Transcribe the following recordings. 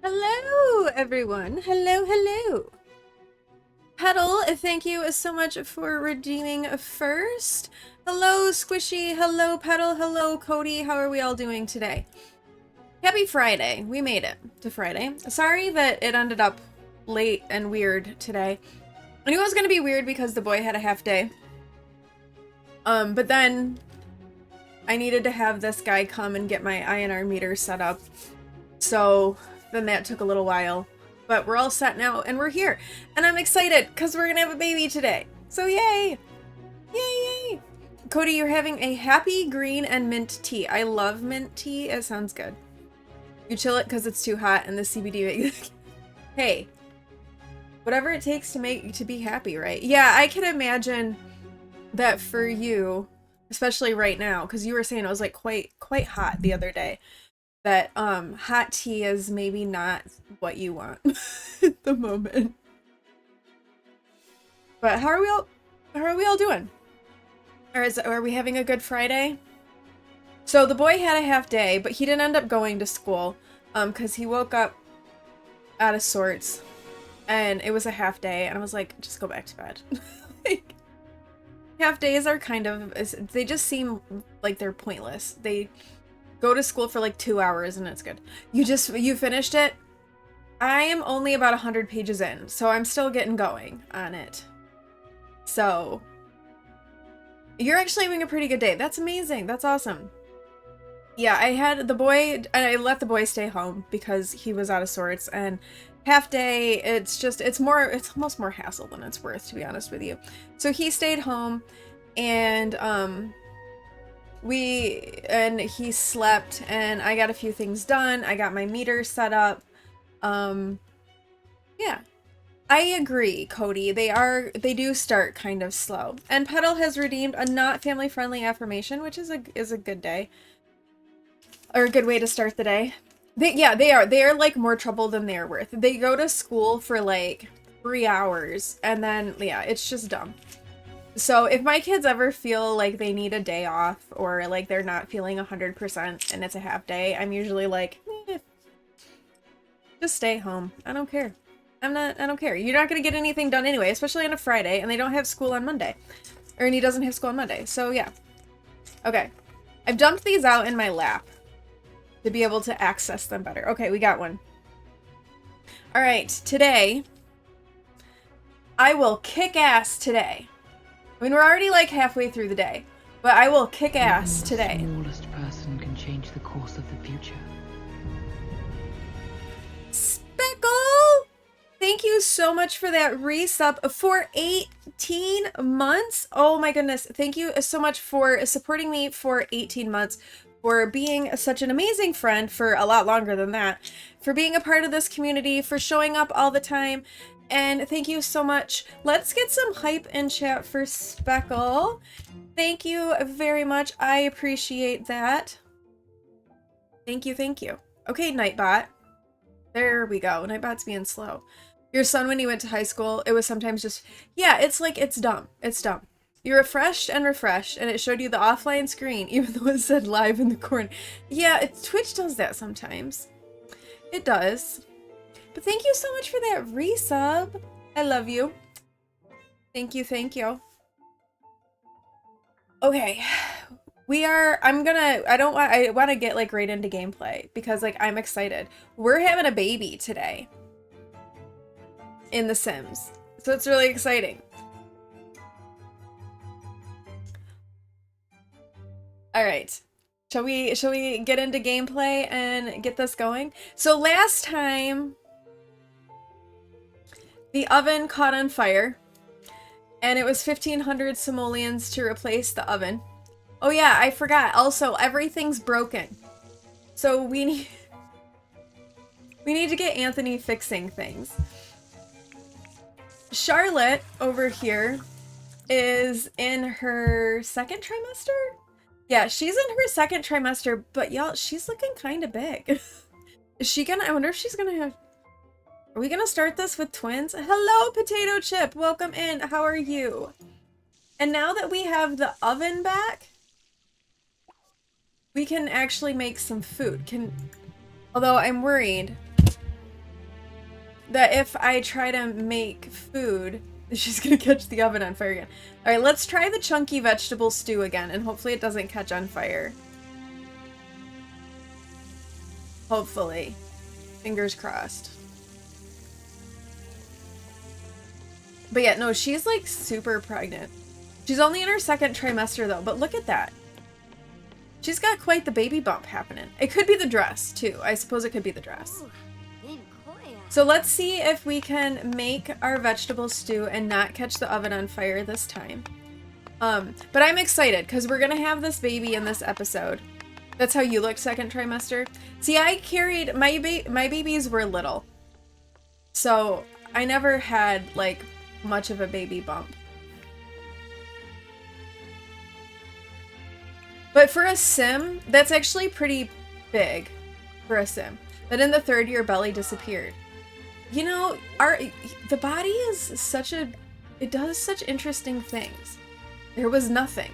Hello, everyone. Hello. Petal, thank you so much for redeeming first. Hello, Squishy. Hello, Petal. Hello, Cody. How are we all doing today? Happy Friday. We made it to Friday. Sorry that it ended up late and weird today. I knew it was going to be weird because the boy had a half day. But then I needed to have this guy come and get my INR meter set up. So then that took a little while, but we're all set now and we're here and I'm excited because we're gonna have a baby today. So yay. Cody, you're having a happy green and mint tea. I love mint tea. It sounds good. You chill it because it's too hot and the CBD. Hey, whatever it takes to be happy, right? Yeah, I can imagine that for you, especially right now, because you were saying it was like quite hot the other day, that hot tea is maybe not what you want at the moment. But how are we all doing? Or are we having a good Friday? So the boy had a half day, but he didn't end up going to school because he woke up out of sorts and it was a half day and I was like, just go back to bed. Like, half days are kind of, they just seem like they're pointless. They go to school for like 2 hours and it's good. You finished it? I am only about 100 pages in, so I'm still getting going on it. So you're actually having a pretty good day. That's amazing. That's awesome. Yeah, I let the boy stay home because he was out of sorts, and half day, it's almost more hassle than it's worth, to be honest with you. So he stayed home and he slept and I got a few things done. I got my meter set up. Yeah. I agree, Cody. They do start kind of slow. And Petal has redeemed a not family-friendly affirmation, which is a good day. Or a good way to start the day. They are. They are like more trouble than they're worth. They go to school for like 3 hours and then, yeah, it's just dumb. So if my kids ever feel like they need a day off or like they're not feeling 100% and it's a half day, I'm usually like, just stay home. I don't care. I don't care. You're not going to get anything done anyway, especially on a Friday, and they don't have school on Monday. And he doesn't have school on Monday, so yeah. Okay. I've dumped these out in my lap to be able to access them better. Okay, we got one. All right, today, I will kick ass today. I mean, we're already like halfway through the day, but I will kick ass today. The smallest person can change the course of the future. Speckle! Thank you so much for that resub for 18 months. Oh my goodness. Thank you so much for supporting me for 18 months, for being such an amazing friend for a lot longer than that, for being a part of this community, for showing up all the time. And thank you so much. Let's get some hype in chat for Speckle. Thank you very much. I appreciate that. Thank you. Okay, Nightbot. There we go. Nightbot's being slow. Your son, when he went to high school, it was sometimes just, yeah, it's like, it's dumb. It's dumb. You refreshed, and it showed you the offline screen, even though it said live in the corner. Yeah, Twitch does that sometimes. It does. But thank you so much for that resub. I love you. Thank you. Okay. I want to get like right into gameplay because like I'm excited. We're having a baby today in The Sims. So it's really exciting. All right. Shall we get into gameplay and get this going? So last time the oven caught on fire and it was 1,500 simoleons to replace the oven. Oh yeah, I forgot. Also, everything's broken. So we need to get Anthony fixing things. Charlotte over here is in her second trimester? Yeah, she's in her second trimester, but y'all, she's looking kind of big. I wonder if she's gonna have... Are we gonna start this with twins? Hello, Potato Chip! Welcome in. How are you? And now that we have the oven back, we can actually make some food. Although I'm worried that if I try to make food, she's gonna catch the oven on fire again. Alright, let's try the chunky vegetable stew again, and hopefully it doesn't catch on fire. Hopefully. Fingers crossed. But yeah, no, she's like super pregnant. She's only in her second trimester though, but look at that. She's got quite the baby bump happening. It could be the dress too. I suppose it could be the dress. So let's see if we can make our vegetable stew and not catch the oven on fire this time. But I'm excited because we're gonna have this baby in this episode. That's how you looked second trimester. See, I carried my babies were little, so I never had like much of a baby bump. But for a sim, that's actually pretty big for a sim. That in the third year belly disappeared. You know, the body is it does such interesting things. There was nothing.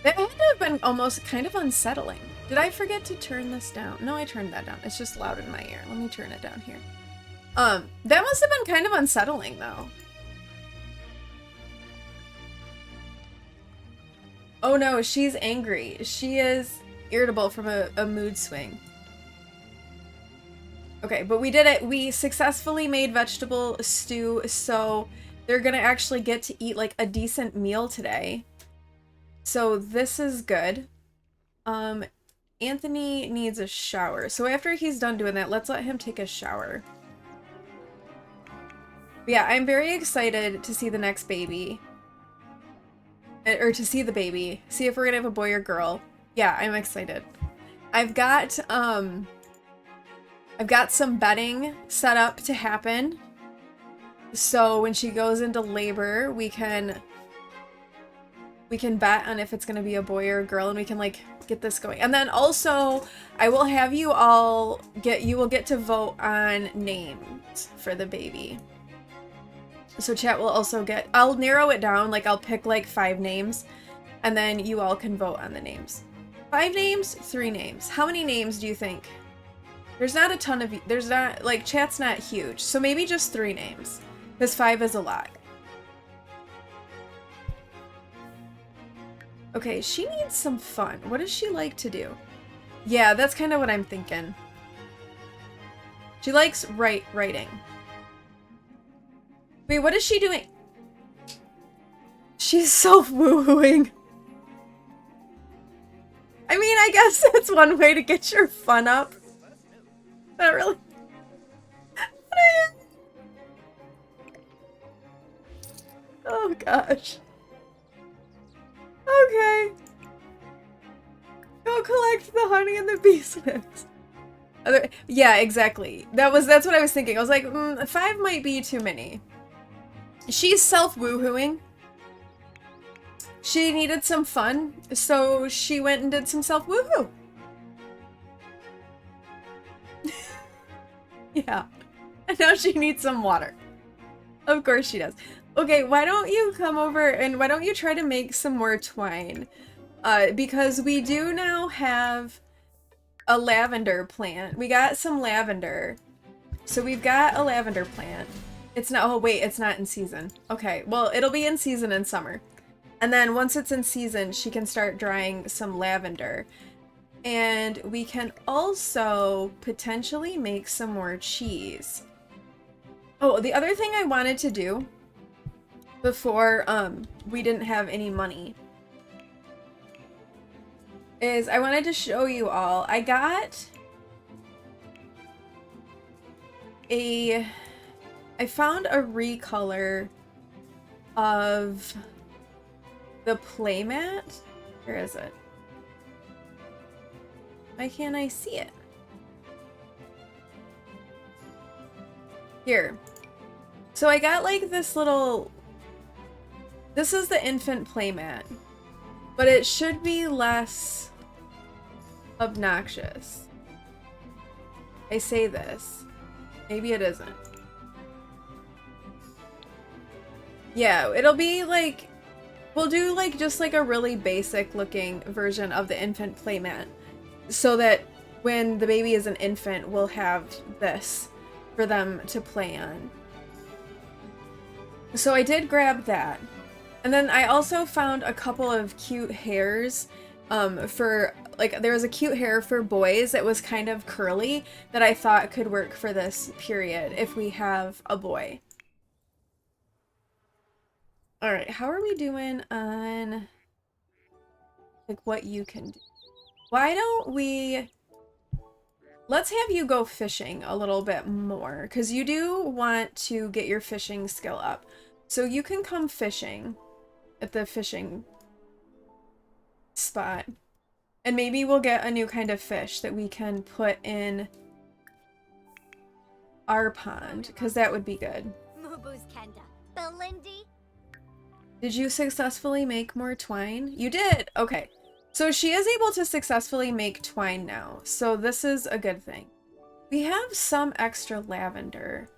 That had to have been almost kind of unsettling. Did I forget to turn this down? No, I turned that down. It's just loud in my ear. Let me turn it down here. That must have been kind of unsettling though. Oh no, she's angry. She is irritable from a mood swing. Okay, but we did it. We successfully made vegetable stew, so they're gonna actually get to eat like a decent meal today. So this is good. Anthony needs a shower. So after he's done doing that, let's let him take a shower. But yeah, I'm very excited to see the next baby. Or to see the baby. See if we're gonna have a boy or girl. Yeah, I'm excited. I've got some bedding set up to happen. So when she goes into labor, we can bet on if it's gonna be a boy or a girl, and we can like get this going. And then also I will have you all you will get to vote on names for the baby. So chat will also I'll narrow it down, like I'll pick like 5 names and then you all can vote on the names. 5 names, 3 names. How many names do you think? There's not a ton of, there's not, like chat's not huge. So maybe just 3 names because 5 is a lot. Okay, she needs some fun. What does she like to do? Yeah, that's kind of what I'm thinking. She likes writing. Wait, what is she doing? She's self-woohooing. I mean, I guess that's one way to get your fun up. Not really. Oh gosh. Okay. Go collect the honey and the beeswax. Yeah, exactly. That's what I was thinking. I was like, 5 might be too many. She's self-woohooing. She needed some fun, so she went and did some self-woohoo. Yeah. And now she needs some water. Of course she does. Okay, why don't you come over and why don't you try to make some more twine? Because we do now have a lavender plant. We got some lavender. So we've got a lavender plant. It's not, oh wait, it's not in season. Okay, well, it'll be in season in summer. And then once it's in season, she can start drying some lavender. And we can also potentially make some more cheese. Oh, the other thing I wanted to do before we didn't have any money is I wanted to show you all. I found a recolor of the playmat. Where is it? Why can't I see it? Here. So I got like this little... This is the infant playmat. But it should be less obnoxious. I say this. Maybe it isn't. Yeah, it'll be like... We'll do like just like a really basic looking version of the infant playmat. So that when the baby is an infant, we'll have this. for them to play on. So I did grab that. And then I also found a couple of cute hairs for, like, there was a cute hair for boys that was kind of curly that I thought could work for this period if we have a boy. All right, how are we doing on, like, what you can do? Why don't we, let's have you go fishing a little bit more, because you do want to get your fishing skill up. So you can come fishing at the fishing spot. And maybe we'll get a new kind of fish that we can put in our pond, because that would be good. Did you successfully make more twine? You did! Okay. So she is able to successfully make twine now, so this is a good thing. We have some extra lavender.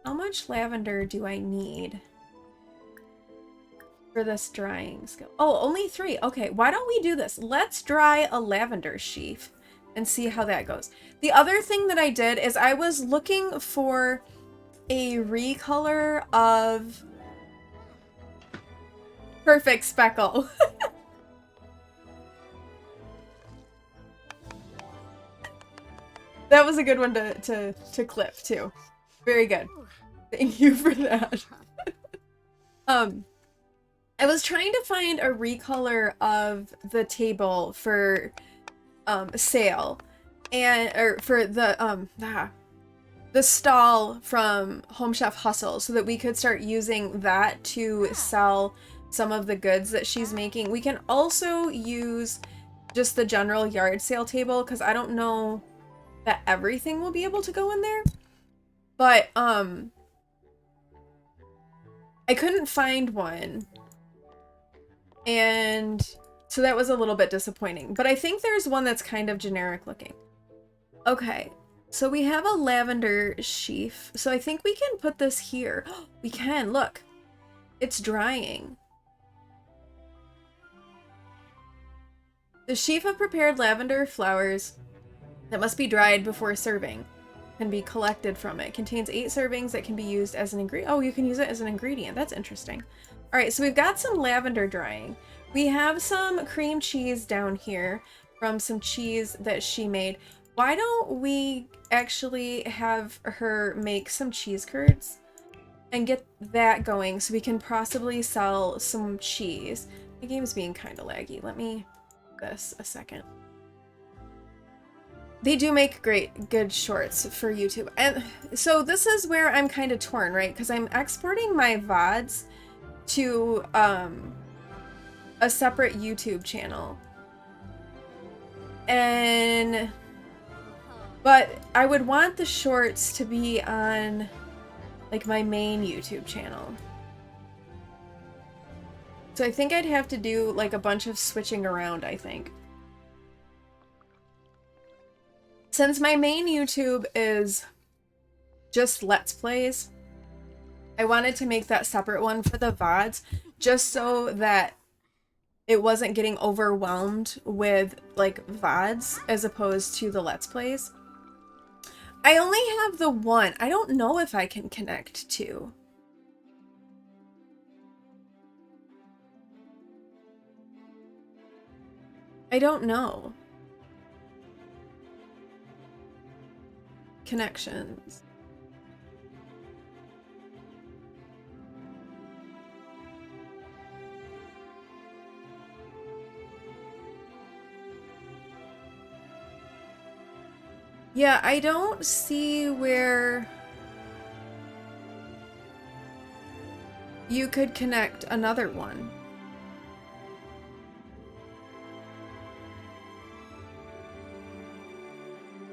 How much lavender do I need for this drying skill? Oh, only 3. Okay, why don't we do this? Let's dry a lavender sheaf and see how that goes. The other thing that I did is I was looking for a recolor of perfect speckle. That was a good one to clip too. Very good. Thank you for that. I was trying to find a recolor of the table for sale, and or for the stall from Home Chef Hustle, so that we could start using that to sell some of the goods that she's making. We can also use just the general yard sale table, because I don't know that everything will be able to go in there. But I couldn't find one. And so that was a little bit disappointing. But I think there's one that's kind of generic looking. Okay. So we have a lavender sheaf. So I think we can put this here. We can, look. It's drying. The sheaf of prepared lavender flowers that must be dried before serving can be collected from it. Contains 8 servings that can be used as an ingredient. Oh, you can use it as an ingredient. That's interesting. All right, so we've got some lavender drying. We have some cream cheese down here from some cheese that she made. Why don't we actually have her make some cheese curds and get that going so we can possibly sell some cheese? The game's being kind of laggy. Let me do this a second. They do make good shorts for YouTube. And so this is where I'm kind of torn, right? Because I'm exporting my VODs to a separate YouTube channel. But I would want the shorts to be on like my main YouTube channel. So I think I'd have to do like a bunch of switching around, I think. Since my main YouTube is just Let's Plays, I wanted to make that separate one for the VODs, just so that it wasn't getting overwhelmed with like VODs as opposed to the Let's Plays. I only have the one. I don't know if I can connect to. I don't know. Connections. Yeah, I don't see where you could connect another one.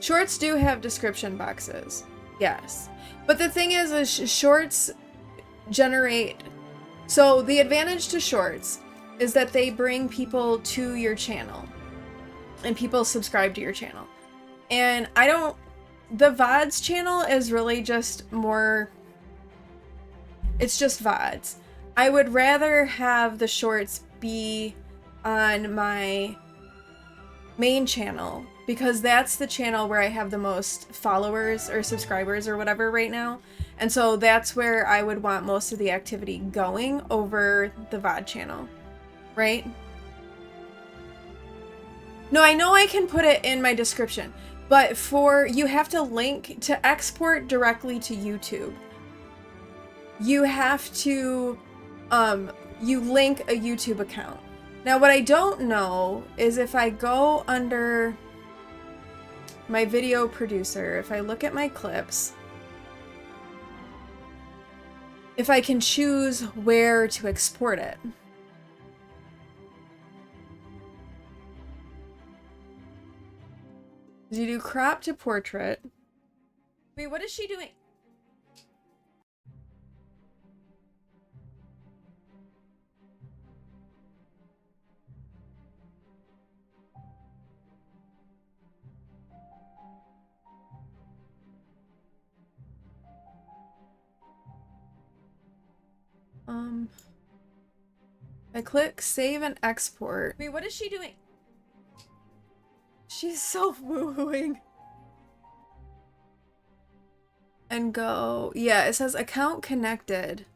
Shorts do have description boxes, yes. But the thing is shorts generate... So the advantage to shorts is that they bring people to your channel. And people subscribe to your channel. And I don't... The VODs channel is really just more... It's just VODs. I would rather have the shorts be on my main channel because that's the channel where I have the most followers or subscribers or whatever right now. And so that's where I would want most of the activity going over the VOD channel, right? No, I know I can put it in my description, but you have to link to export directly to YouTube. You have to, you link a YouTube account. Now, what I don't know is if I go under my video producer, if I look at my clips, if I can choose where to export it. You do crop to portrait. Wait, what is she doing? I click save and export. Wait, what is she doing? She's self-wooing. And go, yeah, it says account connected.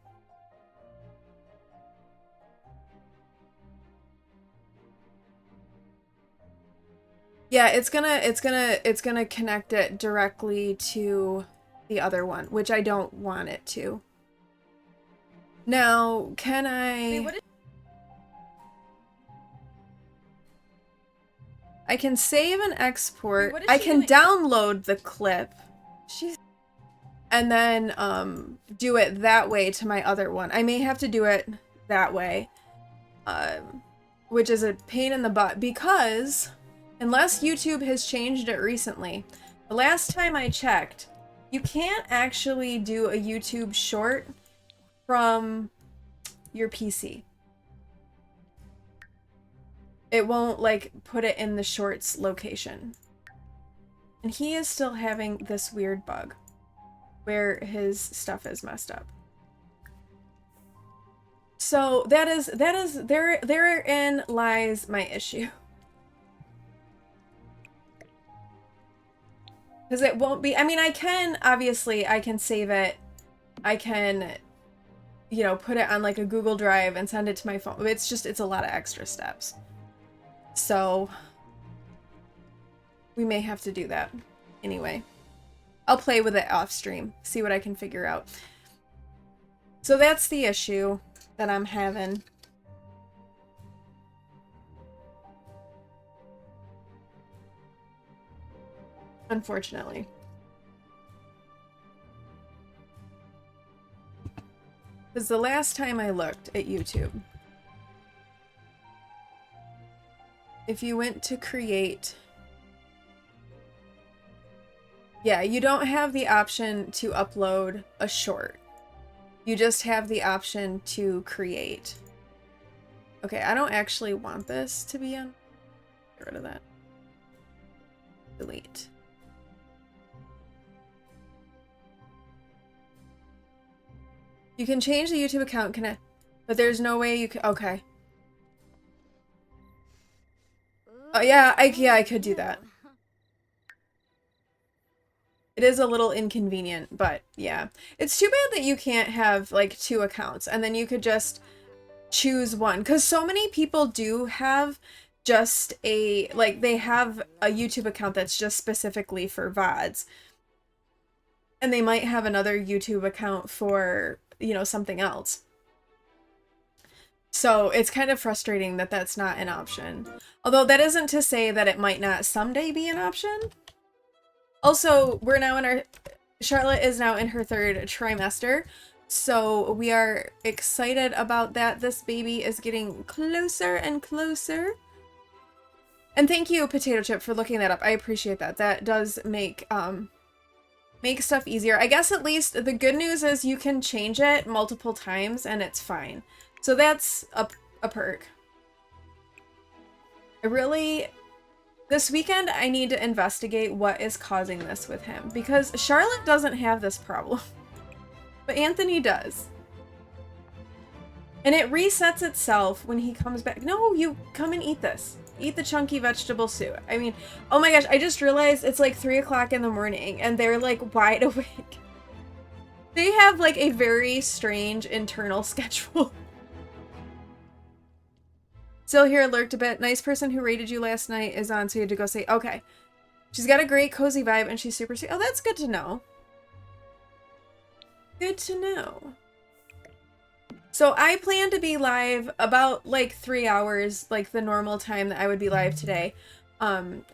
Yeah, it's gonna connect it directly to the other one, which I don't want it to. Now, can I... Wait, I can save and export. Wait, I can download the clip. And then do it that way to my other one. I may have to do it that way, which is a pain in the butt because unless YouTube has changed it recently, the last time I checked, you can't actually do a YouTube short from your PC. It won't like put it in the shorts location. And he is still having this weird bug where his stuff is messed up. So therein lies my issue. Because it won't be, I mean, I can save it. I can, you know, put it on like a Google Drive and send it to my phone. It's a lot of extra steps. So we may have to do that anyway. I'll play with it off stream, see what I can figure out. So that's the issue that I'm having. Unfortunately. Because the last time I looked at YouTube, if you went to create, yeah, you don't have the option to upload a short. You just have the option to create. Okay, I don't actually want this to be on. Get rid of that. Delete. You can change the YouTube account, but there's no way you can. Okay. Oh yeah, I could do that. It is a little inconvenient, but yeah. It's too bad that you can't have like 2 accounts and then you could just choose one. Because so many people do have just they have a YouTube account that's just specifically for VODs. And they might have another YouTube account for, you know, something else. So it's kind of frustrating that that's not an option. Although that isn't to say that it might not someday be an option. Also, we're now in Charlotte is now in her 3rd trimester. So we are excited about that. This baby is getting closer and closer. And thank you, Potato Chip, for looking that up. I appreciate that. That does make stuff easier. I guess at least the good news is you can change it multiple times and it's fine. So that's a perk. This weekend I need to investigate what is causing this with him because Charlotte doesn't have this problem, but Anthony does. And it resets itself when he comes back. No, you come and eat this. Eat the chunky vegetable soup. I mean, oh my gosh, I just realized it's like 3 o'clock in the morning and they're like wide awake. They have like a very strange internal schedule. Still here, lurked a bit. Nice person who rated you last night is on, so you had to go say, okay. She's got a great cozy vibe and she's super sweet. Oh, that's good to know. Good to know. So I plan to be live about like 3 hours, like the normal time that I would be live today.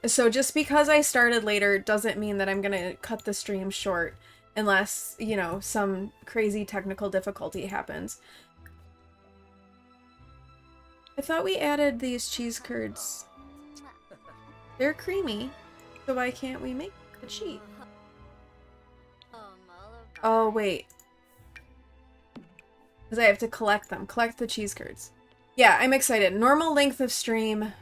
So just because I started later doesn't mean that I'm gonna cut the stream short unless, you know, some crazy technical difficulty happens. I thought we added these cheese curds. They're creamy, so why can't we make the cheese? Oh, wait. Because I have to collect them. Collect the cheese curds. Yeah, I'm excited. Normal length of stream.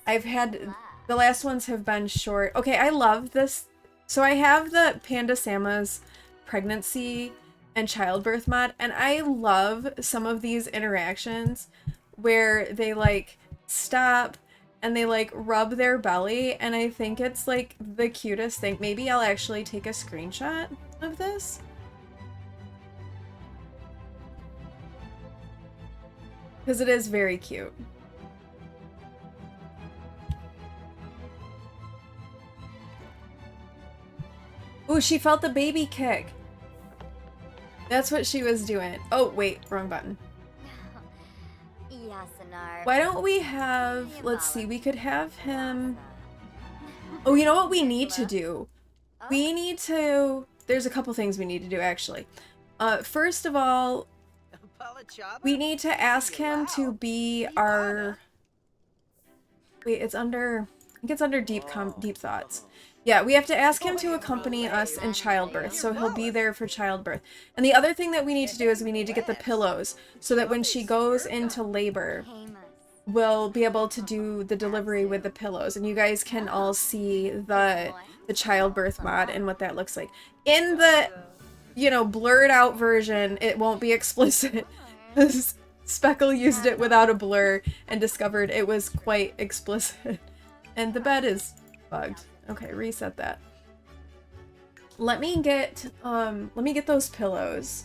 I've had... The last ones have been short. Okay, I love this. So I have the Panda Sama's pregnancy and childbirth mod, and I love some of these interactions where they, like, stop and they, like, rub their belly, and I think it's, like, the cutest thing. Maybe I'll actually take a screenshot of this. Because it is very cute. Ooh, she felt the baby kick. That's what she was doing. Oh, wait, wrong button. Why don't we have... Let's see, we could have him... Oh, you know what we need to do? We need to... There's a couple things we need to do, actually. First of all... We need to ask him to be our... Wait, it's under... I think it's under deep thoughts. Yeah, we have to ask him to accompany us in childbirth, so he'll be there for childbirth. And the other thing that we need to do is we need to get the pillows, so that when she goes into labor, we'll be able to do the delivery with the pillows. And you guys can all see the childbirth mod and what that looks like. In the... you know, blurred out version, it won't be explicit. Speckle used it without a blur and discovered it was quite explicit. And the bed is bugged. Okay, reset that. Let me get those pillows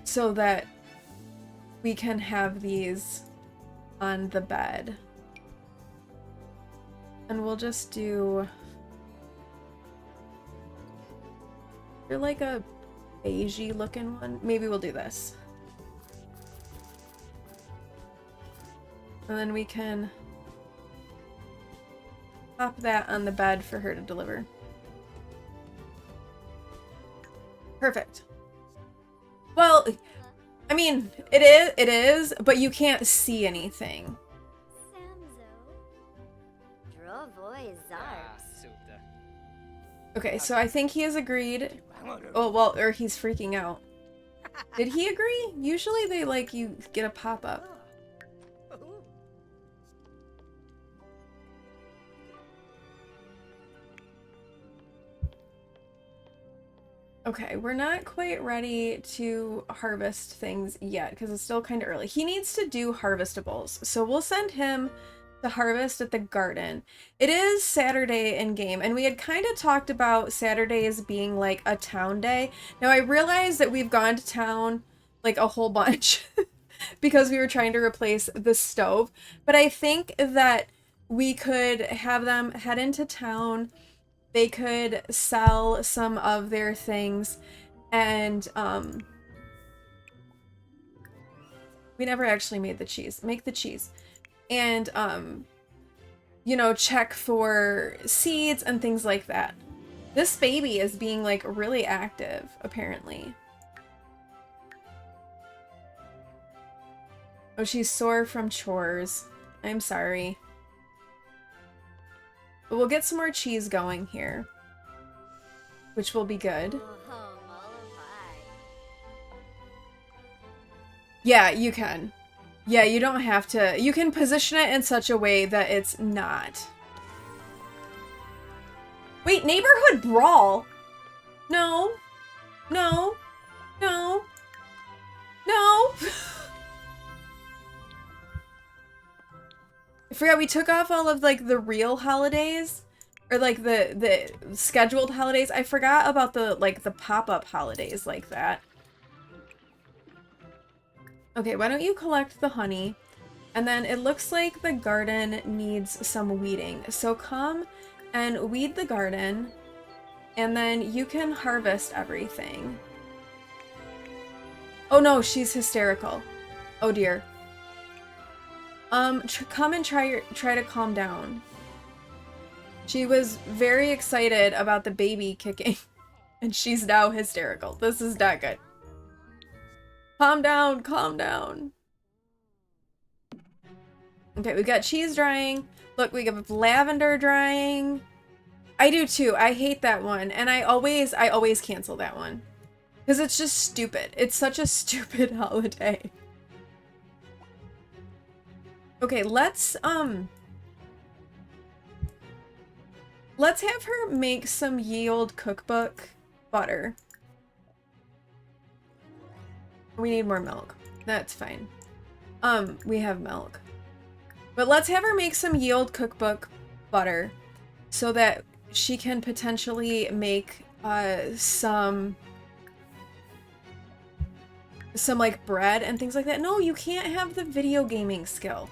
so that we can have these on the bed. And we'll just do... They're like a beigey looking one. Maybe we'll do this. And then we can pop that on the bed for her to deliver. Perfect. Well, I mean, it is, but you can't see anything. Okay, so I think he has agreed. Oh, well, or he's freaking out. Did he agree? Usually they, like, you get a pop-up. Okay, we're not quite ready to harvest things yet because it's still kind of early. He needs to do harvestables, so we'll send him to harvest at the garden. It is Saturday in game, and we had kind of talked about Saturdays being like a town day. Now I realize that we've gone to town like a whole bunch because we were trying to replace the stove, but I think that we could have them head into town. They could sell some of their things, and we never actually made the cheese. Make the cheese. And, you know, check for seeds and things like that. This baby is being, like, really active, apparently. Oh, she's sore from chores. I'm sorry. But we'll get some more cheese going here, which will be good. Yeah, you can. Yeah, you don't have to. You can position it in such a way that it's not. Wait, neighborhood brawl? No. No. No. No. forgot we took off all of like the real holidays or like the scheduled holidays. I forgot about the like the pop-up holidays like that. Okay, why don't you collect the honey? And then it looks like the garden needs some weeding. So come and weed the garden, and then you can harvest everything. Oh no, she's hysterical. Oh dear. Come and try to calm down. She was very excited about the baby kicking, and she's now hysterical. This is not good. Calm down, calm down. Okay, we got cheese drying. Look, we have lavender drying. I do too. I hate that one, and I always cancel that one. Because it's just stupid. It's such a stupid holiday. Okay, let's have her make some ye olde cookbook butter. We need more milk. That's fine. We have milk. But let's have her make some ye olde cookbook butter so that she can potentially make some like bread and things like that. No, you can't have the video gaming skill.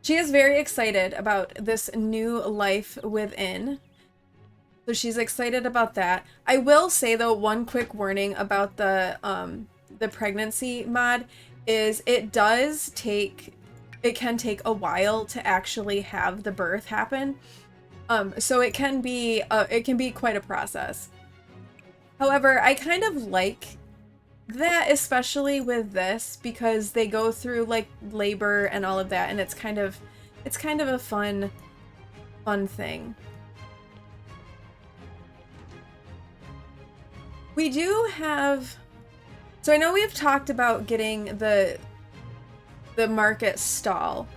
She is very excited about this new life within. So she's excited about that. I will say though, one quick warning about the pregnancy mod is it can take a while to actually have the birth happen. So it can be quite a process. However, I kind of like that, especially with this, because they go through like labor and all of that, and it's kind of a fun thing. We do have, so I know we've talked about getting the market stall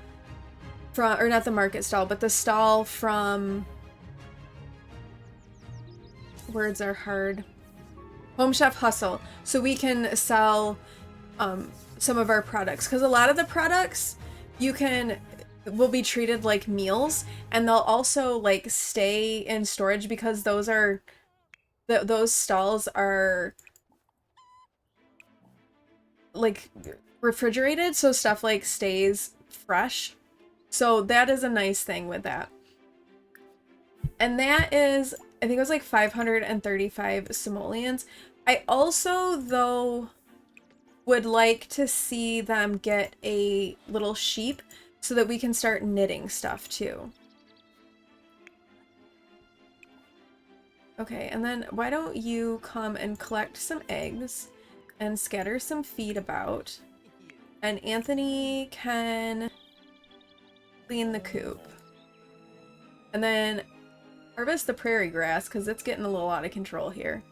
from, or not the market stall, but the stall from, words are hard, Home Chef Hustle, so we can sell some of our products, because a lot of the products will be treated like meals, and they'll also like stay in storage because those stalls are like refrigerated, so stuff like stays fresh. So that is a nice thing with that. And that is, I think it was like 535 simoleons. I also, though, would like to see them get a little sheep so that we can start knitting stuff too. Okay, and then why don't you come and collect some eggs and scatter some feed about. And Anthony can clean the coop. And then harvest the prairie grass, because it's getting a little out of control here.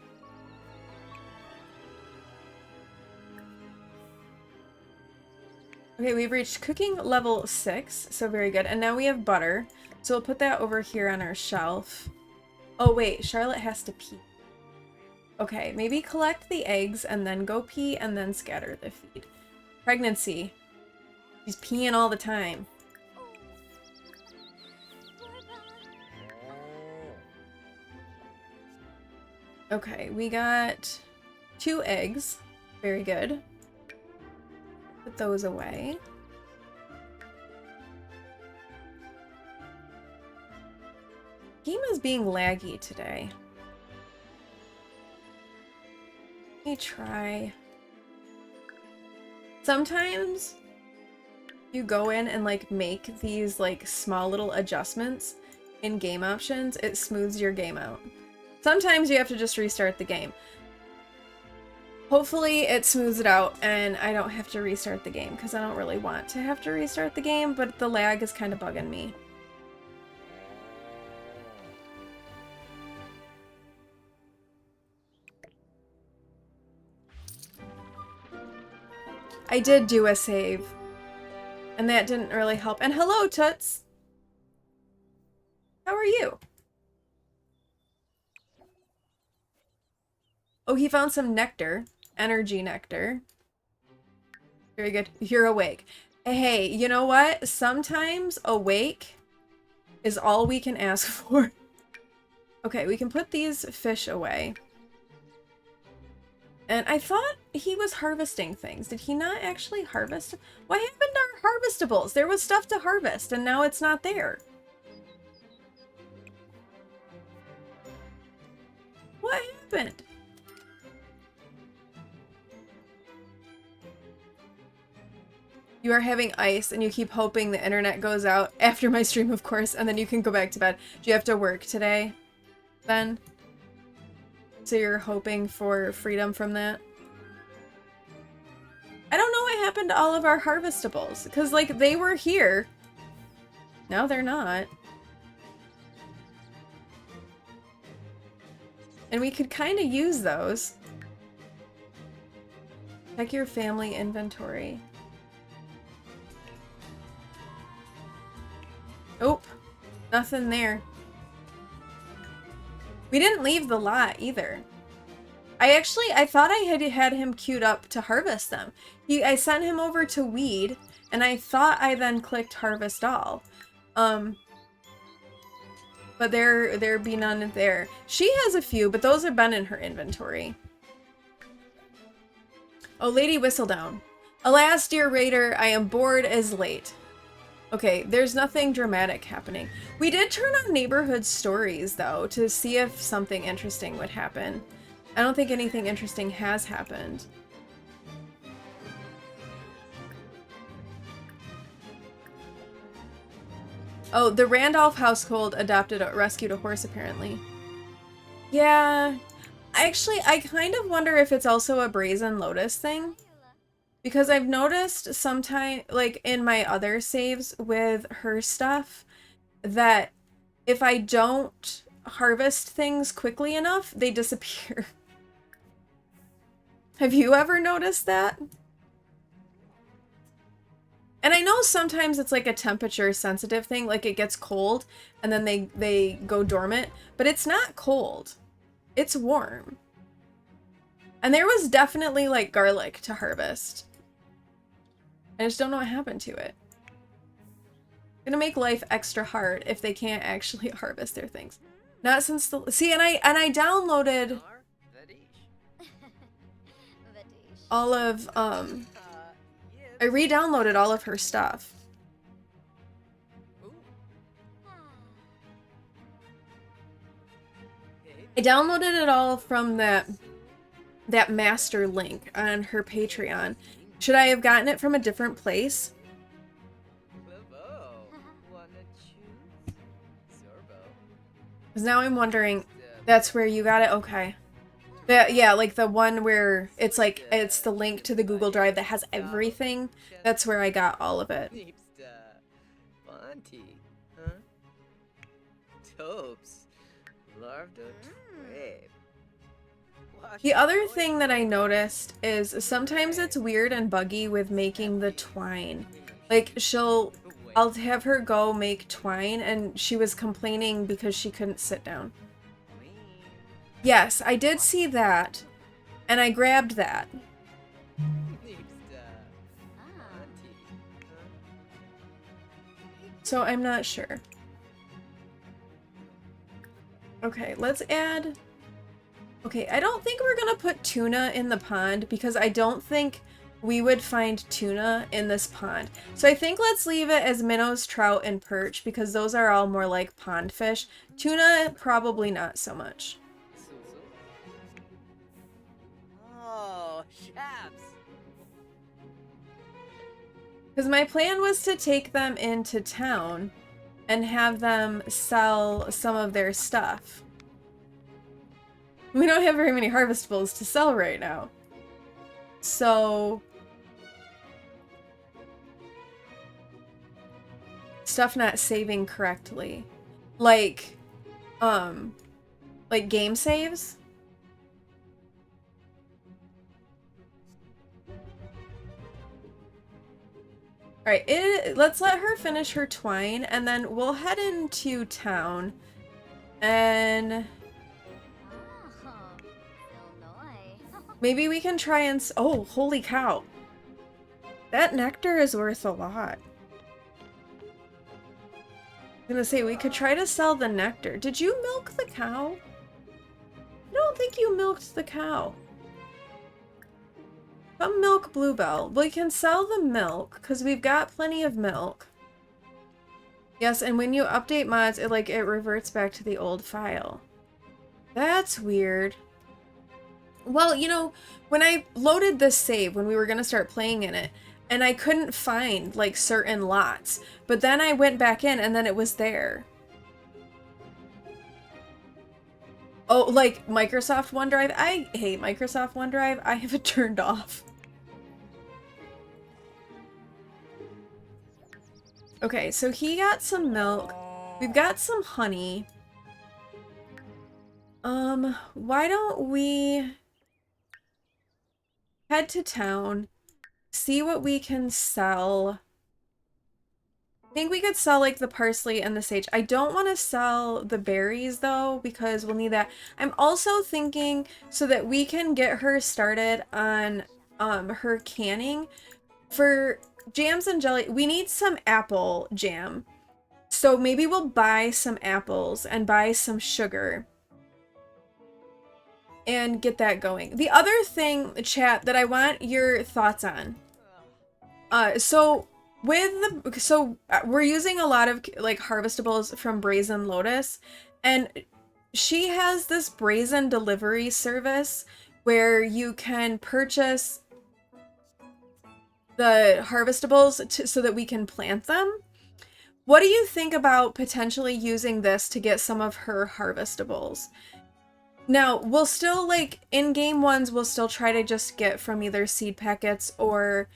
Okay, we've reached cooking level 6, so very good. And now we have butter, so we'll put that over here on our shelf. Oh wait, Charlotte has to pee. Okay, maybe collect the eggs and then go pee and then scatter the feed. Pregnancy. She's peeing all the time. Okay, we got 2 eggs. Very good. Put those away. Game is being laggy today. Let me try. Sometimes you go in and like make these like small little adjustments in game options, it smooths your game out. Sometimes you have to just restart the game. Hopefully it smooths it out and I don't have to restart the game, because I don't really want to have to restart the game, but the lag is kind of bugging me. I did do a save, and that didn't really help. And hello, Toots! How are you? Oh, he found some nectar. Energy nectar. Very good. You're awake. Hey, you know what? Sometimes awake is all we can ask for. Okay, we can put these fish away. And I thought he was harvesting things. Did he not actually harvest? What happened to our harvestables? There was stuff to harvest, and now it's not there. What happened? You are having ice, and you keep hoping the internet goes out after my stream, of course, and then you can go back to bed. Do you have to work today, then? So you're hoping for freedom from that? I don't know what happened to all of our harvestables, because, like, they were here. Now they're not. And we could kind of use those. Check your family inventory. Oh, nothing there. We didn't leave the lot either. I thought I had him queued up to harvest them. I sent him over to weed, and I thought I then clicked harvest all. But there be none there. She has a few, but those have been in her inventory. Oh, Lady Whistledown. Alas, dear Raider, I am bored as late. Okay, there's nothing dramatic happening. We did turn on neighborhood stories, though, to see if something interesting would happen. I don't think anything interesting has happened. Oh, the Randolph household rescued a horse, apparently. Yeah. I kind of wonder if it's also a Brazen Lotus thing. Because I've noticed sometime, like, in my other saves with her stuff, that if I don't harvest things quickly enough, they disappear. Have you ever noticed that? And I know sometimes it's like a temperature sensitive thing, like it gets cold and then they go dormant, but it's not cold. It's warm. And there was definitely like garlic to harvest. I just don't know what happened to it. Gonna make life extra hard if they can't actually harvest their things. Not since the see, and I downloaded all of I re-downloaded all of her stuff. I downloaded it all from that master link on her Patreon. Should I have gotten it from a different place? Because now I'm wondering, that's where you got it? Okay. Yeah, like the one where it's like, it's the link to the Google Drive that has everything. That's where I got all of it. The other thing that I noticed is sometimes it's weird and buggy with making the twine. Like, I'll have her go make twine, and she was complaining because she couldn't sit down. Yes, I did see that, and I grabbed that. So I'm not sure. Okay, let's add... Okay, I don't think we're gonna put tuna in the pond because I don't think we would find tuna in this pond. So I think let's leave it as minnows, trout, and perch because those are all more like pond fish. Tuna, probably not so much. Oh, chaps. Because my plan was to take them into town and have them sell some of their stuff. We don't have very many harvestables to sell right now. So... stuff not saving correctly. Like game saves? Alright, let's let her finish her twine, and then we'll head into town, and... maybe we can try and... oh, holy cow. That nectar is worth a lot. I'm gonna say we could try to sell the nectar. Did you milk the cow? I don't think you milked the cow. Come milk Bluebell. We can sell the milk because we've got plenty of milk. Yes, and when you update mods, it reverts back to the old file. That's weird. Well, you know, when I loaded this save, when we were gonna start playing in it, and I couldn't find, like, certain lots, but then I went back in and then it was there. Oh, like Microsoft OneDrive? I hate Microsoft OneDrive. I have it turned off. Okay, so he got some milk. We've got some honey. Why don't we head to town, see what we can sell. I think we could sell like the parsley and the sage. I don't want to sell the berries though, because we'll need that. I'm also thinking so that we can get her started on her canning for jams and jelly. We need some apple jam. So maybe we'll buy some apples and buy some sugar and get that going. The other thing, chat, that I want your thoughts on. So we're using a lot of like harvestables from Brazen Lotus, and she has this Brazen delivery service where you can purchase the harvestables so that we can plant them. What do you think about potentially using this to get some of her harvestables? Now, we'll still, like, in-game ones, we'll still try to just get from either seed packets or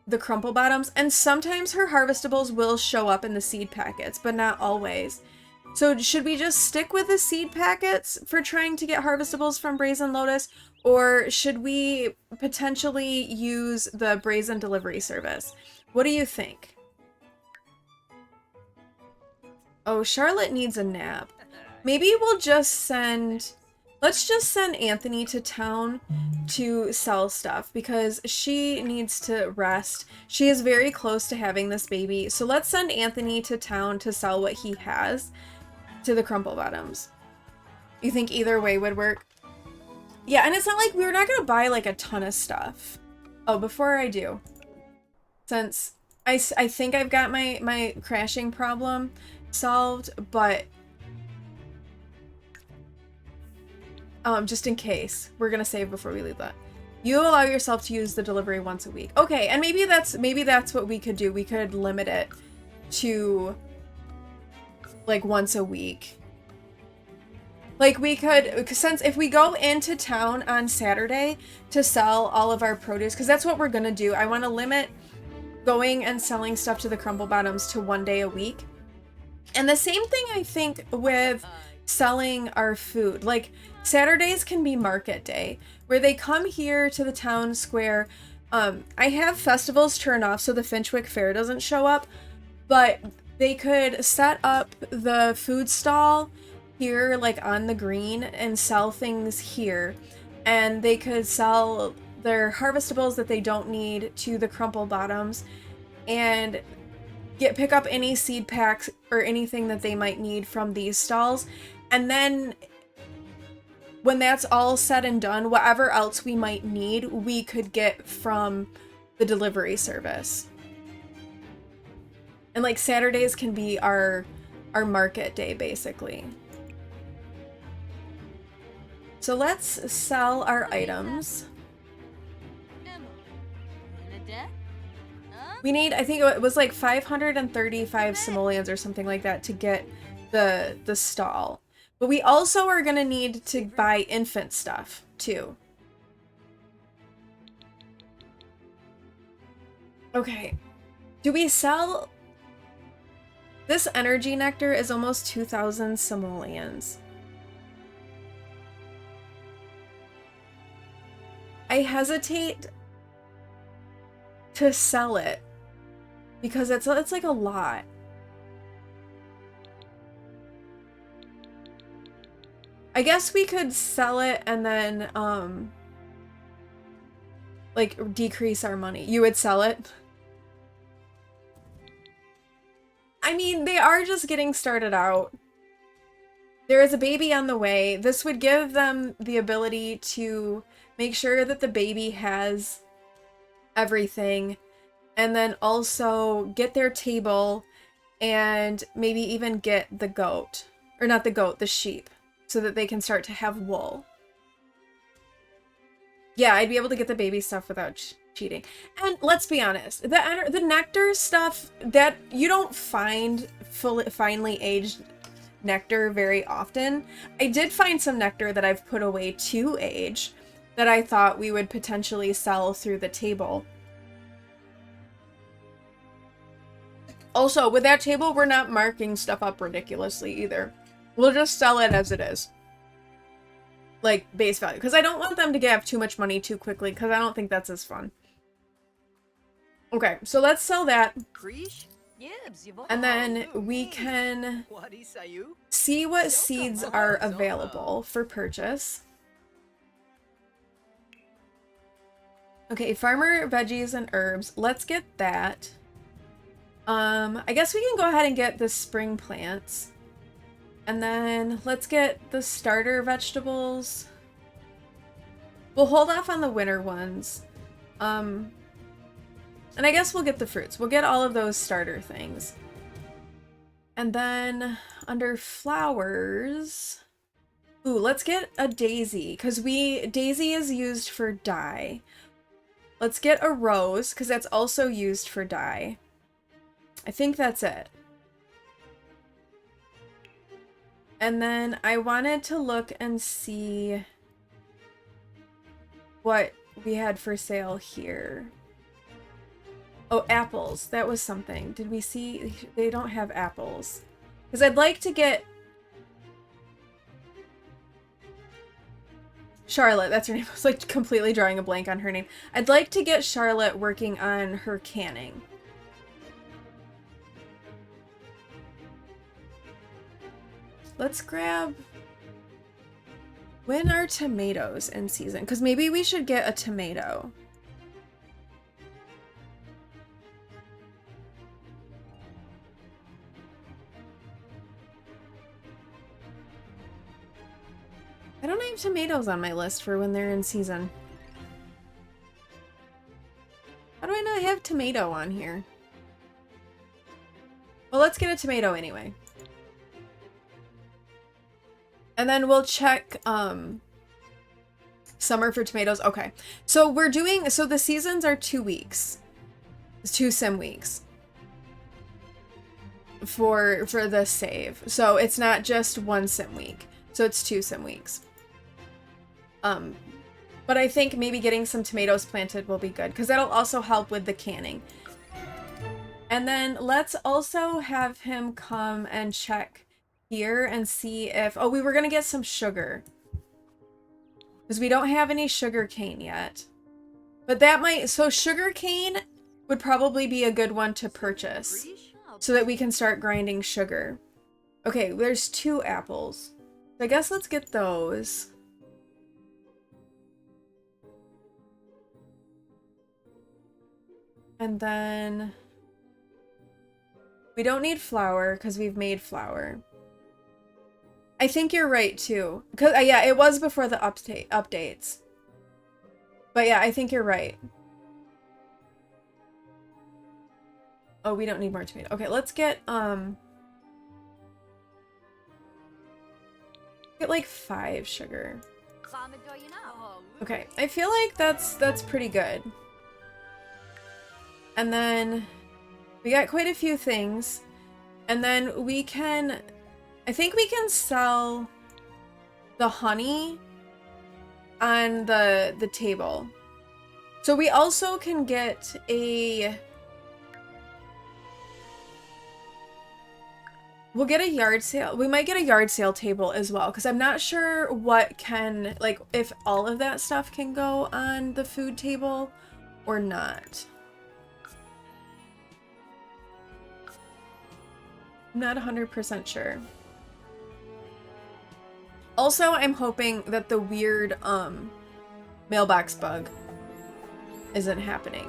the crumple bottoms, and sometimes her harvestables will show up in the seed packets, but not always. So should we just stick with the seed packets for trying to get harvestables from Brazen Lotus, or should we potentially use the Brazen delivery service? What do you think? Oh, Charlotte needs a nap. Maybe we'll just send... Let's just send Anthony to town to sell stuff because she needs to rest. She is very close to having this baby. So let's send Anthony to town to sell what he has to the crumple bottoms. You think either way would work? Yeah, and it's not like we're not going to buy like a ton of stuff. Oh, before I do, since I think I've got my crashing problem solved, but just in case, we're gonna save before we leave that. You allow yourself to use the delivery once a week. Okay, and maybe that's what we could do. We could limit it to like once a week. Like we could, since if we go into town on Saturday to sell all of our produce, because that's what we're gonna do. I want to limit going and selling stuff to the crumble bottoms to 1 day a week. And the same thing I think with selling our food. Like Saturdays can be market day where they come here to the town square. I have festivals turned off so the Finchwick Fair doesn't show up, but they could set up the food stall here like on the green and sell things here, and they could sell their harvestables that they don't need to the crumple bottoms and pick up any seed packs or anything that they might need from these stalls. And then when that's all said and done, whatever else we might need, we could get from the delivery service. And like Saturdays can be our market day basically. So let's sell our items. We need, I think it was like 535 simoleons or something like that to get the stall. But we also are gonna need to buy infant stuff too. Okay, do we sell? This energy nectar is almost 2,000 simoleons. I hesitate to sell it because it's like a lot. I guess we could sell it and then like decrease our money. You would sell it? I mean, they are just getting started out. There is a baby on the way. This would give them the ability to make sure that the baby has everything, and then also get their table and maybe even get the goat. Or not the goat, the sheep. So that they can start to have wool. Yeah, I'd be able to get the baby stuff without cheating. And let's be honest, the nectar stuff, that you don't find finely aged nectar very often. I did find some nectar that I've put away to age that I thought we would potentially sell through the table. Also, with that table, we're not marking stuff up ridiculously either. We'll just sell it as it is. Like, base value. Because I don't want them to have too much money too quickly, because I don't think that's as fun. Okay, so let's sell that. And then we can see what seeds are available for purchase. Okay, farmer veggies and herbs. Let's get that. I guess we can go ahead and get the spring plants. And then let's get the starter vegetables. We'll hold off on the winter ones. And I guess we'll get the fruits. We'll get all of those starter things. And then under flowers, ooh, let's get a daisy, because daisy is used for dye. Let's get a rose, because that's also used for dye. I think that's it. And then I wanted to look and see what we had for sale here. Oh, apples. That was something. Did we see? They don't have apples. Because I'd like to get... Charlotte, that's her name. I was like completely drawing a blank on her name. I'd like to get Charlotte working on her canning. Let's grab... When are tomatoes in season? Because maybe we should get a tomato. I don't have tomatoes on my list for when they're in season. How do I not have tomato on here? Well, let's get a tomato anyway. And then we'll check summer for tomatoes. Okay. So we're doing, so the seasons are 2 weeks. It's 2 sim weeks for the save. So it's not just 1 sim week. So it's 2 sim weeks. But I think maybe getting some tomatoes planted will be good, because that'll also help with the canning. And then let's also have him come and check here and see if... Oh, we were going to get some sugar, because we don't have any sugar cane yet. But that might... So sugar cane would probably be a good one to purchase, so that we can start grinding sugar. Okay, there's 2 apples. So I guess let's get those. And then we don't need flour because we've made flour. I think you're right too. Cause yeah, it was before the updates. But yeah, I think you're right. Oh, we don't need more tomato. Okay, let's get like 5 sugar. Okay, I feel like that's pretty good. And then we got quite a few things. And then we can... I think we can sell the honey on the table. So we also can get a... We'll get a yard sale. We might get a yard sale table as well, because I'm not sure what can... Like, if all of that stuff can go on the food table or not. I'm not 100% sure. Also, I'm hoping that the weird mailbox bug isn't happening.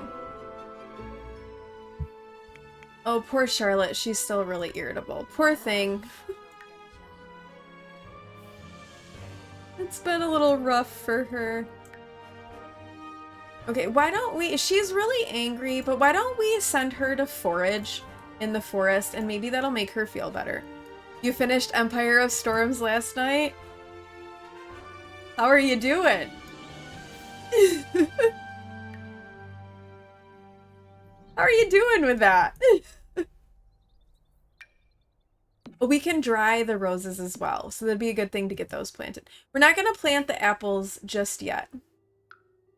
Oh, poor Charlotte. She's still really irritable. Poor thing. It's been a little rough for her. Okay, why don't we... She's really angry, but why don't we send her to forage in the forest, and maybe that'll make her feel better. You finished Empire of Storms last night? How are you doing? How are you doing with that? We can dry the roses as well, so that'd be a good thing to get those planted. We're not going to plant the apples just yet,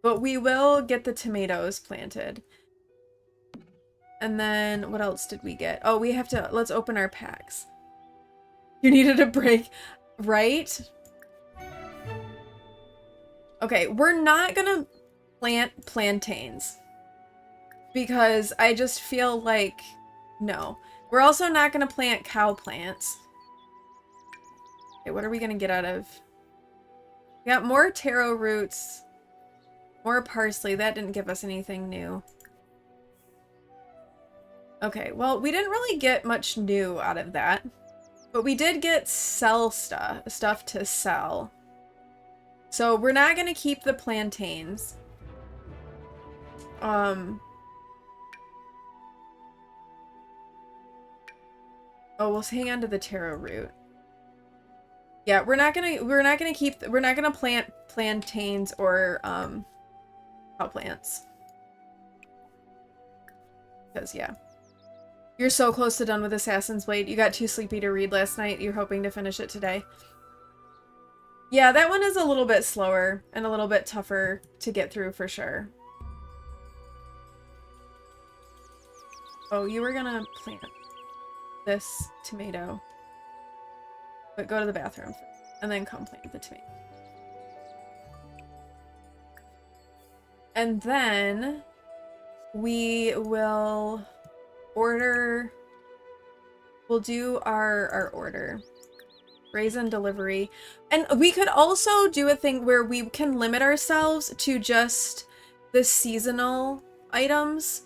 but we will get the tomatoes planted. And then what else did we get? Oh, we have to... Let's open our packs. You needed a break, right? Okay, we're not going to plant plantains because I just feel like... No. We're also not going to plant cow plants. Okay, what are we going to get out of... We got more taro roots, more parsley. That didn't give us anything new. Okay, well, we didn't really get much new out of that, but we did get stuff to sell. So we're not going to keep the plantains. Oh, we'll hang on to the taro root. Yeah, we're not gonna plant plantains or cow plants. Because yeah. You're so close to done with Assassin's Blade. You got too sleepy to read last night. You're hoping to finish it today. Yeah, that one is a little bit slower and a little bit tougher to get through for sure. Oh, you were gonna plant this tomato. But go to the bathroom first, and then come plant the tomato. And then we will order... We'll do our order. Raisin delivery. And we could also do a thing where we can limit ourselves to just the seasonal items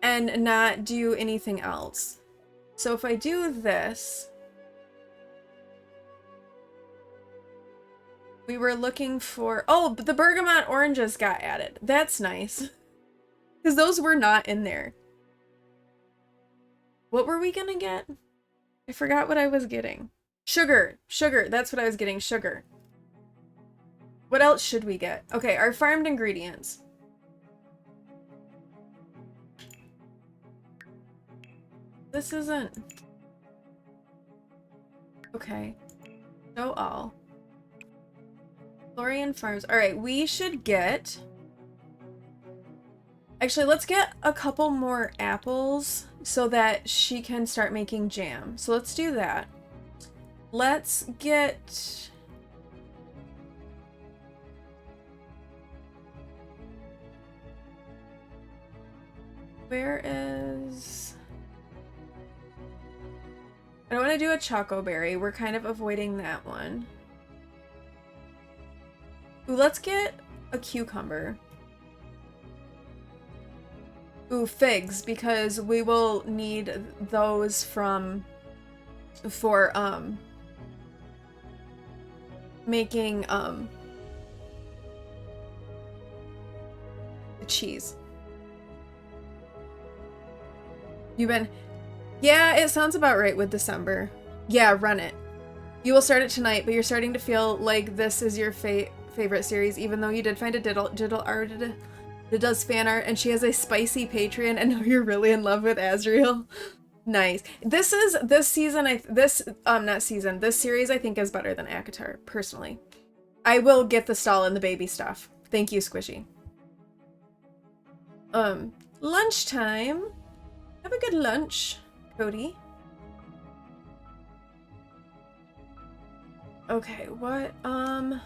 and not do anything else. So if I do this... We were looking for... Oh, but the bergamot oranges got added. That's nice. Because those were not in there. What were we gonna get? I forgot what I was getting. Sugar. Sugar. That's what I was getting. Sugar. What else should we get? Okay, our farmed ingredients. This isn't... Okay. Show all. Florian Farms. Alright, we should get... Actually, let's get a couple more apples so that she can start making jam. So let's do that. Let's get... Where is... I don't want to do a choco berry. We're kind of avoiding that one. Ooh, let's get a cucumber. Ooh, figs, because we will need those for making, the cheese. You've been... Yeah, it sounds about right with December. Yeah, run it. You will start it tonight, but you're starting to feel like this is your favorite series, even though you did find a diddle art that does fan art, and she has a spicy Patreon, and now you're really in love with Azriel. Nice. This series I think is better than ACOTAR, personally. I will get the stall and the baby stuff. Thank you, Squishy. Lunchtime. Have a good lunch, Cody. Okay, what, I'm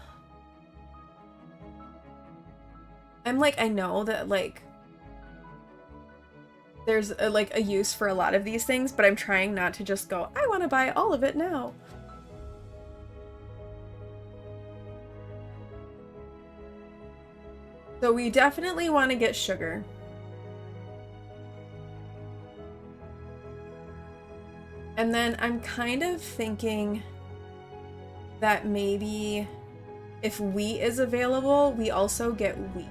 like, I know that, like, there's, a use for a lot of these things, but I'm trying not to just go, I want to buy all of it now. So we definitely want to get sugar. And then I'm kind of thinking that maybe if wheat is available, we also get wheat.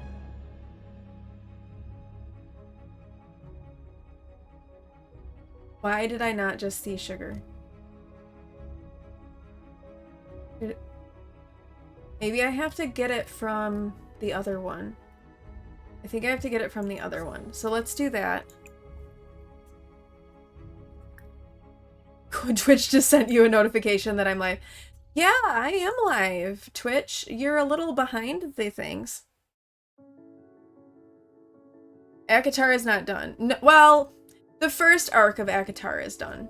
Why did I not just see sugar? Maybe I have to get it from the other one. I think I have to get it from the other one. So let's do that. Twitch just sent you a notification that I'm live. Yeah, I am live. Twitch, you're a little behind the things. ACOTAR is not done. No, well, the first arc of ACOTAR is done.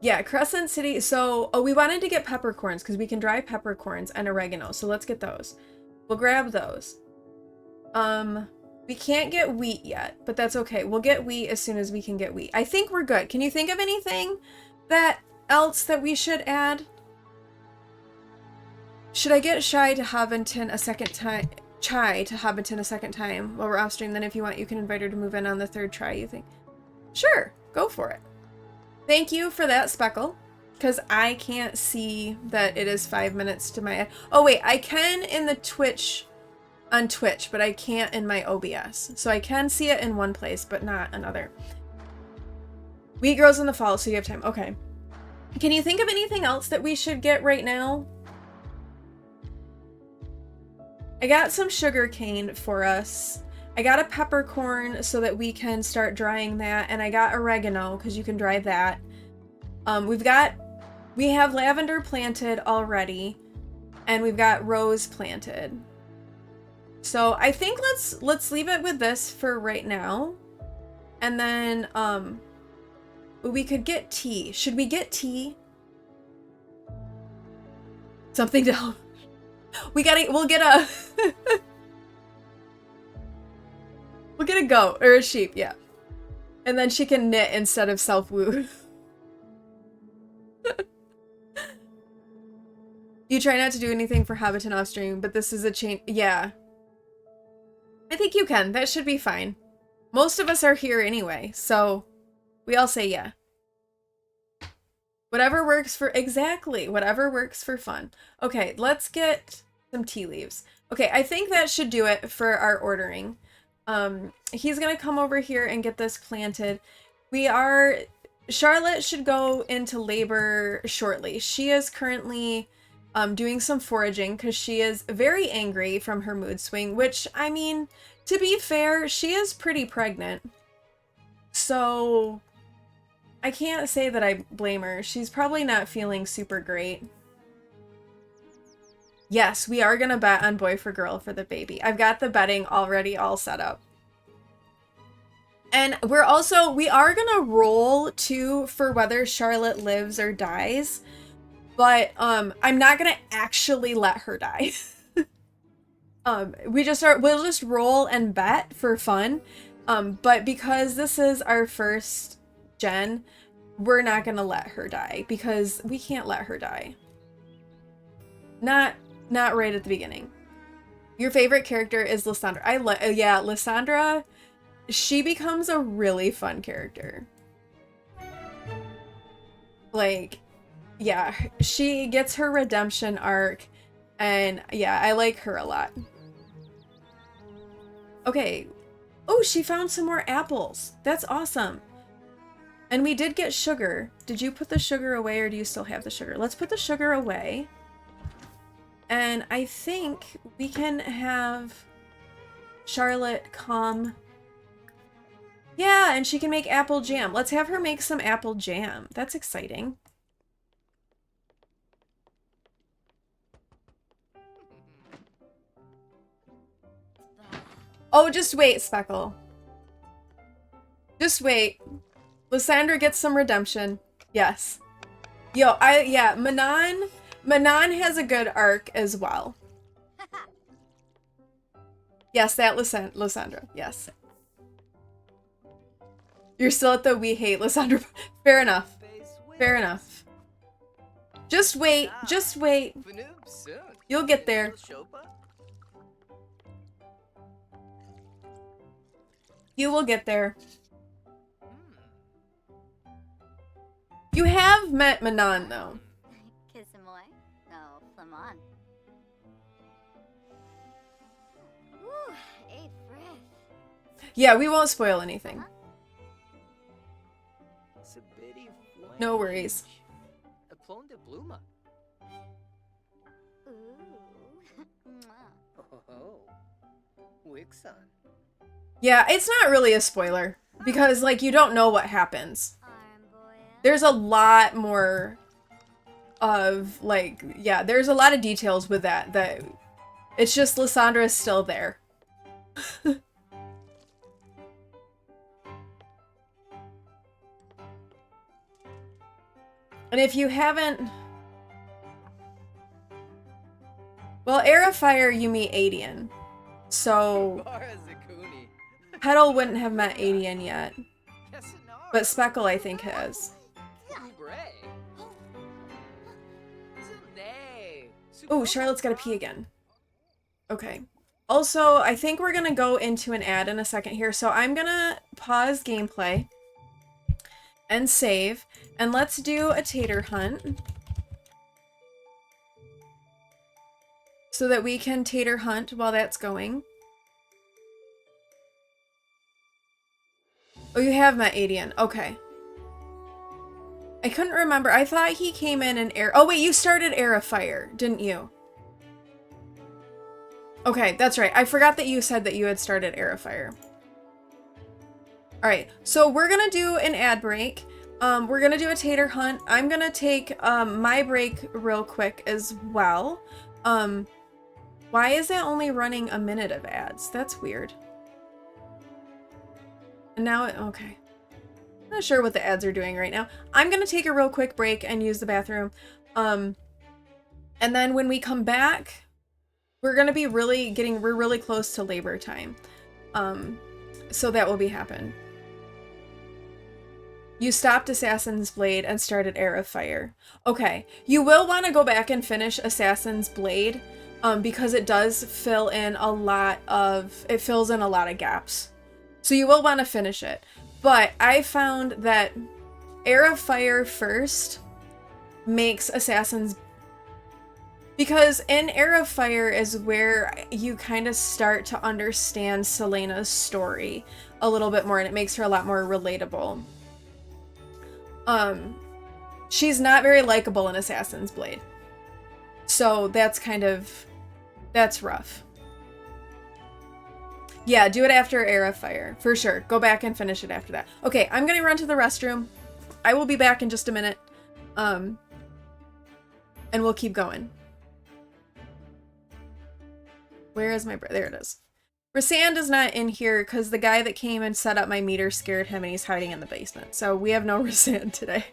Yeah, Crescent City. So, oh, we wanted to get peppercorns because we can dry peppercorns and oregano. So let's get those. We'll grab those. We can't get wheat yet, but that's okay. We'll get wheat as soon as we can get wheat. I think we're good. Can you think of anything else that we should add? Should I get Chai to Hobbiton a second time? Chai to Hobbiton a second time while we're off stream? Then if you want, you can invite her to move in on the third try, you think? Sure, go for it. Thank you for that, Speckle. Because I can't see that it is 5 minutes to my... Oh, wait, I can in the Twitch... on Twitch, but I can't in my OBS. So I can see it in one place, but not another. Wheat grows in the fall, so you have time. Okay. Can you think of anything else that we should get right now? I got some sugar cane for us. I got a peppercorn so that we can start drying that, and I got oregano because you can dry that. We have lavender planted already, and we've got rose planted. So I think let's leave it with this for right now. And then we could get tea. Should we get tea? Something to help. We'll get a we'll get a goat or a sheep, yeah. And then she can knit instead of self-woo. You try not to do anything for Hobbiton off stream, but this is a change. Yeah. I think you can. That should be fine. Most of us are here anyway, so we all say yeah. Whatever works for... Exactly. Whatever works for fun. Okay, let's get some tea leaves. Okay, I think that should do it for our ordering. He's gonna come over here and get this planted. Charlotte should go into labor shortly. She is currently doing some foraging because she is very angry from her mood swing, which, I mean, to be fair, she is pretty pregnant. So I can't say that I blame her. She's probably not feeling super great. Yes, we are gonna bet on boy for girl for the baby. I've got the betting already all set up. And we are gonna roll too for whether Charlotte lives or dies. But I'm not gonna actually let her die. We'll just roll and bet for fun. But because this is our first gen, we're not gonna let her die because we can't let her die. Not right at the beginning. Your favorite character is Lysandra. Yeah, Lysandra, she becomes a really fun character. Like, yeah, she gets her redemption arc, and yeah, I like her a lot. Okay. Oh, she found some more apples. That's awesome. And we did get sugar. Did you put the sugar away, or do you still have the sugar? Let's put the sugar away. And I think we can have Charlotte come. Yeah, and she can make apple jam. Let's have her make some apple jam. That's exciting. Oh, just wait, Speckle. Just wait. Lysandra gets some redemption. Yes. Yeah, Manon has a good arc as well. Yes, that Lysandra. Yes. You're still at the we hate Lysandra. Fair enough. Fair enough. Just wait. Just wait. You'll get there. You will get there. You have met Manon, though. Kissamoy? No, Flamon. Ooh, 8 breath. Yeah, we won't spoil anything. Sabidi No worries. A plone de bluma. Ooh. Mwah. Oh. Wixon. Yeah, it's not really a spoiler. Because, like, you don't know what happens. Armboya. There's a lot more of, like, yeah, there's a lot of details with that. It's just Lysandra is still there. And if you haven't... Well, Air of Fire, you meet Adian. So, Barazakuni. Petal wouldn't have met Adian yet. Kessinara. But Speckle, I think, has. Ubre. Zune. Oh, Charlotte's gotta pee again. Okay. Also, I think we're gonna go into an ad in a second here, so I'm gonna pause gameplay and save, and let's do a tater hunt so that we can tater hunt while that's going. Oh, you have met Adian. Okay. I couldn't remember. I thought he came in and Air... Oh, wait, you started Air of Fire, didn't you? Okay, that's right. I forgot that you said that you had started Air of Fire. Alright, so we're gonna do an ad break. We're gonna do a tater hunt. I'm gonna take my break real quick as well. Why is that only running a minute of ads? That's weird. And now okay. I'm not sure what the ads are doing right now. I'm gonna take a real quick break and use the bathroom. And then when we come back, we're gonna be we're really close to labor time. So that will be happen. You stopped Assassin's Blade and started Air of Fire. Okay, you will want to go back and finish Assassin's Blade, because it does fill in a lot of gaps. So you will want to finish it. But I found that Air of Fire first makes Assassin's... Because in Air of Fire is where you kind of start to understand Selena's story a little bit more, and it makes her a lot more relatable. She's not very likable in Assassin's Blade. So that's rough. Yeah, do it after Air of Fire, for sure. Go back and finish it after that. Okay, I'm gonna run to the restroom. I will be back in just a minute. And we'll keep going. Where is my... There it is. Rasand is not in here because the guy that came and set up my meter scared him and he's hiding in the basement. So we have no Rasand today.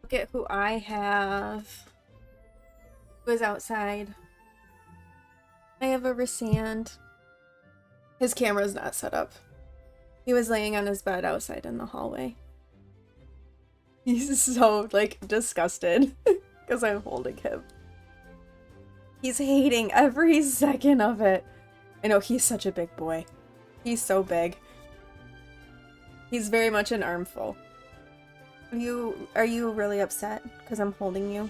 Look at who I have. Who is outside? I have a Resand. His camera's not set up. He was laying on his bed outside in the hallway. He's so, like, disgusted because I'm holding him. He's hating every second of it. I know, he's such a big boy. He's so big. He's very much an armful. Are you really upset because I'm holding you?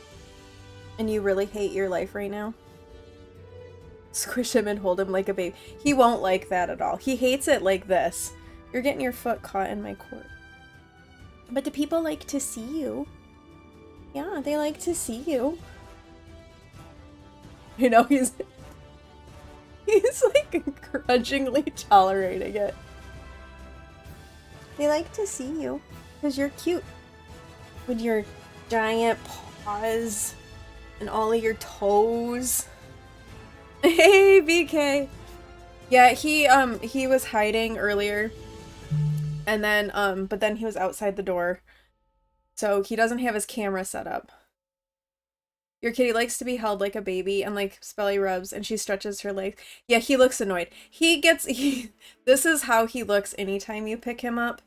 And you really hate your life right now? Squish him and hold him like a baby. He won't like that at all. He hates it like this. You're getting your foot caught in my cord. But do people like to see you? Yeah, they like to see you. You know, he's like grudgingly tolerating it. They like to see you because you're cute. With your giant paws and all of your toes. Hey, BK. Yeah, he was hiding earlier. And then, but then he was outside the door. So he doesn't have his camera set up. Your kitty likes to be held like a baby and like belly rubs and she stretches her legs. Yeah, he looks annoyed. This is how he looks anytime you pick him up,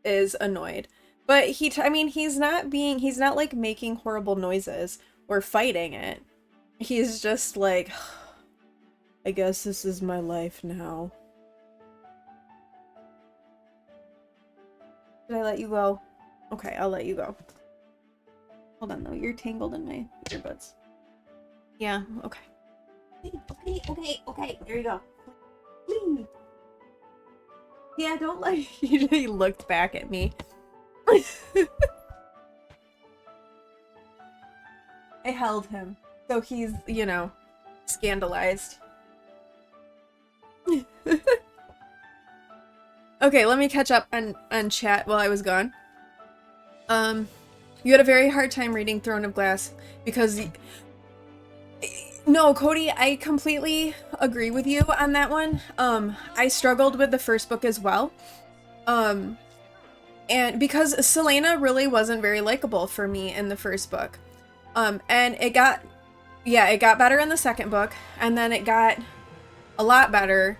is annoyed. But I mean, he's not like making horrible noises or fighting it. He's just like, I guess this is my life now. Did I let you go? Okay, I'll let you go. Hold on though, you're tangled in my earbuds. Yeah, okay. Okay, there you go. Yeah, don't like he looked back at me. I held him. So he's, you know, scandalized. Okay, let me catch up on chat while I was gone. You had a very hard time reading Throne of Glass because... No, Cody, I completely agree with you on that one. I struggled with the first book as well. And because Selena really wasn't very likable for me in the first book. And it got better in the second book, and then it got a lot better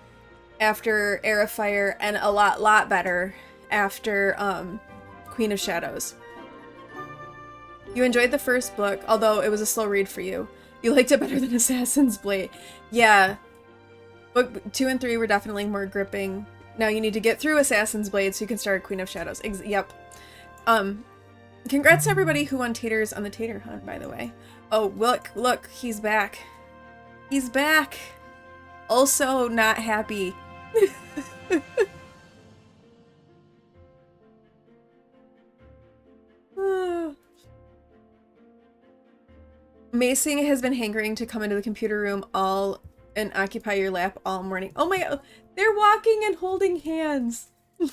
after Heir of Fire, and a lot better after Queen of Shadows. You enjoyed the first book, although it was a slow read for you. You liked it better than Assassin's Blade. Yeah. Book 2 and 3 were definitely more gripping. Now you need to get through Assassin's Blade so you can start Queen of Shadows. Yep. Congrats to everybody who won taters on the tater hunt, by the way. Oh, look, he's back. He's back! Also not happy. Macing has been hankering to come into the computer room and occupy your lap all morning. Oh my god, they're walking and holding hands. Look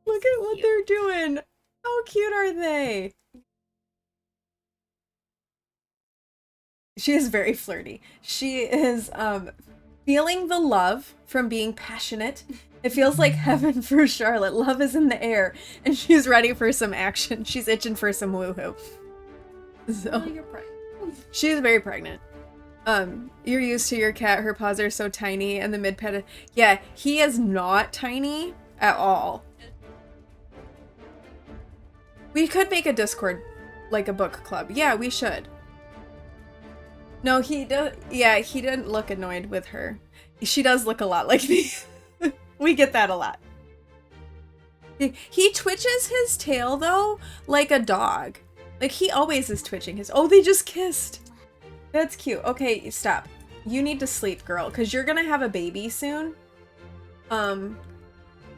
at what they're doing. How cute are they? She is very flirty. She is feeling the love from being passionate. It feels like heaven for Charlotte. Love is in the air, and she's ready for some action. She's itching for some woohoo. So, oh, you're pregnant. She's very pregnant. You're used to your cat. Her paws are so tiny, and the mid-pet. Yeah, he is not tiny at all. We could make a Discord, like a book club. Yeah, we should. No, he does. Yeah, he didn't look annoyed with her. She does look a lot like me. We get that a lot. He twitches his tail, though, like a dog. Like, he always is twitching his... Oh, they just kissed. That's cute. Okay, stop. You need to sleep, girl, because you're gonna have a baby soon.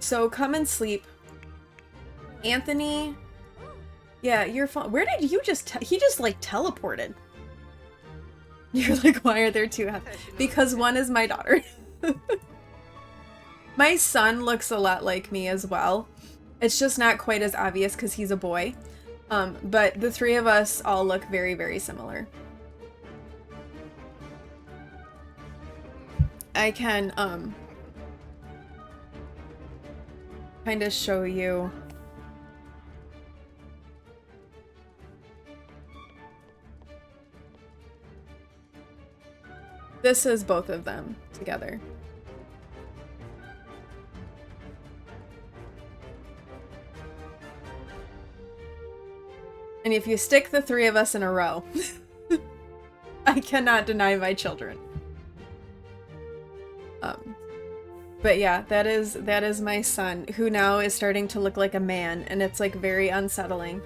So come and sleep. Anthony... Yeah, you're fine. Where did you just... He just, like, teleported. You're like, why are there two? Because one is my daughter. My son looks a lot like me as well. It's just not quite as obvious because he's a boy. But the three of us all look very, very similar. I can, kind of show you. This is both of them together. And if you stick the three of us in a row, I cannot deny my children. But yeah, that is my son, who now is starting to look like a man, and it's like very unsettling.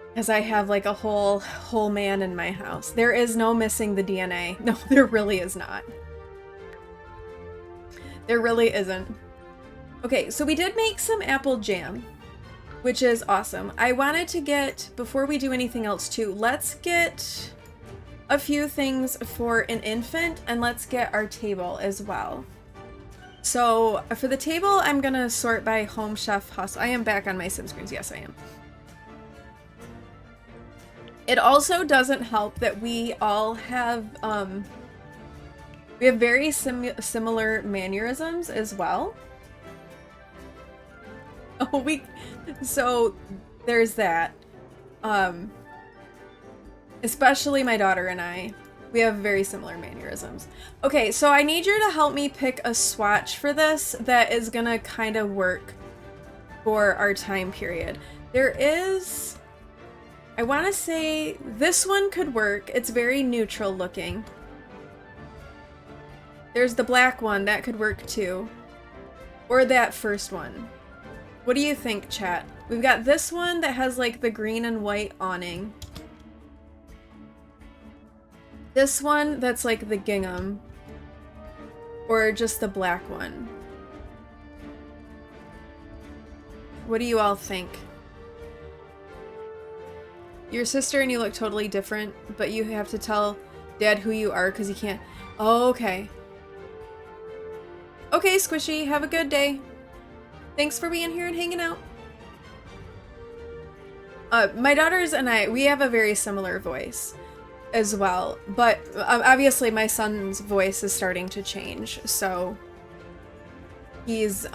Because I have like a whole man in my house. There is no missing the DNA. No, there really is not. There really isn't. Okay, so we did make some apple jam, which is awesome. I wanted to get, before we do anything else too, let's get a few things for an infant, and let's get our table as well. So for the table, I'm gonna sort by Home Chef Hustle. I am back on my sim screens. Yes, I am. It also doesn't help that we all have very similar mannerisms as well. Oh, so there's that. Especially my daughter and I. We have very similar mannerisms. Okay, so I need you to help me pick a swatch for this that is gonna kind of work for our time period. There is, I want to say this one could work. It's very neutral looking. There's the black one, that could work too. Or that first one. What do you think, chat? We've got this one that has like the green and white awning. This one that's like the gingham. Or just the black one. What do you all think? Your sister and you look totally different, but you have to tell Dad who you are because he can't. Oh, okay. Okay, Squishy, have a good day. Thanks for being here and hanging out. My daughters and I, we have a very similar voice as well, but obviously my son's voice is starting to change, so he's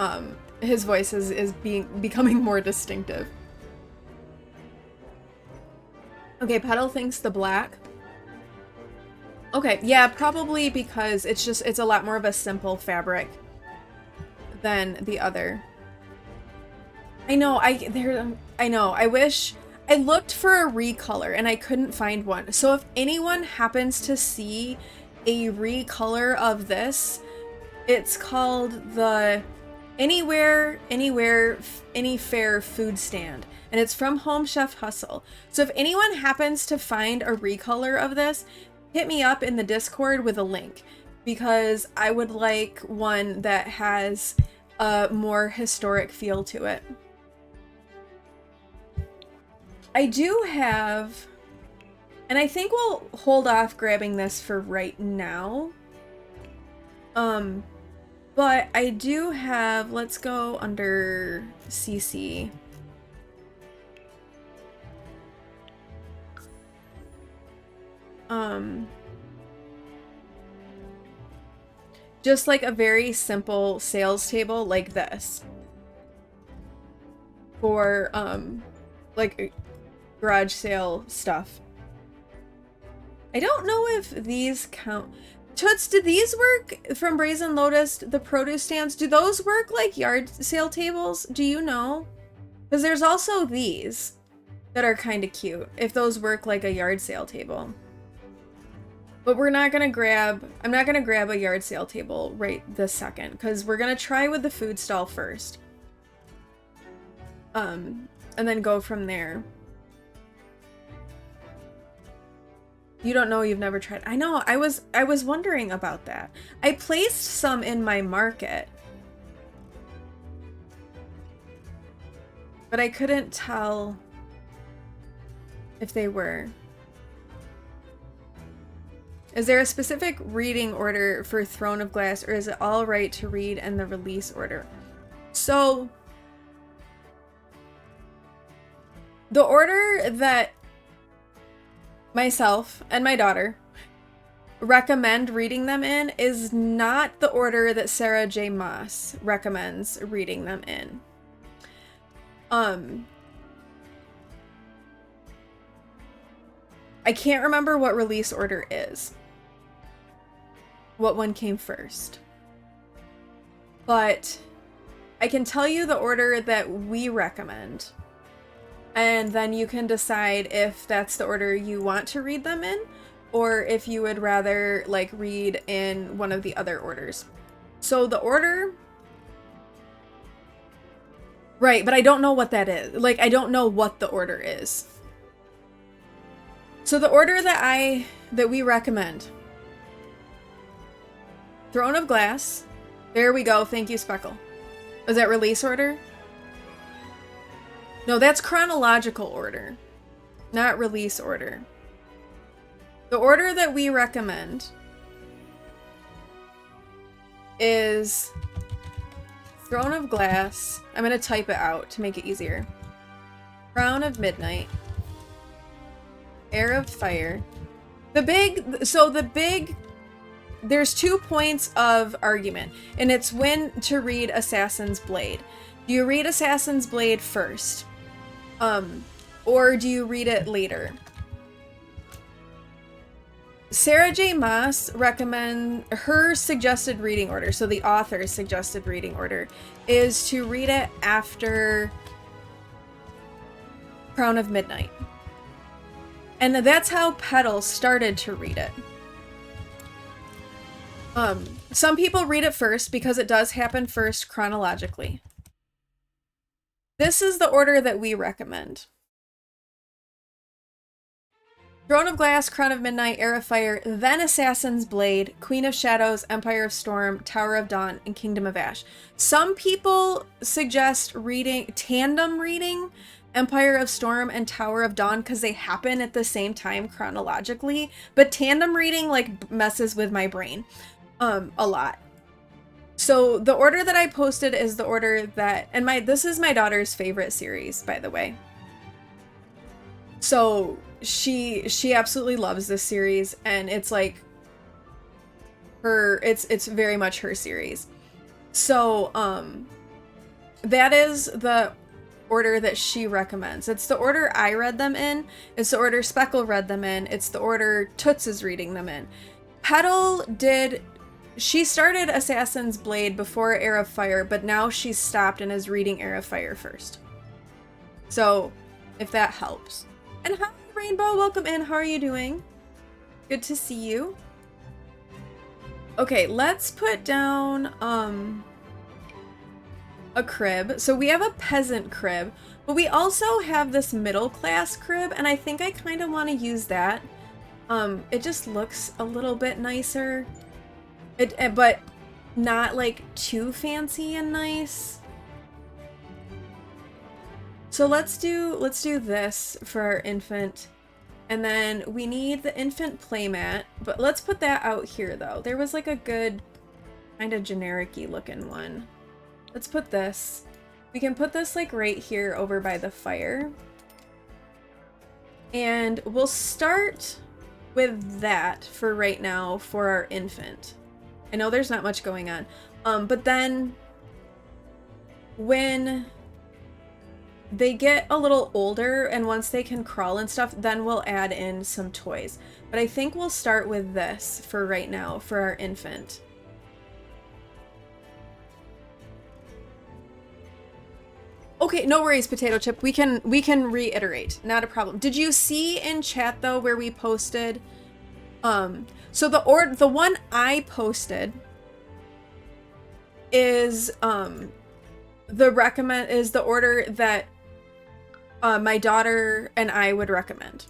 his voice is becoming more distinctive. Okay, Petal thinks the black. Okay, yeah, probably because it's a lot more of a simple fabric than the other. I know, I know, I wish I looked for a recolor and I couldn't find one. So if anyone happens to see a recolor of this, it's called the Anywhere, Any Fair Food Stand. And it's from Home Chef Hustle. So if anyone happens to find a recolor of this, hit me up in the Discord with a link. Because I would like one that has a more historic feel to it. I do have, and I think we'll hold off grabbing this for right now. But I do have, let's go under CC. Just like a very simple sales table like this. For, like garage sale stuff. I don't know if these count. Toots, do these work from Brazen Lotus, the produce stands? Do those work like yard sale tables? Do you know? Because there's also these that are kind of cute, if those work like a yard sale table. But we're not gonna grab, I'm not gonna grab a yard sale table right this second, because we're gonna try with the food stall first. And then go from there. You don't know, you've never tried. I know, I was wondering about that. I placed some in my market. But I couldn't tell if they were. Is there a specific reading order for Throne of Glass, or is it all right to read in the release order? So, the order that myself and my daughter recommend reading them in is not the order that Sarah J. Maas recommends reading them in. I can't remember what release order is. what one came first. But I can tell you the order that we recommend. And then you can decide if that's the order you want to read them in, or if you would rather like read in one of the other orders. So the order, right, but I don't know what that is. Like, I don't know what the order is. So the order that we recommend. Throne of Glass. There we go. Thank you, Speckle. Is that release order? No, that's chronological order, not release order. The order that we recommend is Throne of Glass. I'm going to type it out to make it easier. Crown of Midnight. Heir of Fire. There's 2 points of argument, and it's when to read Assassin's Blade. Do you read Assassin's Blade first? Or do you read it later? Sarah J. Maas recommend her suggested reading order, so the author's suggested reading order, is to read it after Crown of Midnight. And that's how Petal started to read it. Some people read it first because it does happen first chronologically. This is the order that we recommend. Throne of Glass, Crown of Midnight, Heir of Fire, then Assassin's Blade, Queen of Shadows, Empire of Storm, Tower of Dawn, and Kingdom of Ash. Some people suggest tandem reading Empire of Storm and Tower of Dawn because they happen at the same time chronologically, but tandem reading like messes with my brain a lot. So the order that I posted is the order that, and this is my daughter's favorite series, by the way. So she absolutely loves this series, and it's like it's very much her series. So that is the order that she recommends. It's the order I read them in. It's the order Speckle read them in. It's the order Toots is reading them in. Petal she started Assassin's Blade before Heir of Fire, but now she's stopped and is reading Heir of Fire first. So, if that helps. And hi, Rainbow, welcome in. How are you doing? Good to see you. Okay, let's put down a crib. So we have a peasant crib, but we also have this middle class crib, and I think I kind of want to use that. It just looks a little bit nicer. But not like too fancy and nice. So let's do this for our infant. And then we need the infant playmat, but let's put that out here though. There was like a good kind of generic-y looking one. Let's put this. We can put this like right here over by the fire. And we'll start with that for right now for our infant. I know there's not much going on. But then when they get a little older and once they can crawl and stuff, then we'll add in some toys. But I think we'll start with this for right now for our infant. Okay, no worries, Potato Chip. We can reiterate. Not a problem. Did you see in chat though where we posted so the one I posted is the order that my daughter and I would recommend.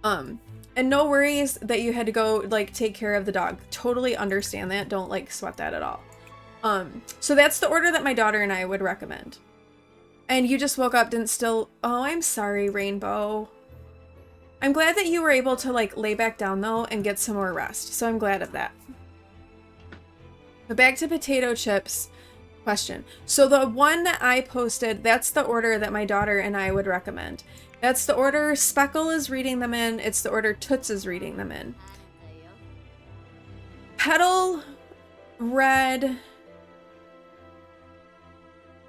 And no worries that you had to go like take care of the dog. Totally understand that. Don't like sweat that at all. So that's the order that my daughter and I would recommend. And you just woke up, oh, I'm sorry, Rainbow. I'm glad that you were able to like lay back down though and get some more rest. So I'm glad of that. But back to Potato Chips question. So the one that I posted, that's the order that my daughter and I would recommend. That's the order Speckle is reading them in. It's the order Toots is reading them in. Petal read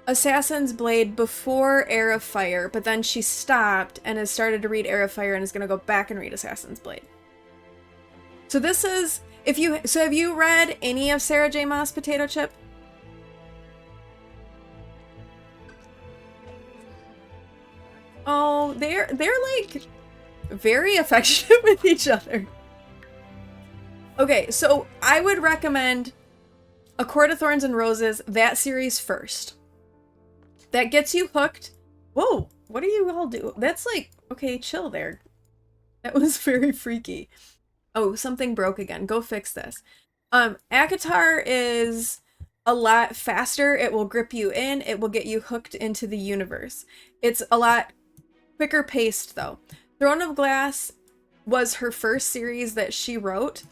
Assassin's Blade before Heir of Fire, but then she stopped and has started to read Heir of Fire and is going to go back and read Assassin's Blade. So this is Have you read any of Sarah J. Maas Potato Chip? Oh, they're like very affectionate with each other. Okay, so I would recommend A Court of Thorns and Roses, that series first. That gets you hooked. Whoa, what do you all do? That's like, okay, chill there. That was very freaky. Oh, something broke again. Go fix this. ACOTAR is a lot faster. It will grip you in. It will get you hooked into the universe. It's a lot quicker paced, though. Throne of Glass was her first series that she wrote.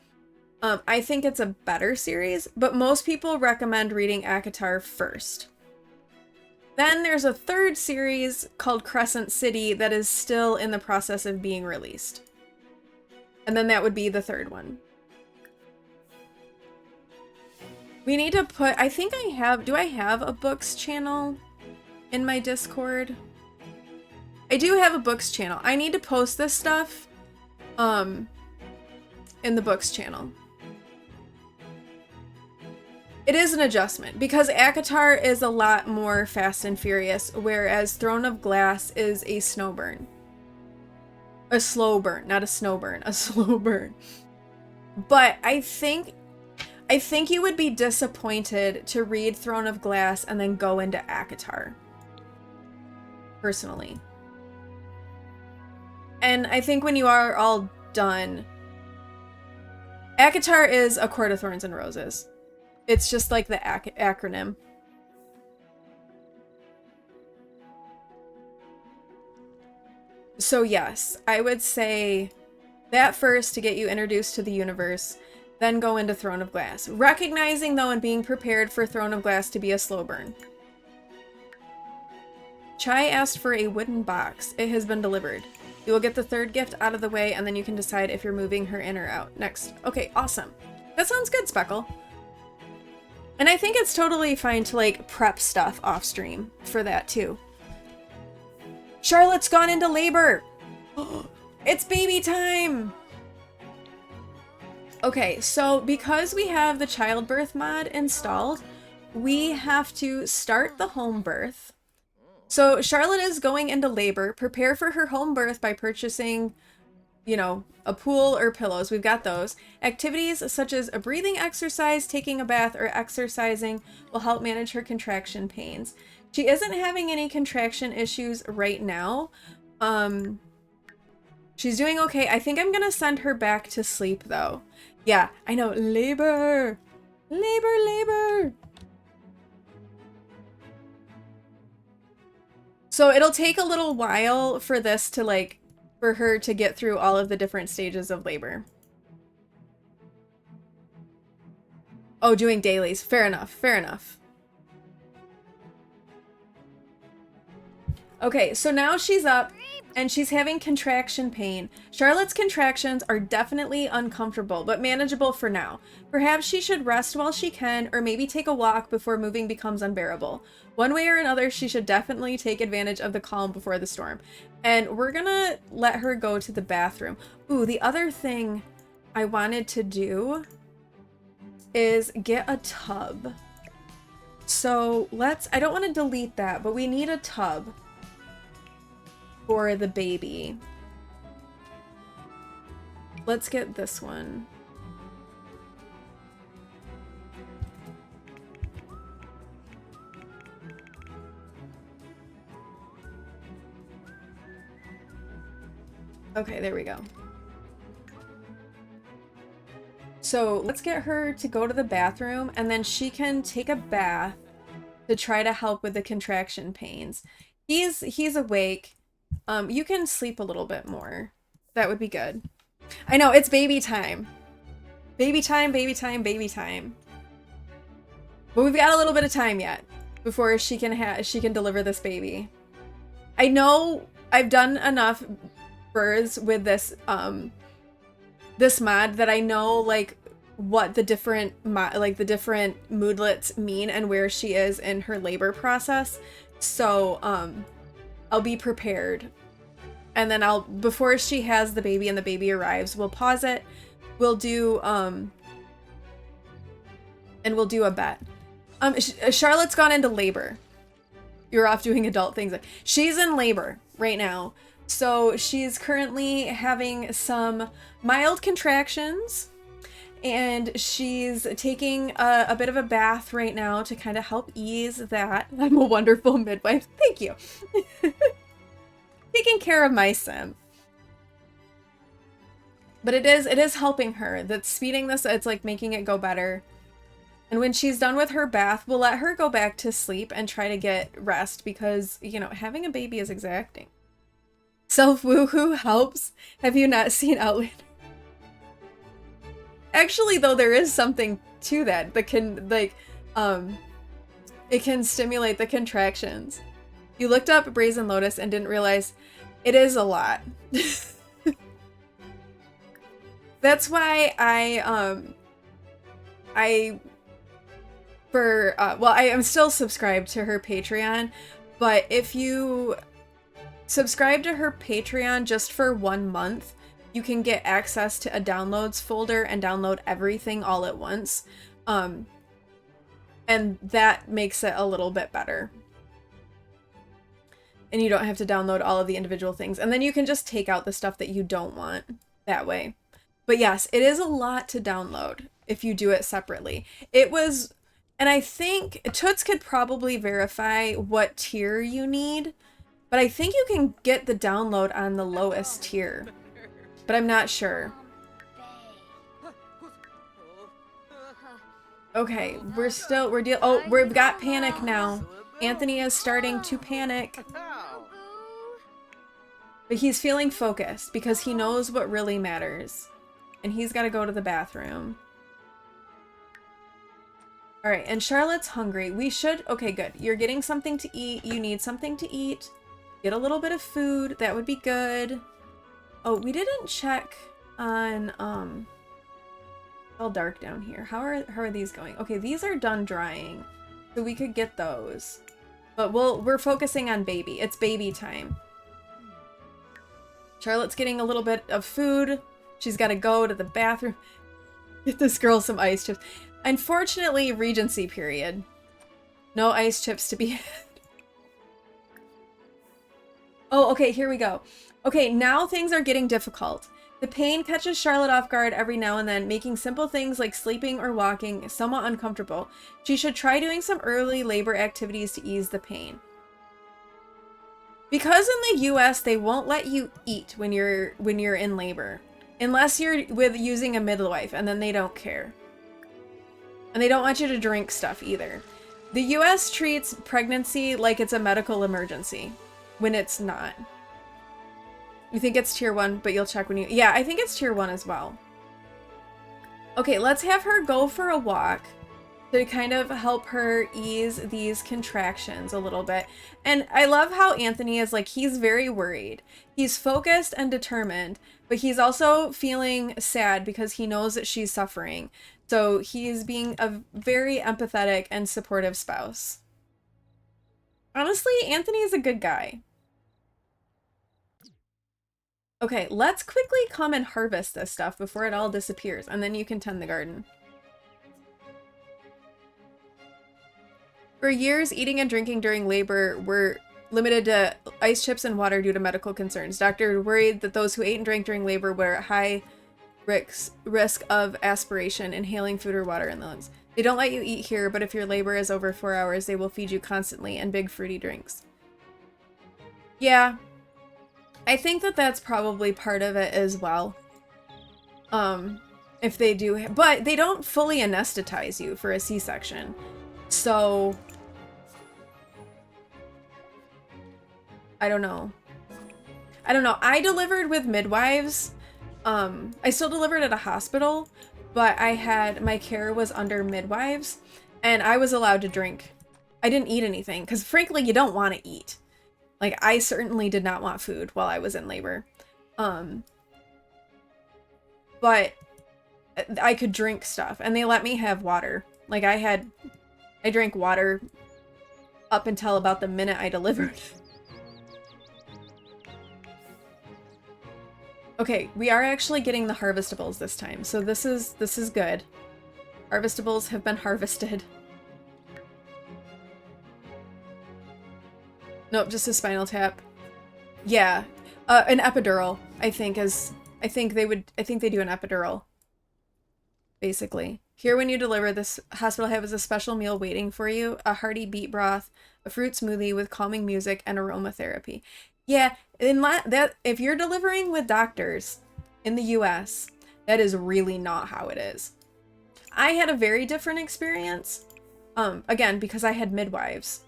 I think it's a better series, but most people recommend reading ACOTAR first. Then there's a third series called Crescent City that is still in the process of being released. And then that would be the third one. We need to put, I think I have, do I have a books channel in my Discord? I do have a books channel. I need to post this stuff in the books channel. It is an adjustment because ACOTAR is a lot more fast and furious, whereas Throne of Glass is a snow burn. A slow burn, not a snow burn, a slow burn. But I think you would be disappointed to read Throne of Glass and then go into ACOTAR. Personally. And I think when you are all done, ACOTAR is A Court of Thorns and Roses. It's just like the acronym. So yes, I would say that first to get you introduced to the universe, then go into Throne of Glass. Recognizing, though, and being prepared for Throne of Glass to be a slow burn. Chai asked for a wooden box. It has been delivered. You will get the third gift out of the way, and then you can decide if you're moving her in or out. Next. Okay, awesome. That sounds good, Speckle. And I think it's totally fine to, like, prep stuff off stream for that, too. Charlotte's gone into labor! It's baby time! Okay, so because we have the childbirth mod installed, we have to start the home birth. So Charlotte is going into labor. Prepare for her home birth by purchasing, you know, a pool or pillows. We've got those. Activities such as a breathing exercise, taking a bath, or exercising will help manage her contraction pains. She isn't having any contraction issues right now. She's doing okay. I think I'm gonna send her back to sleep though. Yeah, I know. Labor! Labor, labor! So it'll take a little while for this to, like, for her to get through all of the different stages of labor. Oh, doing dailies. Fair enough. Fair enough. Okay, so now she's up and she's having contraction pain. Charlotte's contractions are definitely uncomfortable, but manageable for now. Perhaps she should rest while she can, or maybe take a walk before moving becomes unbearable. One way or another, she should definitely take advantage of the calm before the storm. And we're gonna let her go to the bathroom. Ooh, the other thing I wanted to do is get a tub. So I don't want to delete that, but we need a tub for the baby. Let's get this one. Okay, there we go. So let's get her to go to the bathroom and then she can take a bath to try to help with the contraction pains. He's awake. You can sleep a little bit more. That would be good. I know, it's baby time. Baby time, baby time, baby time. But we've got a little bit of time yet before she can deliver this baby. I know I've done enough births with this this mod that I know, like, what the different moodlets mean and where she is in her labor process. So I'll be prepared. And then before she has the baby and the baby arrives, we'll pause it. We'll do and we'll do a bet. Charlotte's gone into labor. You're off doing adult things. She's in labor right now. So she's currently having some mild contractions, and she's taking a bit of a bath right now to kind of help ease that. I'm a wonderful midwife. Thank you. Taking care of my sim. But it is helping her. That's speeding this. It's like making it go better. And when she's done with her bath, we'll let her go back to sleep and try to get rest because, you know, having a baby is exacting. Self-woohoo helps. Have you not seen Outlander? Actually, though, there is something to that can, like, it can stimulate the contractions. You looked up Brazen Lotus and didn't realize it is a lot. That's why I am still subscribed to her Patreon, but if you subscribe to her Patreon just for 1 month, you can get access to a downloads folder and download everything all at once. And that makes it a little bit better. And you don't have to download all of the individual things. And then you can just take out the stuff that you don't want that way. But yes, it is a lot to download if you do it separately. It was, and I think Toots could probably verify what tier you need, but I think you can get the download on the lowest tier, but I'm not sure. Okay, we've got panic now. Anthony is starting to panic. But he's feeling focused because he knows what really matters. And he's got to go to the bathroom. Alright, and Charlotte's hungry. We should... Okay, good. You're getting something to eat. You need something to eat. Get a little bit of food. That would be good. Oh, we didn't check on... It's all dark down here. How are these going? Okay, these are done drying. So we could get those. But we're focusing on baby. It's baby time. Charlotte's getting a little bit of food. She's got to go to the bathroom. Get this girl some ice chips. Unfortunately, Regency period. No ice chips to be had. Oh, okay, here we go. Okay, now things are getting difficult. The pain catches Charlotte off guard every now and then, making simple things like sleeping or walking somewhat uncomfortable. She should try doing some early labor activities to ease the pain. Because in the US, they won't let you eat when you're in labor. Unless you're using a midwife, and then they don't care. And they don't want you to drink stuff either. The US treats pregnancy like it's a medical emergency, when it's not. You think it's tier 1, but you'll check when you... Yeah, I think it's tier 1 as well. Okay, let's have her go for a walk to kind of help her ease these contractions a little bit. And I love how Anthony is like, he's very worried. He's focused and determined, but he's also feeling sad because he knows that she's suffering. So he's being a very empathetic and supportive spouse. Honestly, Anthony is a good guy. Okay, let's quickly come and harvest this stuff before it all disappears, and then you can tend the garden. For years, eating and drinking during labor were limited to ice chips and water due to medical concerns. Doctors worried that those who ate and drank during labor were at high risk of aspiration, inhaling food or water in the lungs. They don't let you eat here, but if your labor is over 4 hours, they will feed you constantly and big fruity drinks. Yeah. I think that that's probably part of it as well. If they do, but they don't fully anesthetize you for a C-section. So I don't know. I delivered with midwives. I still delivered at a hospital, but my care was under midwives and I was allowed to drink. I didn't eat anything because frankly, you don't want to eat. Like, I certainly did not want food while I was in labor. But I could drink stuff, and they let me have water. Like, I drank water up until about the minute I delivered. Okay, we are actually getting the harvestables this time, so this is good. Harvestables have been harvested. Nope, just a spinal tap. Yeah. An epidural, I think I think they do an epidural. Basically. Here when you deliver, this hospital has a special meal waiting for you. A hearty beet broth, a fruit smoothie with calming music, and aromatherapy. Yeah, that if you're delivering with doctors in the US, that is really not how it is. I had a very different experience. Again, because I had midwives.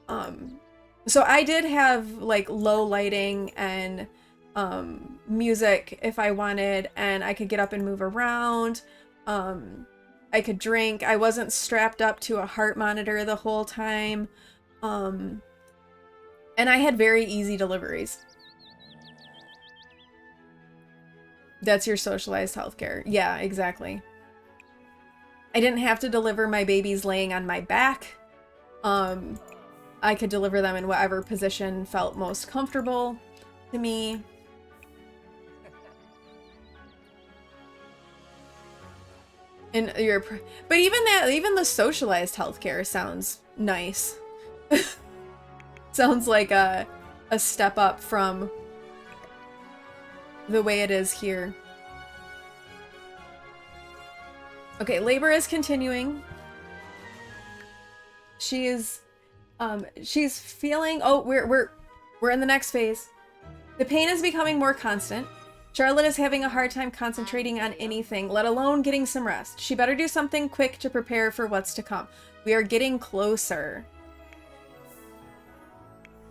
So I did have like low lighting and music if I wanted, and I could get up and move around. I could drink. I wasn't strapped up to a heart monitor the whole time. And I had very easy deliveries. That's your socialized healthcare. Yeah, exactly. I didn't have to deliver my babies laying on my back. I could deliver them in whatever position felt most comfortable to me. But even the socialized healthcare sounds nice. Sounds like a step up from the way it is here. Okay, labor is continuing. She's feeling, oh, we're in the next phase. The pain is becoming more constant. Charlotte is having a hard time concentrating on anything, let alone getting some rest. She better do something quick to prepare for what's to come. We are getting closer.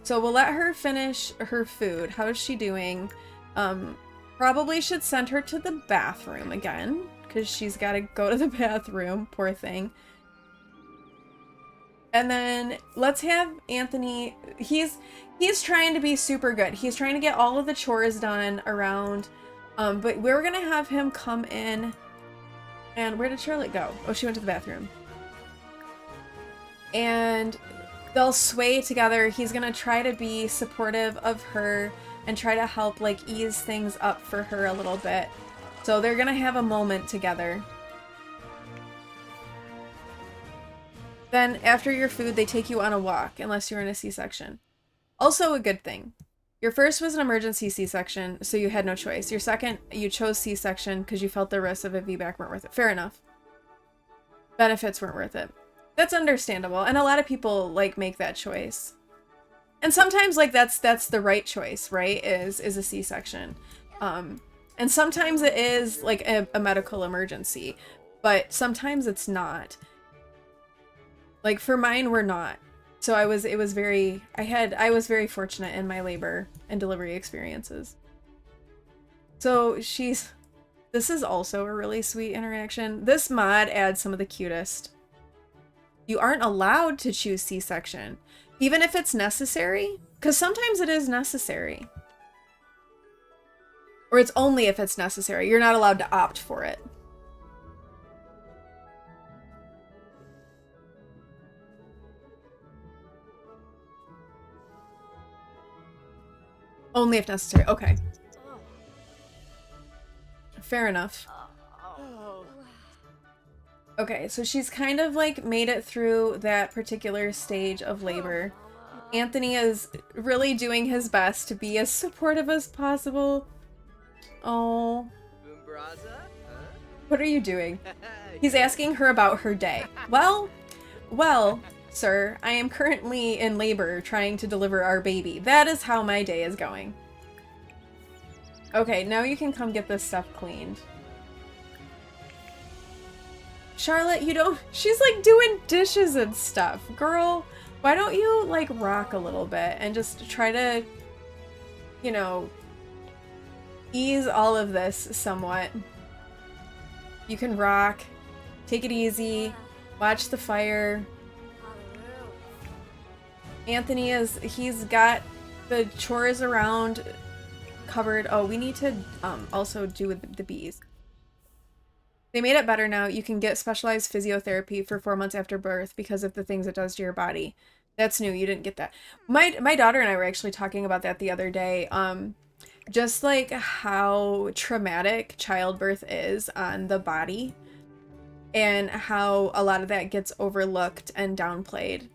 So we'll let her finish her food. How is she doing? Probably should send her to the bathroom again, because she's got to go to the bathroom, poor thing. And then let's have Anthony, he's trying to be super good. He's trying to get all of the chores done around, but we're gonna have him come in. And where did Charlotte go? Oh, she went to the bathroom. And they'll sway together. He's gonna try to be supportive of her and try to help like ease things up for her a little bit. So they're gonna have a moment together. Then after your food, they take you on a walk, unless you're in a C-section. Also a good thing. Your first was an emergency C-section, so you had no choice. Your second, you chose C-section because you felt the risks of a VBAC weren't worth it. Fair enough. Benefits weren't worth it. That's understandable, and a lot of people like make that choice. And sometimes like that's the right choice, right? Is a C-section. And sometimes it is like a medical emergency, but sometimes it's not. Like for mine, we're not. So I was very fortunate in my labor and delivery experiences. So this is also a really sweet interaction. This mod adds some of the cutest. You aren't allowed to choose C-section, even if it's necessary, because sometimes it is necessary. Or it's only if it's necessary. You're not allowed to opt for it. Only if necessary. Okay. Fair enough. Okay, so she's kind of like made it through that particular stage of labor. Anthony is really doing his best to be as supportive as possible. Oh. What are you doing? He's asking her about her day. Well, sir, I am currently in labor trying to deliver our baby. That is how my day is going. Okay, now you can come get this stuff cleaned. Charlotte, she's like doing dishes and stuff. Girl, why don't you like rock a little bit and just try to, ease all of this somewhat. You can rock, take it easy, watch the fire. Anthony he's got the chores around covered. Oh, we need to also do with the bees. They made it better now. You can get specialized physiotherapy for 4 months after birth because of the things it does to your body. That's new. You didn't get that. My daughter and I were actually talking about that the other day. Just like how traumatic childbirth is on the body. and how a lot of that gets overlooked and downplayed.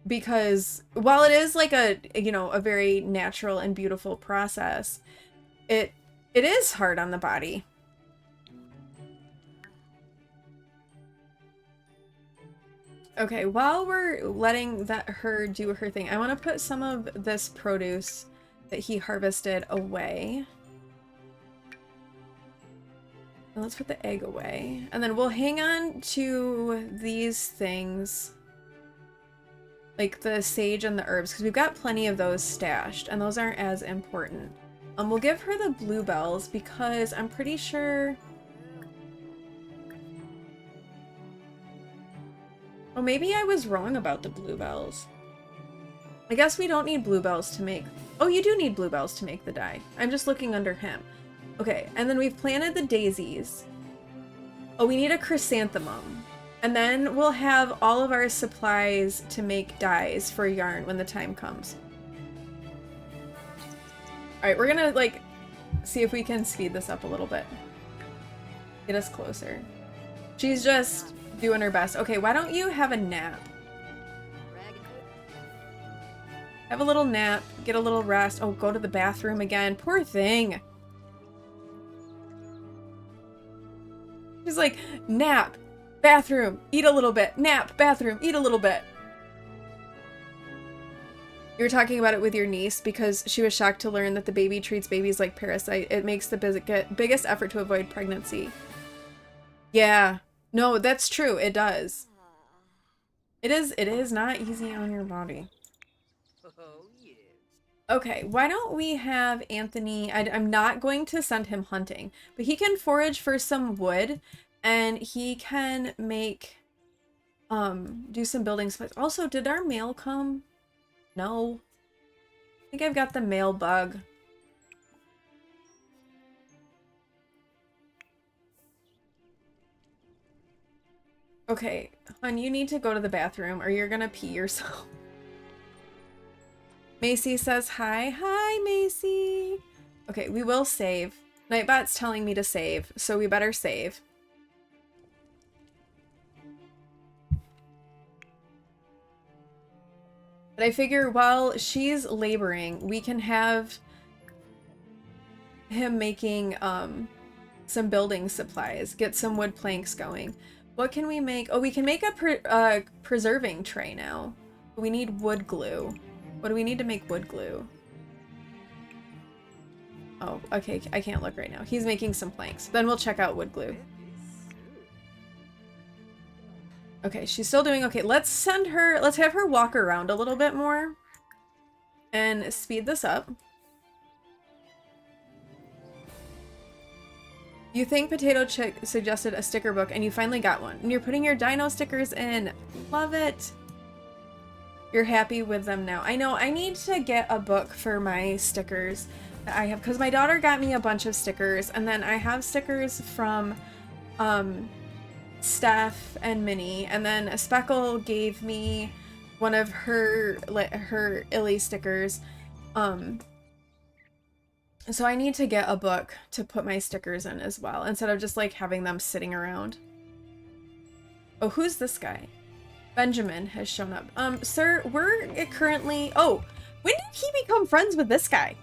Because while it is like a, you know, a very natural and beautiful process, it is hard on the body. Okay, while we're letting her do her thing, I want to put some of this produce that he harvested away. And let's put the egg away. And then we'll hang on to these things, like the sage and the herbs, because we've got plenty of those stashed, and those aren't as important. We'll give her the bluebells because I'm pretty sure... Oh, maybe I was wrong about the bluebells. I guess we don't need bluebells to make... Oh, you do need bluebells to make the dye. I'm just looking under him. Okay, and then we've planted the daisies. Oh, we need a chrysanthemum. And then we'll have all of our supplies to make dyes for yarn when the time comes. Alright, we're gonna, like, see if we can speed this up a little bit. Get us closer. She's just doing her best. Okay, why don't you have a nap? Have a little nap, get a little rest. Oh, go to the bathroom again. Poor thing. She's like, nap, bathroom, eat a little bit. Nap, bathroom, eat a little bit. You were talking about it with your niece because she was shocked to learn that the baby treats babies like parasite. It makes the biggest effort to avoid pregnancy. Yeah. No, that's true. It does. It is not easy on your body. Oh, yeah. Okay, why don't we have Anthony... I'm not going to send him hunting, but he can forage for some wood, and he can make... do some building supplies. Also, did our mail come? No. I think I've got the mail bug. Okay, hon, you need to go to the bathroom or you're gonna pee yourself. Macy says hi. Hi, Macy. Okay, we will save. Nightbot's telling me to save, so we better save. But I figure while she's laboring, we can have him making some building supplies, get some wood planks going. What can we make? Oh, we can make a preserving tray now. We need wood glue. What do we need to make wood glue? Oh, okay, I can't look right now. He's making some planks. Then we'll check out wood glue. Okay, she's still doing okay. Let's have her walk around a little bit more and speed this up. You think Potato Chick suggested a sticker book and you finally got one. And you're putting your dino stickers in. Love it. You're happy with them now. I know, I need to get a book for my stickers that I have, because my daughter got me a bunch of stickers, and then I have stickers from Steph and Minnie, and then Speckle gave me one of her Illy stickers. So I need to get a book to put my stickers in as well, instead of just like having them sitting around. Oh, who's this guy? Benjamin has shown up. Sir, we're currently... Oh, when did he become friends with this guy?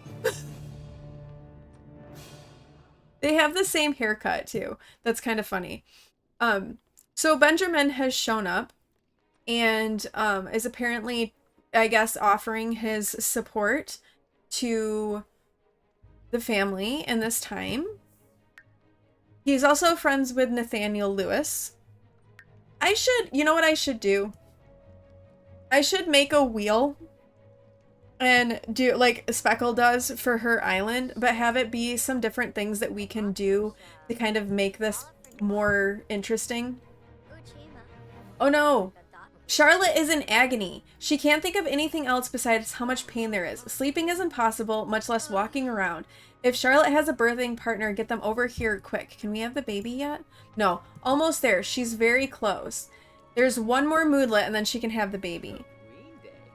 They have the same haircut too. That's kind of funny. So Benjamin has shown up and is apparently, I guess, offering his support to the family in this time. He's also friends with Nathaniel Lewis. You know what I should do? I should make a wheel and do like Speckle does for her island, but have it be some different things that we can do to kind of make this more interesting. Oh no! Charlotte is in agony. She can't think of anything else besides how much pain there is. Sleeping is impossible, much less walking around. If Charlotte has a birthing partner, get them over here quick. Can we have the baby yet? No. Almost there. She's very close. There's one more moodlet and then she can have the baby.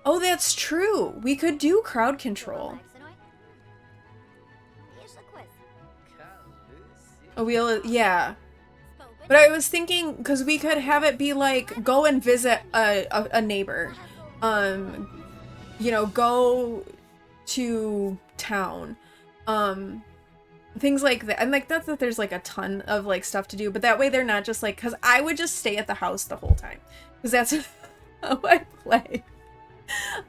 Oh, that's true. We could do crowd control. A wheel, yeah. But I was thinking, because we could have it be like, go and visit a neighbor. You know, go to town. Things like that. And like, that's that there's like a ton of like stuff to do, but that way they're not just like, because I would just stay at the house the whole time. Because that's how I play.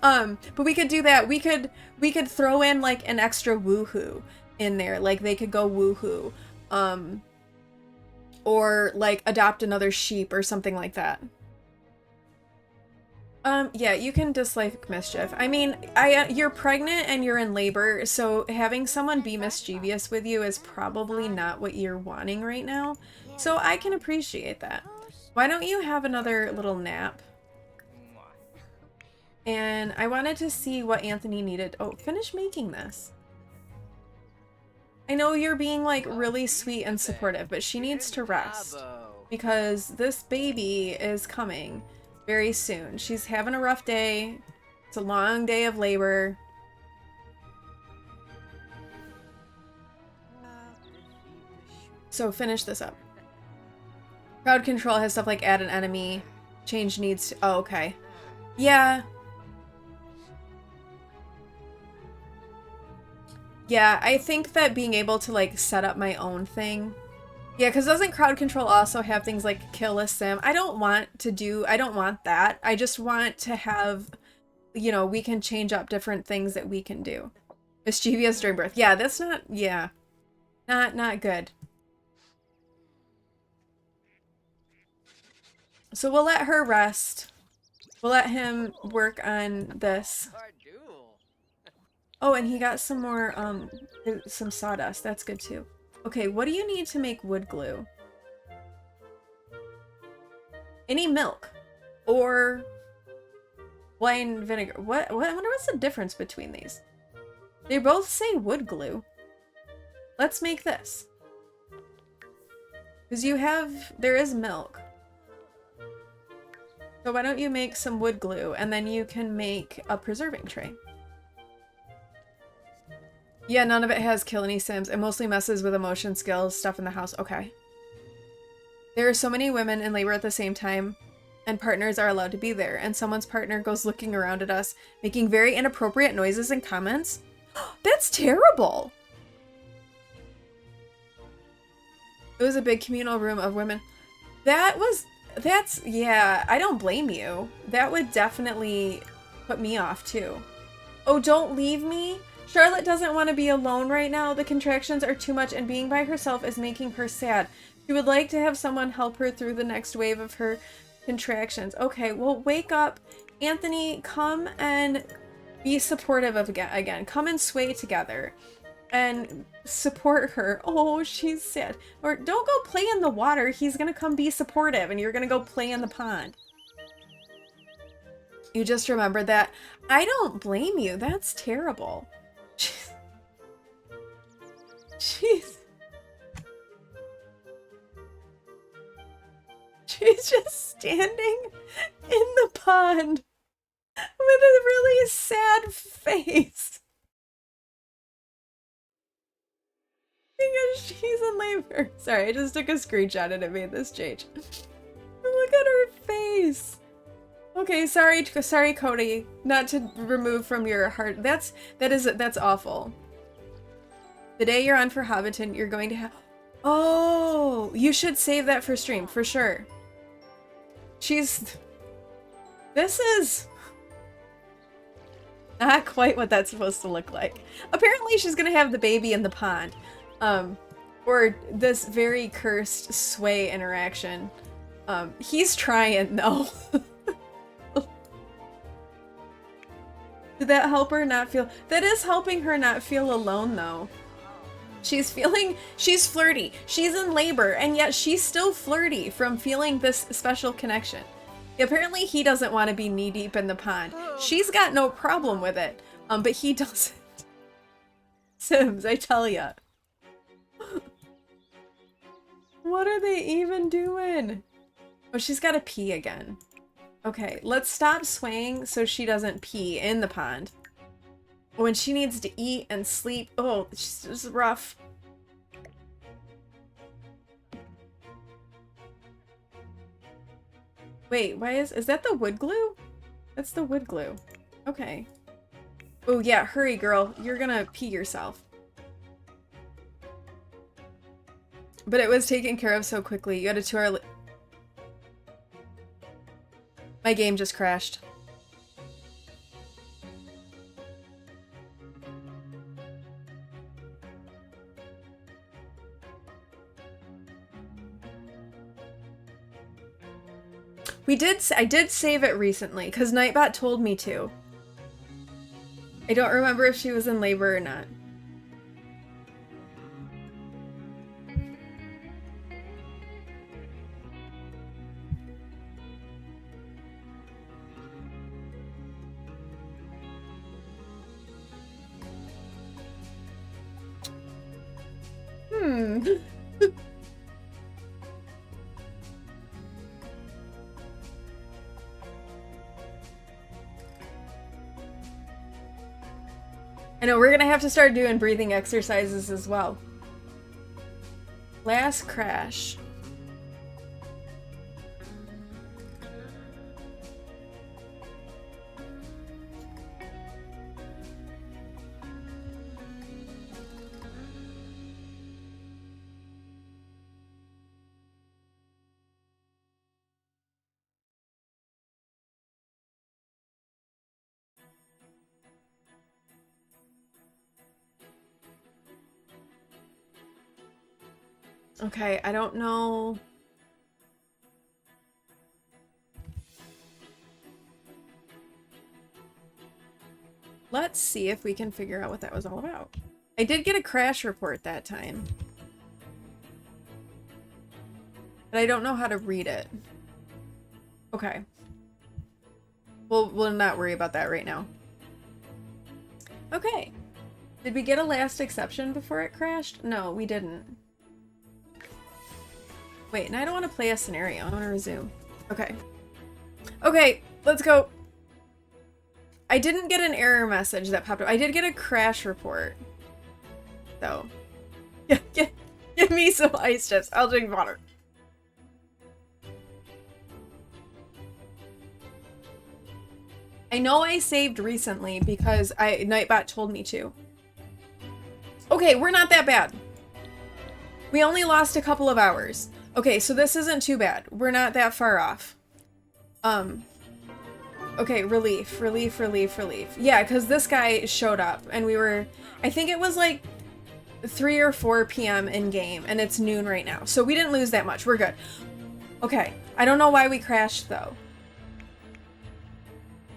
But we could do that. We could throw in like an extra woohoo in there. Like they could go woohoo. Or like adopt another sheep or something like that. Yeah, you can dislike mischief. I mean, you're pregnant and you're in labor, so having someone be mischievous with you is probably not what you're wanting right now. So I can appreciate that. Why don't you have another little nap? And I wanted to see what Anthony needed. Oh, finish making this. I know you're being like really sweet and supportive, but she needs to rest because this baby is coming very soon. She's having a rough day. It's a long day of labor. So finish this up. Crowd control has stuff like add an enemy. Change needs to... Oh, okay. Yeah. Yeah, I think that being able to, like, set up my own thing. Yeah, because doesn't crowd control also have things like kill a sim? I don't want that. I just want to have, you know, we can change up different things that we can do. Mischievous during birth. Yeah, that's not, yeah. Not good. So we'll let her rest. We'll let him work on this. Oh, and he got some more, some sawdust. That's good too. Okay, what do you need to make wood glue? Any milk or wine vinegar. What? I wonder what's the difference between these. They both say wood glue. Let's make this. Because there is milk. So why don't you make some wood glue and then you can make a preserving tray. Yeah, none of it has kill any sims. It mostly messes with emotion skills, stuff in the house. Okay. There are so many women in labor at the same time, and partners are allowed to be there, and someone's partner goes looking around at us, making very inappropriate noises and comments. That's terrible! It was a big communal room of women. Yeah, I don't blame you. That would definitely put me off too. Oh, don't leave me? Charlotte doesn't want to be alone right now. The contractions are too much and being by herself is making her sad. She would like to have someone help her through the next wave of her contractions. Okay, well, wake up. Anthony, come and be supportive of again. Come and sway together and support her. Oh, she's sad. Or don't go play in the water. He's gonna come be supportive and you're gonna go play in the pond. You just remembered that. I don't blame you. That's terrible. She's just standing in the pond with a really sad face. Because she's in labor. Sorry, I just took a screenshot and it made this change. Look at her face. Okay, sorry, Cody. Not to remove from your heart. That's awful. The day you're on for Hobbiton, you're going to have... Oh, you should save that for stream, for sure. This is not quite what that's supposed to look like. Apparently she's gonna have the baby in the pond. Or this very cursed sway interaction. He's trying, though. Did that help her not feel... That is helping her not feel alone, though. She's flirty. She's in labor, and yet she's still flirty from feeling this special connection. Apparently he doesn't want to be knee-deep in the pond. She's got no problem with it, but he doesn't. Sims, I tell ya. What are they even doing? Oh, she's got to pee again. Okay, let's stop swaying so she doesn't pee in the pond. When she needs to eat and sleep. Oh, it's just rough. Wait, why is that the wood glue? That's the wood glue. Okay. Oh yeah, hurry girl. You're gonna pee yourself. But it was taken care of so quickly. You had a 2-hour My game just crashed. I did save it recently, because Nightbot told me to. I don't remember if she was in labor or not. I know, we're gonna have to start doing breathing exercises as well. Last crash. Okay, I don't know. Let's see if we can figure out what that was all about. I did get a crash report that time. But I don't know how to read it. Okay. We'll not worry about that right now. Okay. Did we get a last exception before it crashed? No, we didn't. Wait, and I don't want to play a scenario. I want to resume. Okay. Okay, let's go. I didn't get an error message that popped up. I did get a crash report, though. Yeah, give me some ice chips. I'll drink water. I know I saved recently because Nightbot told me to. Okay, we're not that bad. We only lost a couple of hours. Okay, so this isn't too bad. We're not that far off. Okay, relief. Yeah, because this guy showed up and we were, I think it was like 3 or 4 p.m. in game and it's noon right now. So we didn't lose that much. We're good. Okay, I don't know why we crashed though.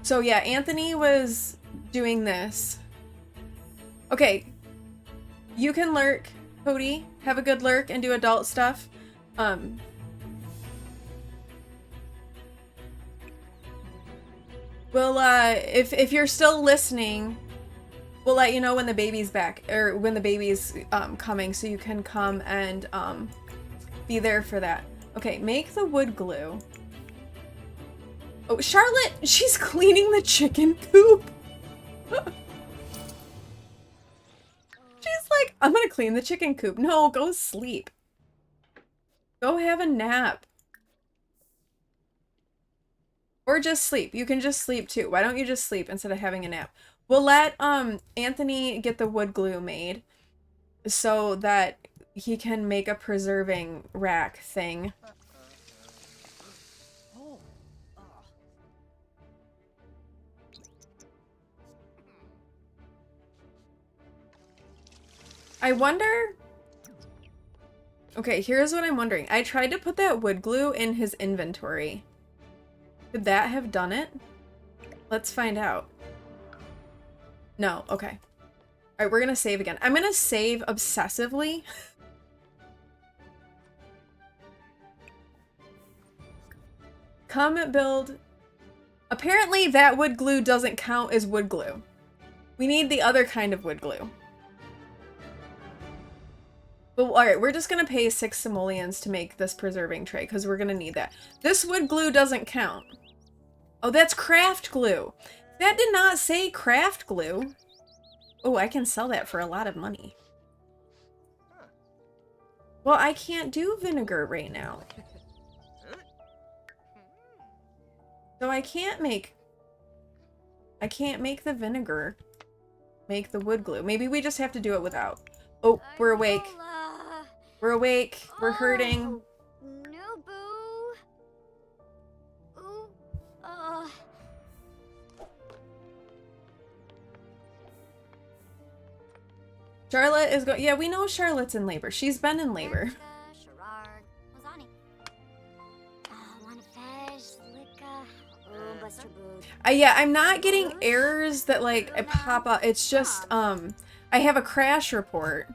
So yeah, Anthony was doing this. Okay, you can lurk, Cody. Have a good lurk and do adult stuff. We'll, if you're still listening, we'll let you know when the baby's back, or when the baby's, coming, so you can come and, be there for that. Okay, make the wood glue. Oh, Charlotte, she's cleaning the chicken coop. She's like, I'm gonna clean the chicken coop. No, go sleep. Go have a nap. Or just sleep. You can just sleep too. Why don't you just sleep instead of having a nap? We'll let Anthony get the wood glue made so that he can make a preserving rack thing. I wonder... Okay, here's what I'm wondering. I tried to put that wood glue in his inventory. Could that have done it? Let's find out. No, okay. Alright, we're gonna save again. I'm gonna save obsessively. Come build... Apparently that wood glue doesn't count as wood glue. We need the other kind of wood glue. But alright, we're just gonna pay 6 simoleons to make this preserving tray, because we're gonna need that. This wood glue doesn't count. Oh, that's craft glue. That did not say craft glue. Oh, I can sell that for a lot of money. Well, I can't do vinegar right now. So I can't make the vinegar. Make the wood glue. Maybe we just have to do it without. Oh, we're awake. Inola. We're awake. We're hurting. No, boo. Ooh. Charlotte is going. Yeah, we know Charlotte's in labor. She's been in labor. Sherrard. Ozani. Wanafesh. Lika. Oh, Buster Boot. Yeah, I'm not getting errors that like pop up. It's just I have a crash report.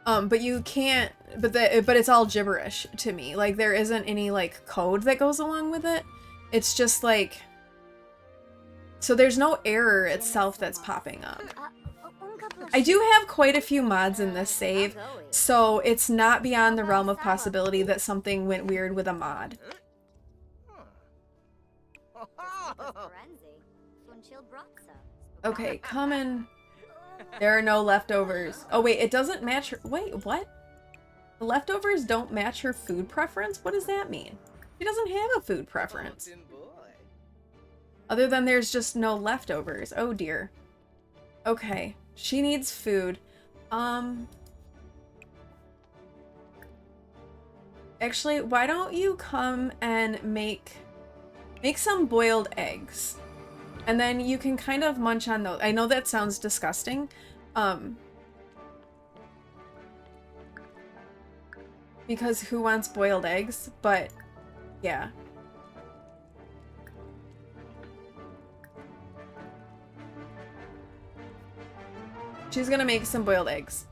But you can't. But it's all gibberish to me. Like there isn't any like code that goes along with it. It's just like. So there's no error itself that's popping up. I do have quite a few mods in this save, so it's not beyond the realm of possibility that something went weird with a mod. Okay, come in. There are no leftovers. Oh wait, it doesn't match her. Wait, what? The leftovers don't match her food preference? What does that mean? She doesn't have a food preference. Other than there's just no leftovers. Oh dear. Okay, she needs food. Actually, why don't you come and make some boiled eggs? And then you can kind of munch on those. I know that sounds disgusting. Because who wants boiled eggs? But yeah. She's gonna make some boiled eggs.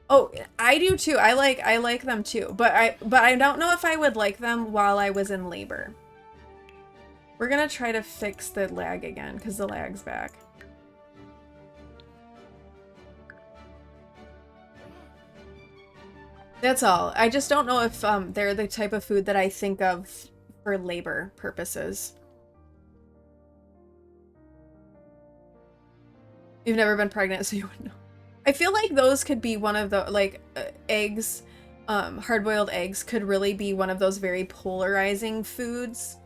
Oh, I do too. I like them too. But I don't know if I would like them while I was in labor. We're gonna try to fix the lag again, because the lag's back. That's all. I just don't know if they're the type of food that I think of for labor purposes. You've never been pregnant, so you wouldn't know. I feel like those could be one of the, like, eggs, hard-boiled eggs could really be one of those very polarizing foods.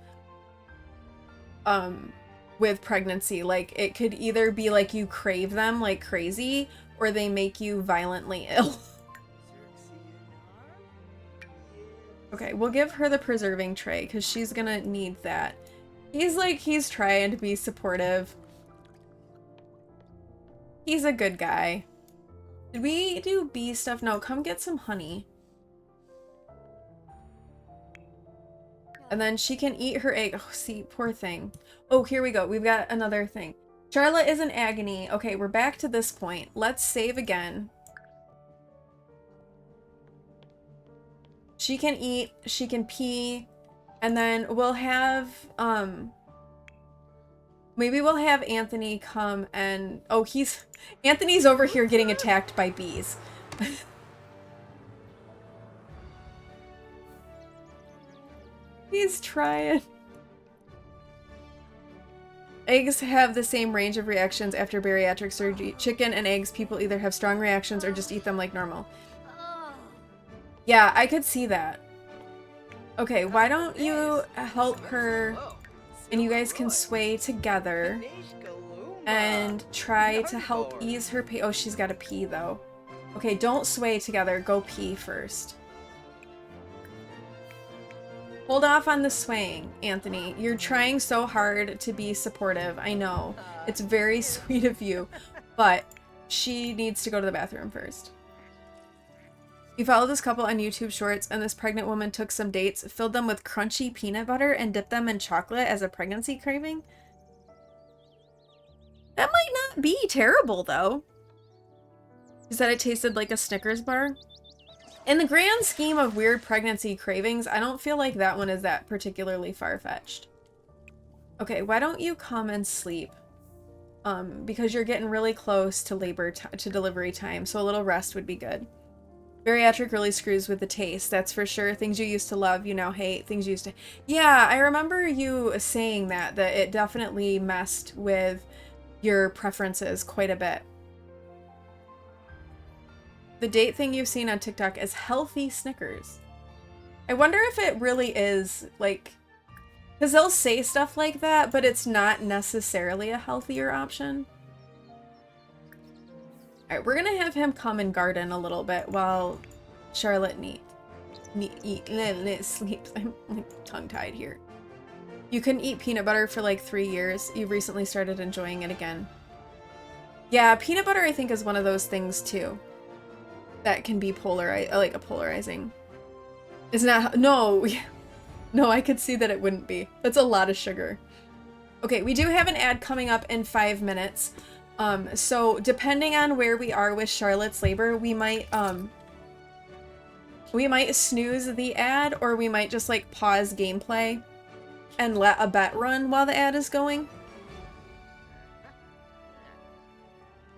With pregnancy. Like, it could either be like you crave them like crazy, or they make you violently ill. Okay, we'll give her the preserving tray, because she's gonna need that. He's trying to be supportive. He's a good guy. Did we do bee stuff? No, come get some honey. And then she can eat her egg. Oh, see, poor thing. Oh, here we go. We've got another thing. Charlotte is in agony. Okay, we're back to this point. Let's save again. She can eat, she can pee, and then we'll have, maybe we'll have Anthony come and, oh, Anthony's over here getting attacked by bees. He's trying. Eggs have the same range of reactions after bariatric surgery. Chicken and eggs, people either have strong reactions or just eat them like normal. Yeah, I could see that. Okay, why don't you help her and you guys can sway together and try to help ease her pain. Oh, she's got to pee though. Okay, don't sway together. Go pee first. Hold off on the swaying, Anthony. You're trying so hard to be supportive. I know. It's very sweet of you, but she needs to go to the bathroom first. You follow this couple on YouTube Shorts, and this pregnant woman took some dates, filled them with crunchy peanut butter, and dipped them in chocolate as a pregnancy craving? That might not be terrible, though. She said it tasted like a Snickers bar. In the grand scheme of weird pregnancy cravings, I don't feel like that one is that particularly far-fetched. Okay, why don't you come and sleep? Because you're getting really close to delivery time, so a little rest would be good. Bariatric really screws with the taste, that's for sure. Things you used to love, you now hate. Things you used to... Yeah, I remember you saying that it definitely messed with your preferences quite a bit. The date thing you've seen on TikTok is healthy Snickers. I wonder if it really is, like, Because they'll say stuff like that, but it's not necessarily a healthier option. Alright, we're gonna have him come and garden a little bit while Charlotte sleeps. I'm like tongue-tied here. You couldn't eat peanut butter for like 3 years. You've recently started enjoying it again. Yeah, peanut butter I think is one of those things too. That can be polarizing. It's not, no. No, I could see that it wouldn't be. That's a lot of sugar. Okay, we do have an ad coming up in 5 minutes. So depending on where we are with Charlotte's labor, we might snooze the ad, or we might just like pause gameplay and let a bet run while the ad is going.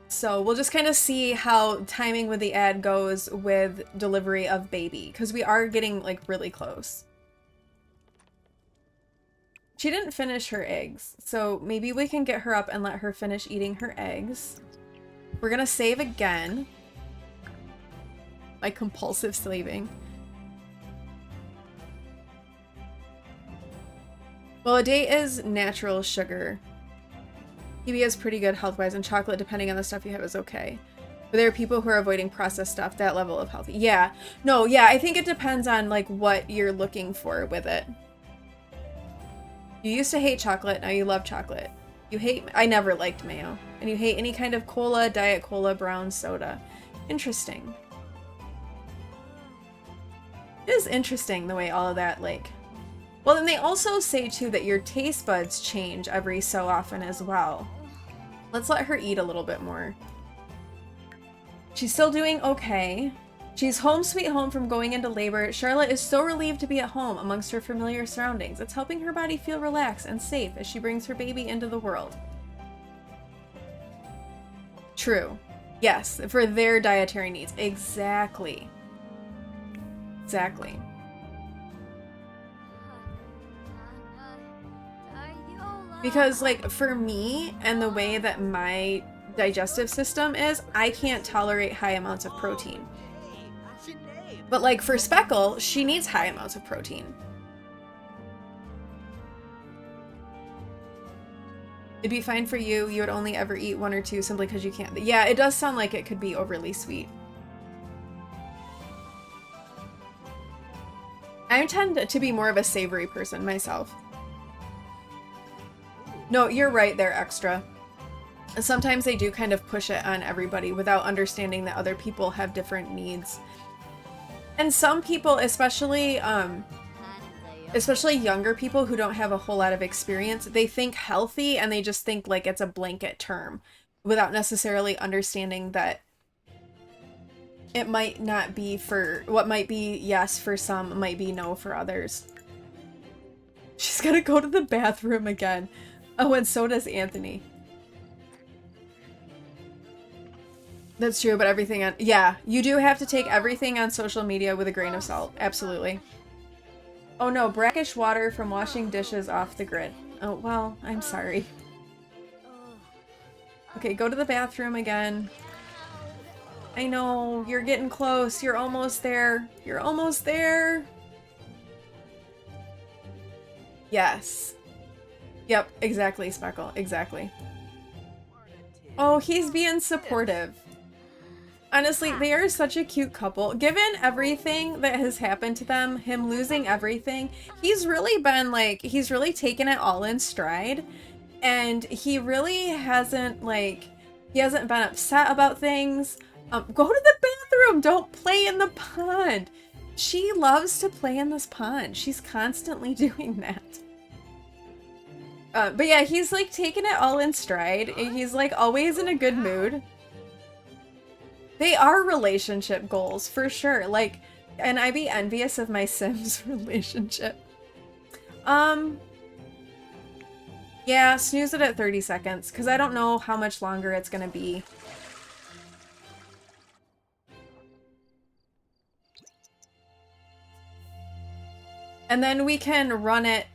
So we'll just kind of see how timing with the ad goes with delivery of baby, because we are getting like really close. She didn't finish her eggs, so maybe we can get her up and let her finish eating her eggs. We're gonna save again. My compulsive saving. Well, a date is natural sugar. Kiwi is pretty good health-wise, and chocolate, depending on the stuff you have, is okay. But there are people who are avoiding processed stuff, that level of healthy. Yeah. No, yeah, I think it depends on, like, what you're looking for with it. You used to hate chocolate, now you love chocolate. You hate... I never liked mayo. And you hate any kind of cola, diet cola, brown soda. Interesting. It is interesting the way all of that, like... Well, then they also say, too, that your taste buds change every so often as well. Let's let her eat a little bit more. She's still doing okay. She's home sweet home from going into labor. Charlotte is so relieved to be at home amongst her familiar surroundings. It's helping her body feel relaxed and safe as she brings her baby into the world. True. Yes, for their dietary needs. Exactly. Exactly. Because, like, for me, and the way that my digestive system is, I can't tolerate high amounts of protein. But, like, for Speckle, she needs high amounts of protein. It'd be fine for you. You would only ever eat 1 or 2 simply because you can't. Yeah, it does sound like it could be overly sweet. I tend to be more of a savory person myself. No, you're right there, Extra. Sometimes they do kind of push it on everybody without understanding that other people have different needs. And some people, especially younger people who don't have a whole lot of experience, they think healthy and they just think like it's a blanket term without necessarily understanding that it might not be for, what might be yes for some might be no for others. She's gonna go to the bathroom again. Oh, and so does Anthony. That's true, but everything on... Yeah, you do have to take everything on social media with a grain of salt. Absolutely. Oh no, brackish water from washing dishes off the grid. Oh, well, I'm sorry. Okay, go to the bathroom again. I know, you're getting close. You're almost there. You're almost there. Yes. Yep, exactly, Speckle. Exactly. Oh, he's being supportive. Honestly, they are such a cute couple. Given everything that has happened to them, him losing everything, he's really been like, he's really taken it all in stride. And he really hasn't like, he hasn't been upset about things. Go to the bathroom! Don't play in the pond! She loves to play in this pond. She's constantly doing that. But yeah, he's like taking it all in stride. He's like always in a good mood. They are relationship goals for sure. Like, and I'd be envious of my Sims relationship. Yeah, snooze it at 30 seconds because I don't know how much longer it's gonna be. And then we can run it,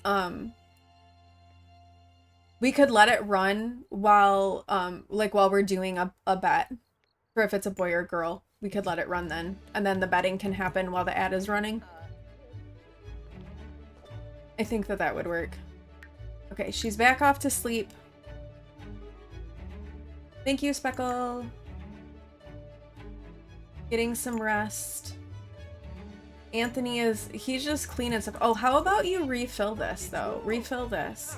we could let it run while, while we're doing a bet. For if it's a boy or girl, we could let it run then. And then the betting can happen while the ad is running. I think that that would work. Okay, she's back off to sleep. Thank you, Speckle. Getting some rest. Anthony he's just cleaning stuff. Oh, how about you refill this, though? Refill this.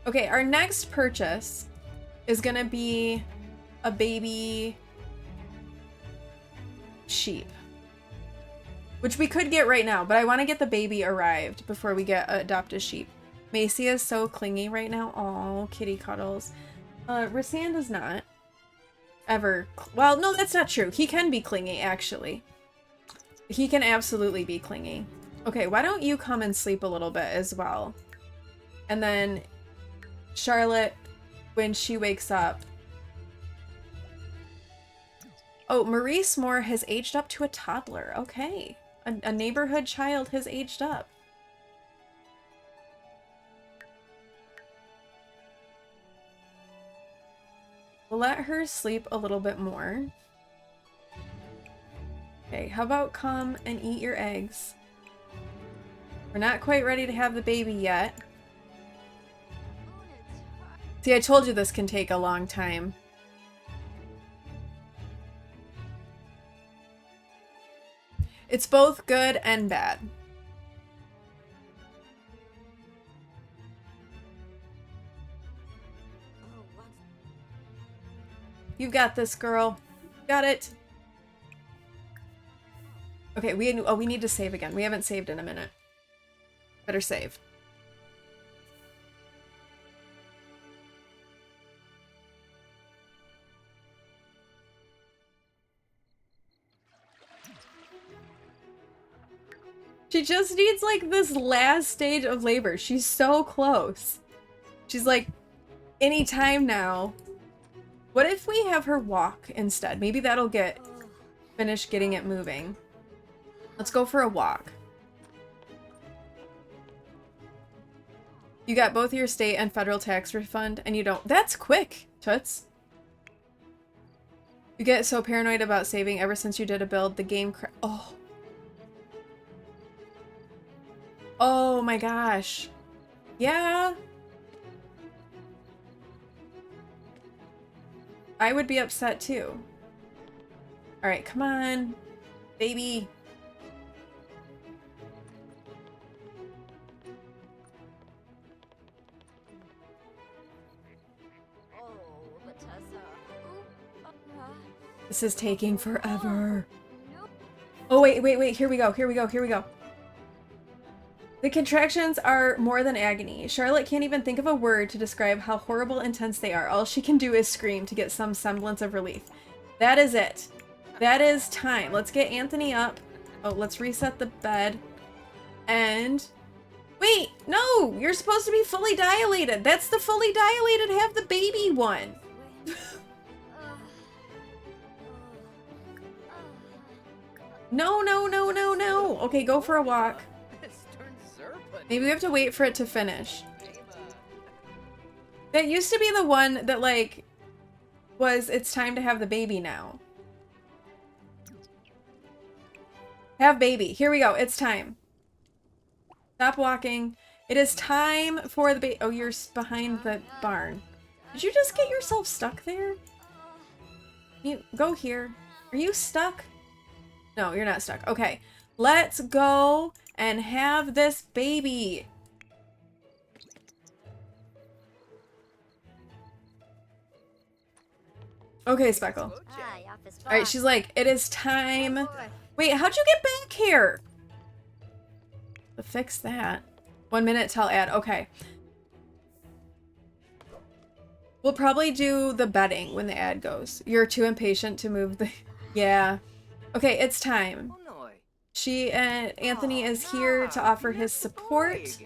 Okay, our next purchase is gonna be a baby sheep. Which we could get right now, but I want to get the baby arrived before we adopt a sheep. Macy is so clingy right now. Oh, kitty cuddles. Rasan does not ever. Well, no, that's not true. He can be clingy, actually. He can absolutely be clingy. Okay, why don't you come and sleep a little bit as well? And then Charlotte, when she wakes up. Oh, Maurice Moore has aged up to a toddler. Okay. A neighborhood child has aged up. We'll let her sleep a little bit more. Okay, how about come and eat your eggs? We're not quite ready to have the baby yet. See, I told you this can take a long time. It's both good and bad. You got this, girl. Got it. Okay, we need to save again. We haven't saved in a minute. Better save. She just needs like this last stage of labor. She's so close. She's like, any time now. What if we have her walk instead? Maybe that'll finish getting it moving. Let's go for a walk. You got both your state and federal tax refund and you don't. That's quick, Toots. You get so paranoid about saving ever since you did a build. The game Oh. Oh my gosh. Yeah. I would be upset too. Alright, come on. Baby. This is taking forever. Oh, wait. Here we go. The contractions are more than agony. Charlotte can't even think of a word to describe how horrible intense they are. All she can do is scream to get some semblance of relief. That is it. That is time. Let's get Anthony up. Oh, let's reset the bed. And... Wait! No! You're supposed to be fully dilated! That's the fully dilated have the baby one! No! Okay, go for a walk. Maybe we have to wait for it to finish. That used to be the one that, like, was it's time to have the baby now. Have baby. Here we go. It's time. Stop walking. It is time for the baby. Oh, you're behind the barn. Did you just get yourself stuck there? You go here. Are you stuck? No, you're not stuck. Okay. Let's go and have this baby. Okay, Speckle. Alright, she's like, it is time. Wait, how'd you get back here? To fix that. 1 minute till ad. Okay. We'll probably do the bedding when the ad goes. You're too impatient to move the... Yeah. Okay, it's time. Anthony is here to offer his support.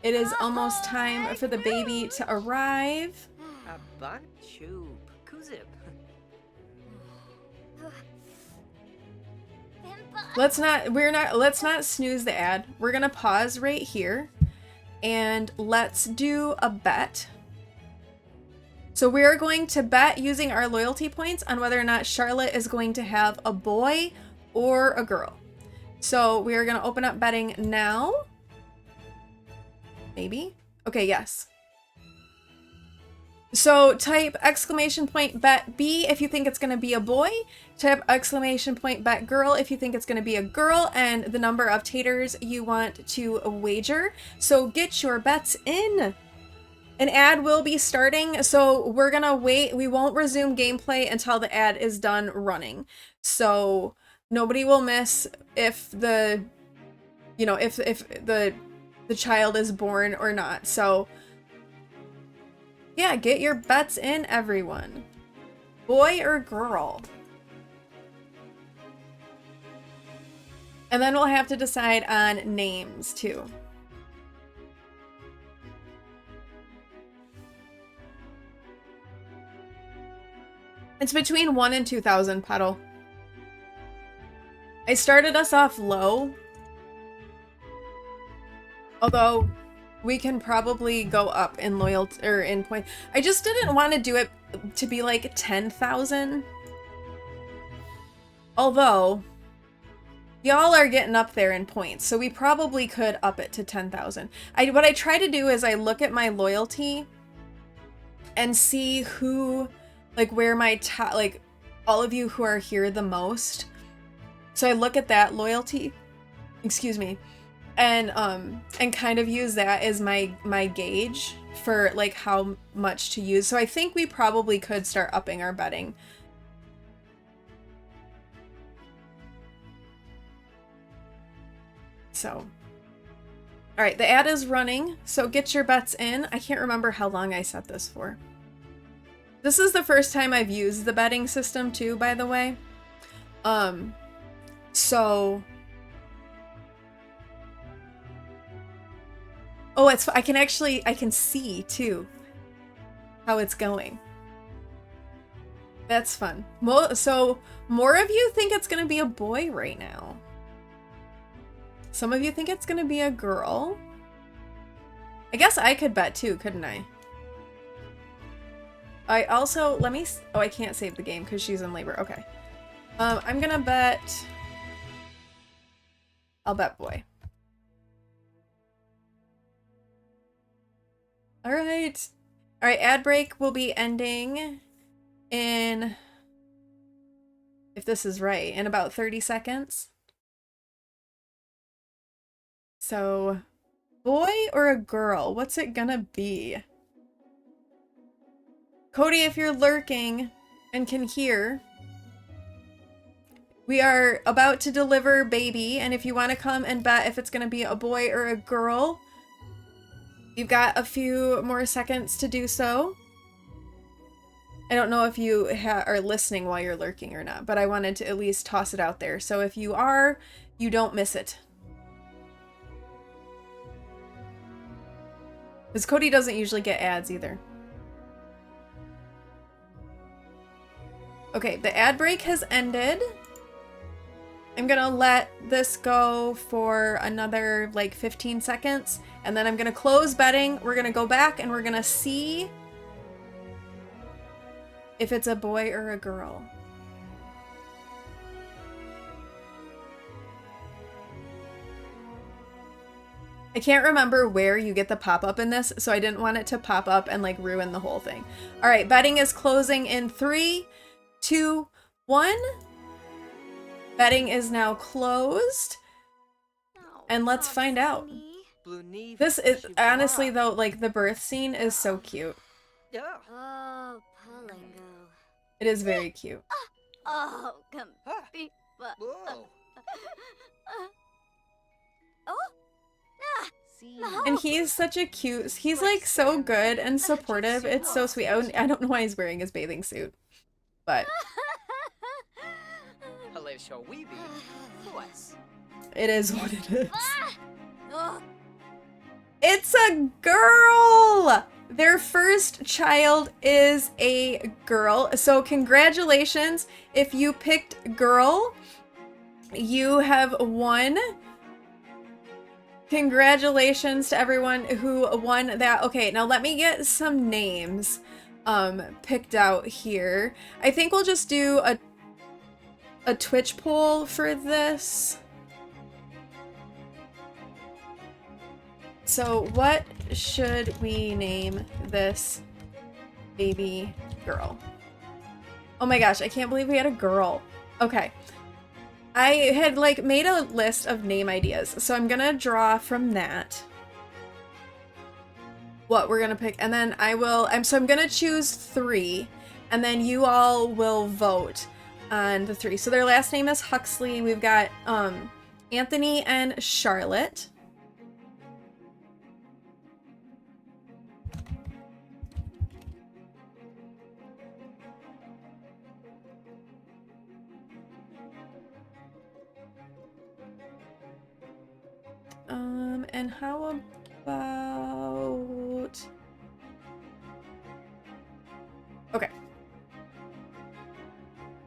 It is almost time for the baby to arrive. Let's not snooze the ad. We're gonna pause right here and let's do a bet. So we're going to bet using our loyalty points on whether or not Charlotte is going to have a boy or a girl. So we are going to open up betting now. Maybe? Okay, yes. So type exclamation point bet B if you think it's going to be a boy. Type exclamation point bet girl if you think it's going to be a girl, and the number of taters you want to wager. So get your bets in. An ad will be starting, so we're going to wait. We won't resume gameplay until the ad is done running. So nobody will miss if the, you know, if the child is born or not. So yeah, get your bets in, everyone. Boy or girl? And then we'll have to decide on names, too. It's between 1 and 2,000, Petal. I started us off low. Although we can probably go up in loyalty or in point. I just didn't want to do it to be like 10,000. Although y'all are getting up there in points, so we probably could up it to 10,000. What I try to do is I look at my loyalty and see who, like, where my top, like, all of you who are here the most. So I look at that loyalty, excuse me, and kind of use that as my gauge for like how much to use. So I think we probably could start upping our betting. So, all right, the ad is running, so get your bets in. I can't remember how long I set this for. This is the first time I've used the betting system too, by the way. So, oh, I can see too how it's going. That's fun. So more of you think it's gonna be a boy right now. Some of you think it's gonna be a girl. I guess I could bet too, couldn't I? I also, oh, I can't save the game because she's in labor. Okay. I'm gonna bet, I'll bet boy. All right. All right, ad break will be ending in, if this is right, in about 30 seconds. So, boy or a girl? What's it gonna be? Cody, if you're lurking and can hear, we are about to deliver baby, and if you want to come and bet if it's gonna be a boy or a girl, you've got a few more seconds to do so. I don't know if you are listening while you're lurking or not, but I wanted to at least toss it out there. So if you are, you don't miss it. Because Cody doesn't usually get ads either. Okay, the ad break has ended. I'm gonna let this go for another like 15 seconds, and then I'm gonna close betting. We're gonna go back and we're gonna see if it's a boy or a girl. I can't remember where you get the pop-up in this, so I didn't want it to pop up and like ruin the whole thing. All right, betting is closing in 3, 2, 1. Betting is now closed. And let's find out. This is, honestly though, like the birth scene is so cute. Yeah. Oh, Palingo. It is very cute. Oh, come. Whoa. Oh. And he's such a cute, he's like so good and supportive. It's so sweet. I don't know why he's wearing his bathing suit, but it is what it is. It's a girl! Their first child is a girl. So congratulations. If you picked girl, you have won. Congratulations to everyone who won that. Okay, now let me get some names picked out here. I think we'll just do a Twitch poll for this. so what should we name this baby girl? Oh my gosh, I can't believe we had a girl. Okay. I had like made a list of name ideas, so I'm gonna draw from that what we're gonna pick, and then I'm gonna choose 3, and then you all will vote on the 3. So their last name is Huxley. We've got Anthony and Charlotte. And how about... Okay.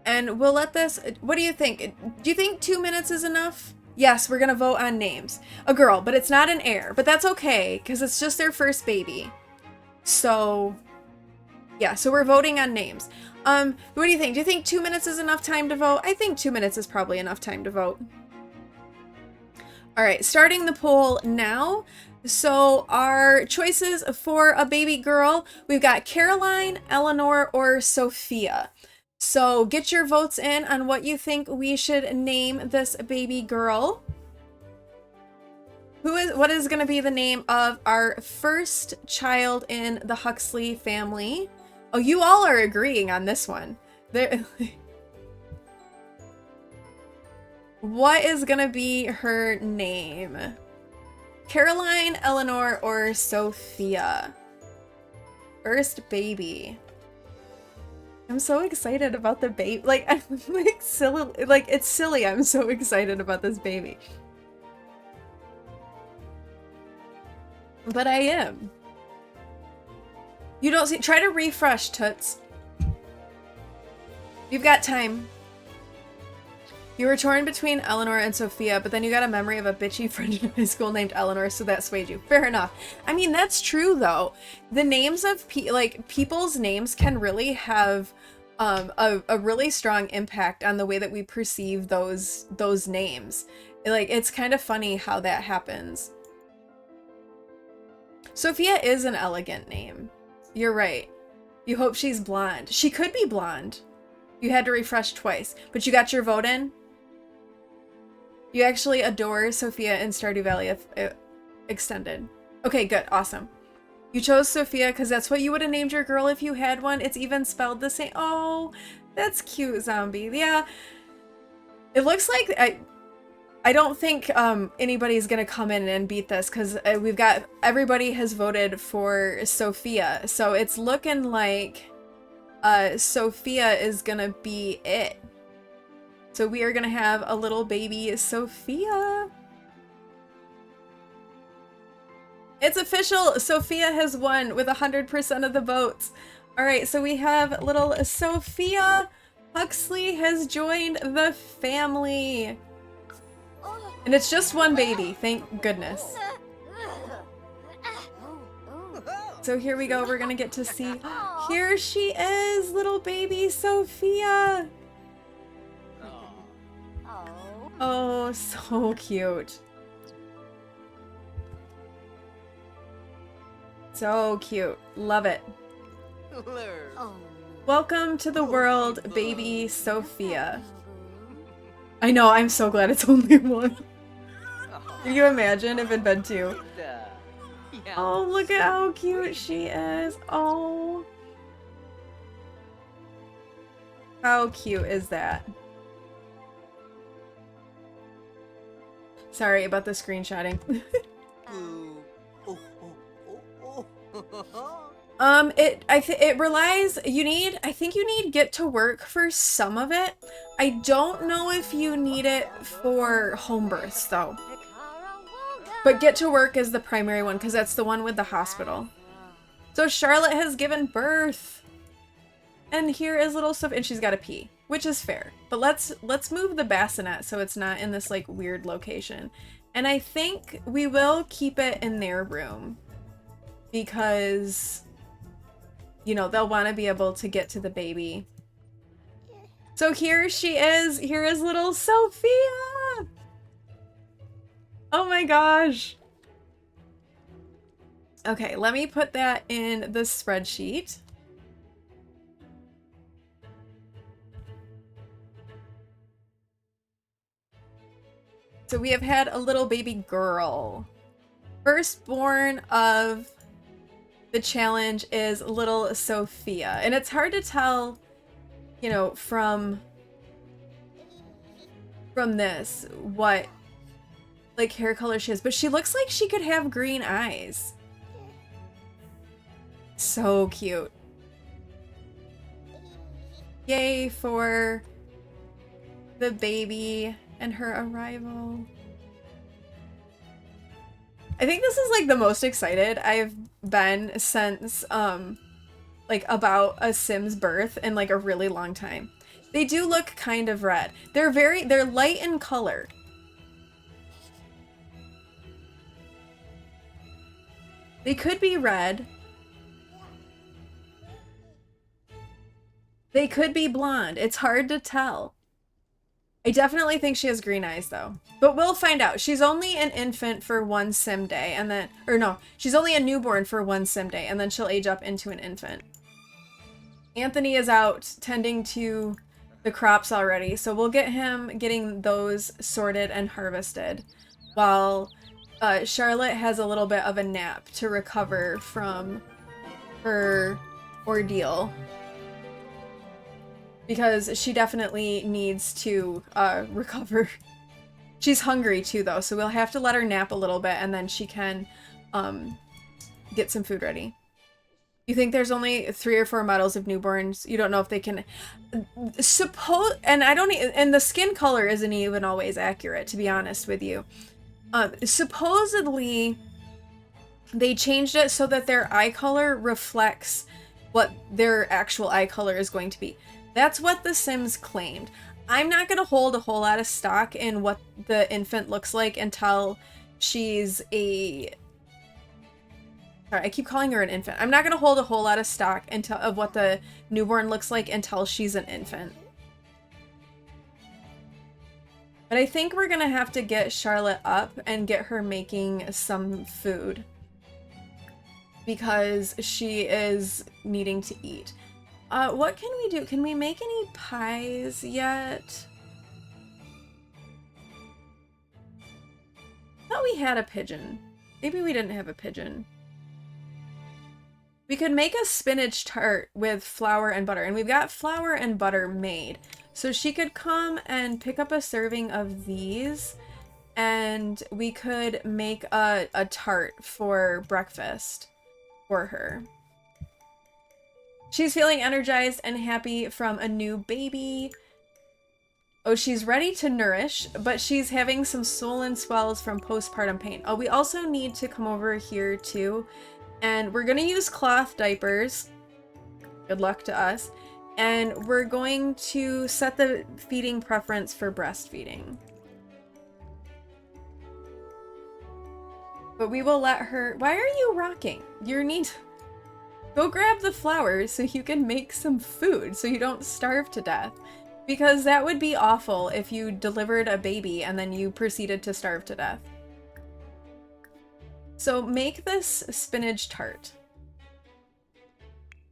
And we'll let this... What do you think? Do you think 2 minutes is enough? Yes, we're gonna vote on names. A girl, but it's not an heir. But that's okay, because it's just their first baby. So... Yeah, so we're voting on names. What do you think? Do you think 2 minutes is enough time to vote? I think 2 minutes is probably enough time to vote. All right, starting the poll now. So our choices for a baby girl, we've got Caroline, Eleanor, or Sophia. So get your votes in on what you think we should name this baby girl. What is going to be the name of our first child in the Huxley family? Oh, you all are agreeing on this one. What is gonna be her name? Caroline, Eleanor, or Sophia? First baby. I'm so excited about the baby. Like, I'm like silly. Like, it's silly. I'm so excited about this baby. But I am. You don't see. Try to refresh, Toots. You've got time. You were torn between Eleanor and Sophia, but then you got a memory of a bitchy friend in high school named Eleanor, so that swayed you. Fair enough. I mean, that's true, though. The names of, people's names can really have a really strong impact on the way that we perceive those names. Like, it's kind of funny how that happens. Sophia is an elegant name. You're right. You hope she's blonde. She could be blonde. You had to refresh twice, but you got your vote in? You actually adore Sophia in Stardew Valley Extended. Okay, good. Awesome. You chose Sophia because that's what you would have named your girl if you had one. It's even spelled the same. Oh, that's cute, Zombie. Yeah. It looks like... I don't think anybody's going to come in and beat this because we've got... Everybody has voted for Sophia. So it's looking like Sophia is going to be it. So we are going to have a little baby Sophia. It's official. Sophia has won with 100% of the votes. All right, so we have little Sophia Huxley has joined the family. And it's just one baby, thank goodness. So here we go, we're gonna get to see. Here she is, little baby Sophia. Oh, so cute. So cute. Love it. Welcome to the world, baby Sophia. I know, I'm so glad it's only one. Can you imagine if it'd been 2? Oh, look at how cute she is. Oh. How cute is that? Sorry about the screenshotting. It relies, I think you need get to work for some of it. I don't know if you need it for home births though. But get to work is the primary one because that's the one with the hospital. So Charlotte has given birth. And here is little Sophie, and she's got a pee, which is fair. But let's move the bassinet so it's not in this like weird location. And I think we will keep it in their room because, you know, they'll want to be able to get to the baby. So here she is. Here is little Sophia. Oh my gosh. Okay, let me put that in the spreadsheet. So we have had a little baby girl. Firstborn of the challenge is little Sophia. And it's hard to tell, you know, from this what like hair color she has, but she looks like she could have green eyes. So cute. Yay for the baby and her arrival. I think this is like the most excited I've been since like about a Sim's birth in like a really long time. They do look kind of red. They're light in color. They could be red. They could be blonde. It's hard to tell. I definitely think she has green eyes though. But we'll find out. She's only an infant for one sim day and then, or no, she's only a newborn for one sim day and then she'll age up into an infant. Anthony is out tending to the crops already, so we'll get him getting those sorted and harvested while Charlotte has a little bit of a nap to recover from her ordeal. Because she definitely needs to recover. She's hungry too though, so we'll have to let her nap a little bit and then she can get some food ready. You think there's only 3 or 4 models of newborns? You don't know if they can suppose, and I don't, and the skin color isn't even always accurate, to be honest with you. Supposedly, they changed it so that their eye color reflects what their actual eye color is going to be. That's what the Sims claimed. I'm not going to hold a whole lot of stock in what the infant looks like until she's a... Sorry, I keep calling her an infant. I'm not going to hold a whole lot of stock of what the newborn looks like until she's an infant. But I think we're going to have to get Charlotte up and get her making some food. Because she is needing to eat. What can we do? Can we make any pies yet? I thought we had a pigeon. Maybe we didn't have a pigeon. We could make a spinach tart with flour and butter, and we've got flour and butter made. So she could come and pick up a serving of these, and we could make a tart for breakfast for her. She's feeling energized and happy from a new baby. Oh, she's ready to nourish, but she's having some swollen swells from postpartum pain. Oh, we also need to come over here too. And we're going to use cloth diapers. Good luck to us. And we're going to set the feeding preference for breastfeeding. But we will let her... Why are you rocking? You need... Go grab the flowers so you can make some food so you don't starve to death. Because that would be awful if you delivered a baby and then you proceeded to starve to death. So make this spinach tart.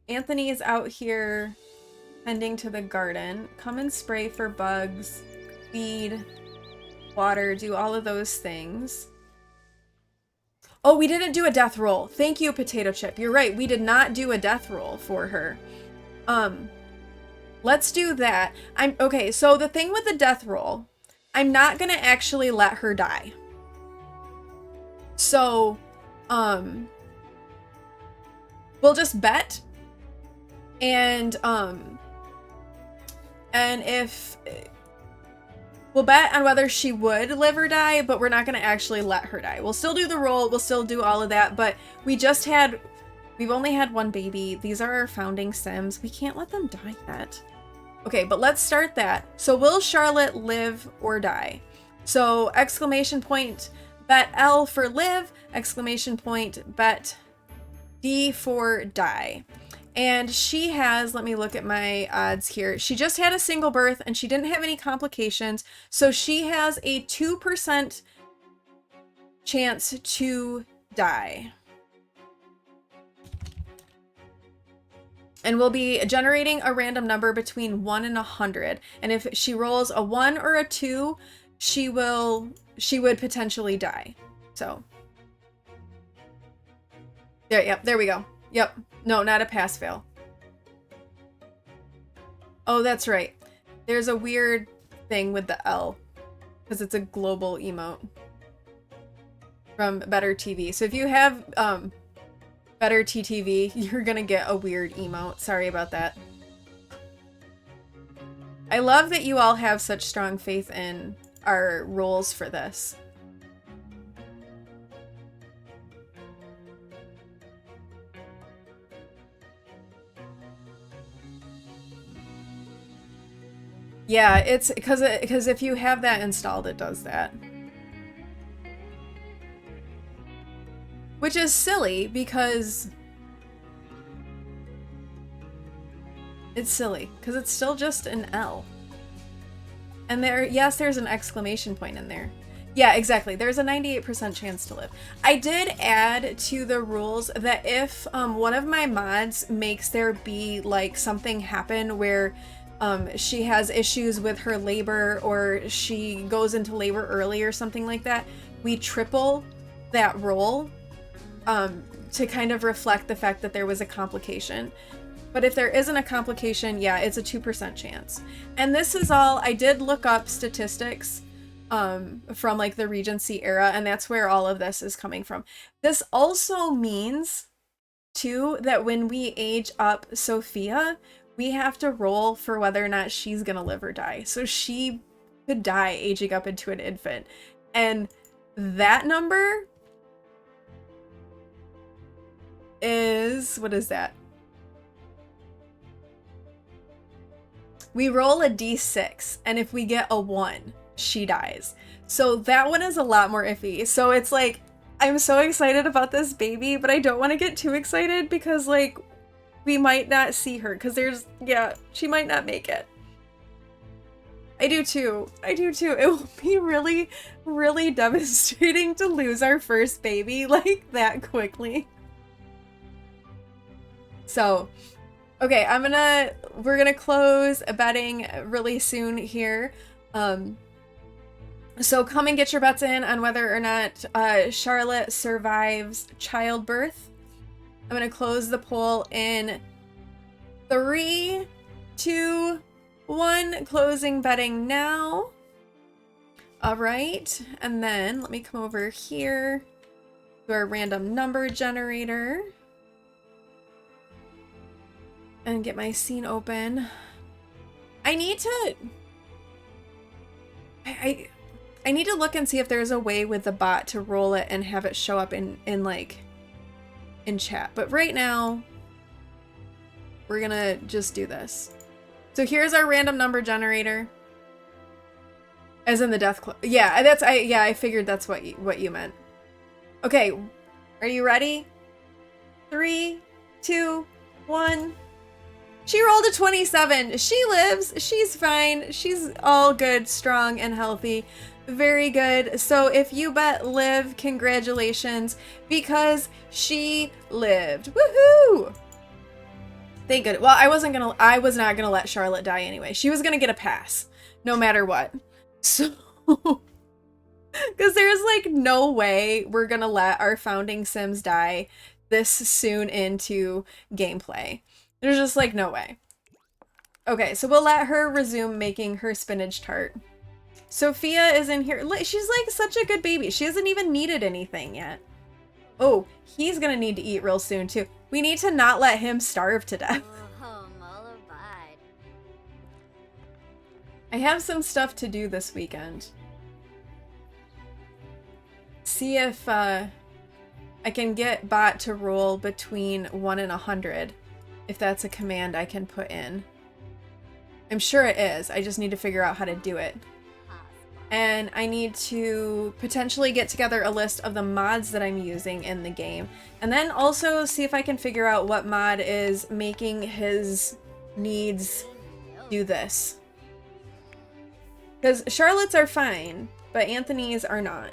Anthony is out here tending to the garden. Come and spray for bugs, feed, water, do all of those things. Oh, we didn't do a death roll. Thank you, Potato Chip. You're right. We did not do a death roll for her. Let's do that. Okay, so the thing with the death roll, I'm not going to actually let her die. So, we'll just bet. And if... We'll bet on whether she would live or die, but we're not going to actually let her die. We'll still do the roll, we'll still do all of that, but we've only had one baby. These are our founding Sims. We can't let them die yet. Okay, but let's start that. So will Charlotte live or die? So exclamation point, bet L for live, exclamation point, bet D for die. And she has, let me look at my odds here. She just had a single birth and she didn't have any complications. So she has a 2% chance to die. And we'll be generating a random number between 1 and 100. And if she rolls a 1 or a 2, she would potentially die. So there we go. Yep. No, not a pass fail. Oh, that's right. There's a weird thing with the L because it's a global emote from Better TV. So if you have Better TTV, you're gonna get a weird emote. Sorry about that. I love that you all have such strong faith in our roles for this. Yeah, it's because if you have that installed, it does that. Which is silly because it's still just an L. And yes, there's an exclamation point in there. Yeah, exactly. There's a 98% chance to live. I did add to the rules that if one of my mods makes there be like something happen where she has issues with her labor or she goes into labor early or something like that, we triple that roll to kind of reflect the fact that there was a complication. But if there isn't a complication, yeah, it's a 2% chance. And this is all, I did look up statistics from like the Regency era, and that's where all of this is coming from. This also means, too, that when we age up Sophia, we have to roll for whether or not she's gonna live or die. So she could die aging up into an infant. And that number is, what is that? We roll a d6, and if we get a 1, she dies. So that one is a lot more iffy. So it's like, I'm so excited about this baby, but I don't want to get too excited because like we might not see her because she might not make it. I do too. It will be really, really devastating to lose our first baby like that quickly. So, okay, we're gonna close betting really soon here. So come and get your bets in on whether or not Charlotte survives childbirth. I'm gonna close the poll in 3, 2, 1. Closing betting now. All right, and then let me come over here to our random number generator and get my scene open. I need to I need to look and see if there's a way with the bot to roll it and have it show up in chat. But right now, we're gonna just do this. So here's our random number generator. As in the death club. Yeah, I figured that's what you meant. Okay, are you ready? 3, 2, 1. She rolled a 27. She lives. She's fine. She's all good, strong, and healthy. Very good. So if you bet live, congratulations, because she lived. Woohoo! Thank goodness. Well, I was not gonna let Charlotte die anyway. She was gonna get a pass, no matter what. So, because there's like no way we're gonna let our founding Sims die this soon into gameplay. There's just like no way. Okay, so we'll let her resume making her spinach tart. Sophia is in here. She's like such a good baby. She hasn't even needed anything yet. Oh, he's gonna need to eat real soon too. We need to not let him starve to death. Oh, mollified. I have some stuff to do this weekend. See if I can get bot to roll between 1 and 100. If that's a command I can put in. I'm sure it is. I just need to figure out how to do it. And I need to potentially get together a list of the mods that I'm using in the game. And then also see if I can figure out what mod is making his needs do this. Because Charlotte's are fine, but Anthony's are not.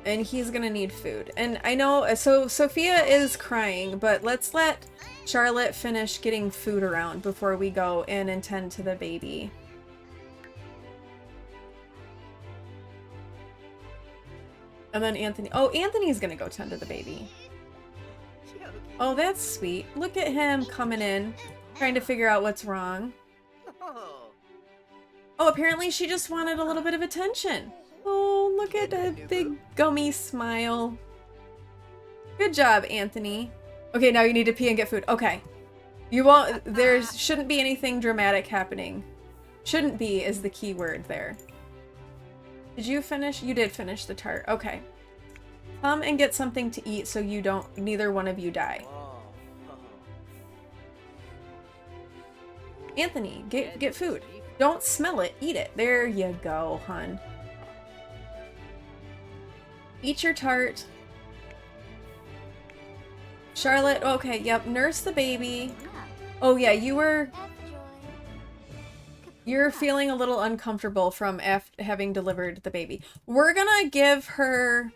And he's gonna need food. And I know, so Sophia is crying, but let's let Charlotte finish getting food around before we go in and tend to the baby. And then Anthony, oh, Anthony's gonna go tend to the baby. Oh, that's sweet. Look at him coming in, trying to figure out what's wrong. Oh, apparently she just wanted a little bit of attention. Oh, look at that big gummy smile. Good job, Anthony. Okay, now you need to pee and get food. Okay. You won't, there shouldn't be anything dramatic happening. Shouldn't be is the key word there. Did you finish? You did finish the tart. Okay. Come and get something to eat so you don't, neither one of you die. Anthony, get food. Don't smell it, eat it. There you go, hun. Eat your tart. Charlotte, okay, yep, nurse the baby. Oh yeah, you're feeling a little uncomfortable from having delivered the baby. We're gonna give her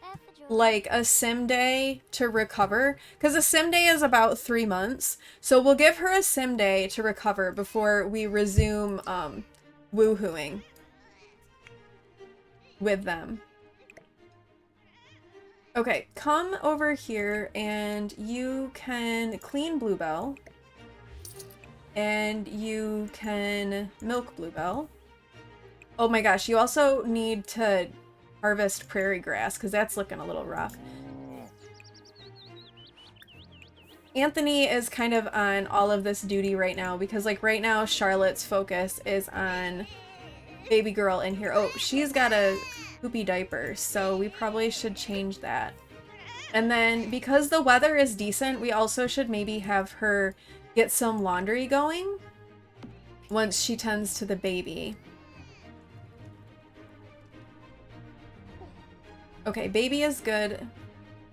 like a sim day to recover, because a sim day is about 3 months. So we'll give her a sim day to recover before we resume woohooing with them. Okay, come over here and you can clean Bluebell. And you can milk Bluebell. Oh my gosh, you also need to harvest prairie grass because that's looking a little rough. Anthony is kind of on all of this duty right now because like right now Charlotte's focus is on baby girl in here. Oh, she's got a poopy diaper, so we probably should change that. And then because the weather is decent, we also should maybe have her get some laundry going once she tends to the baby. Okay, baby is good.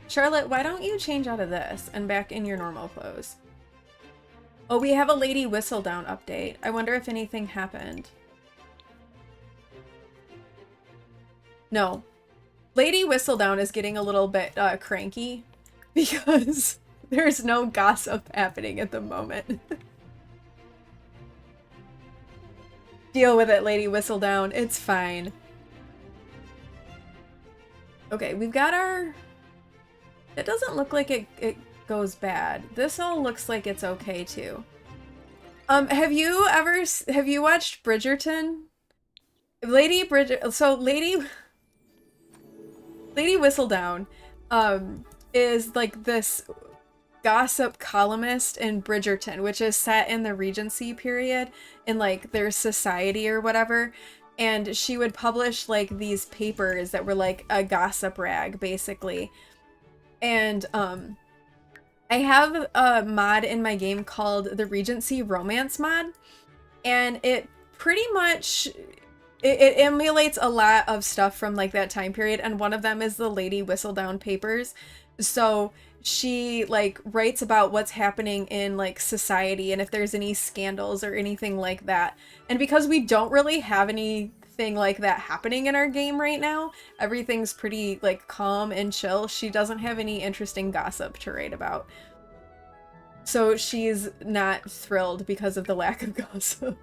Charlotte, why don't you change out of this and back in your normal clothes? Oh, we have a Lady Whistledown update. I wonder if anything happened. No. Lady Whistledown is getting a little bit cranky because there's no gossip happening at the moment. Deal with it, Lady Whistledown. It's fine. Okay, we've got our... It doesn't look like it goes bad. This all looks like it's okay too. Have you watched Bridgerton? Lady Whistledown is like this gossip columnist in Bridgerton, which is set in the Regency period in like their society or whatever. And she would publish like these papers that were like a gossip rag basically. And I have a mod in my game called the Regency Romance mod, and it pretty much it emulates a lot of stuff from like that time period, and one of them is the Lady Whistledown papers. So she like writes about what's happening in like society and if there's any scandals or anything like that. And because we don't really have anything like that happening in our game right now, everything's pretty like calm and chill. She doesn't have any interesting gossip to write about. So she's not thrilled because of the lack of gossip.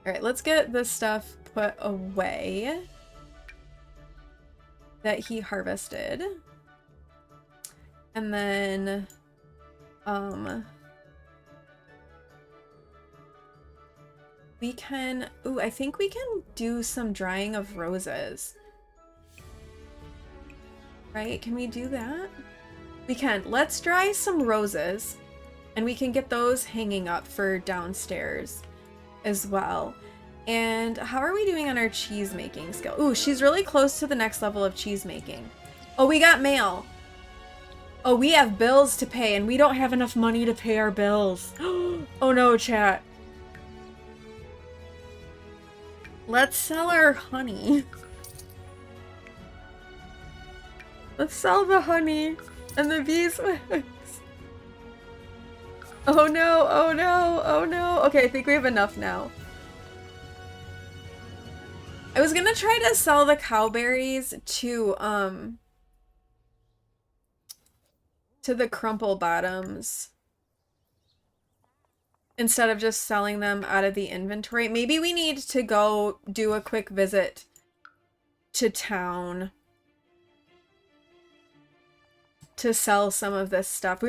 Alright, let's get this stuff put away that he harvested. And then, we can, ooh, I think we can do some drying of roses. Right, can we do that? We can. Let's dry some roses, and we can get those hanging up for downstairs as well. And how are we doing on our cheese making skill? Ooh, she's really close to the next level of cheese making. Oh, we got mail. Oh, we have bills to pay, and we don't have enough money to pay our bills. Oh no, chat. Let's sell our honey. Let's sell the honey and the beeswax. Oh no, oh no, oh no. Okay, I think we have enough now. I was gonna try to sell the cowberries to the crumple bottoms instead of just selling them out of the inventory. Maybe we need to go do a quick visit to town to sell some of this stuff. I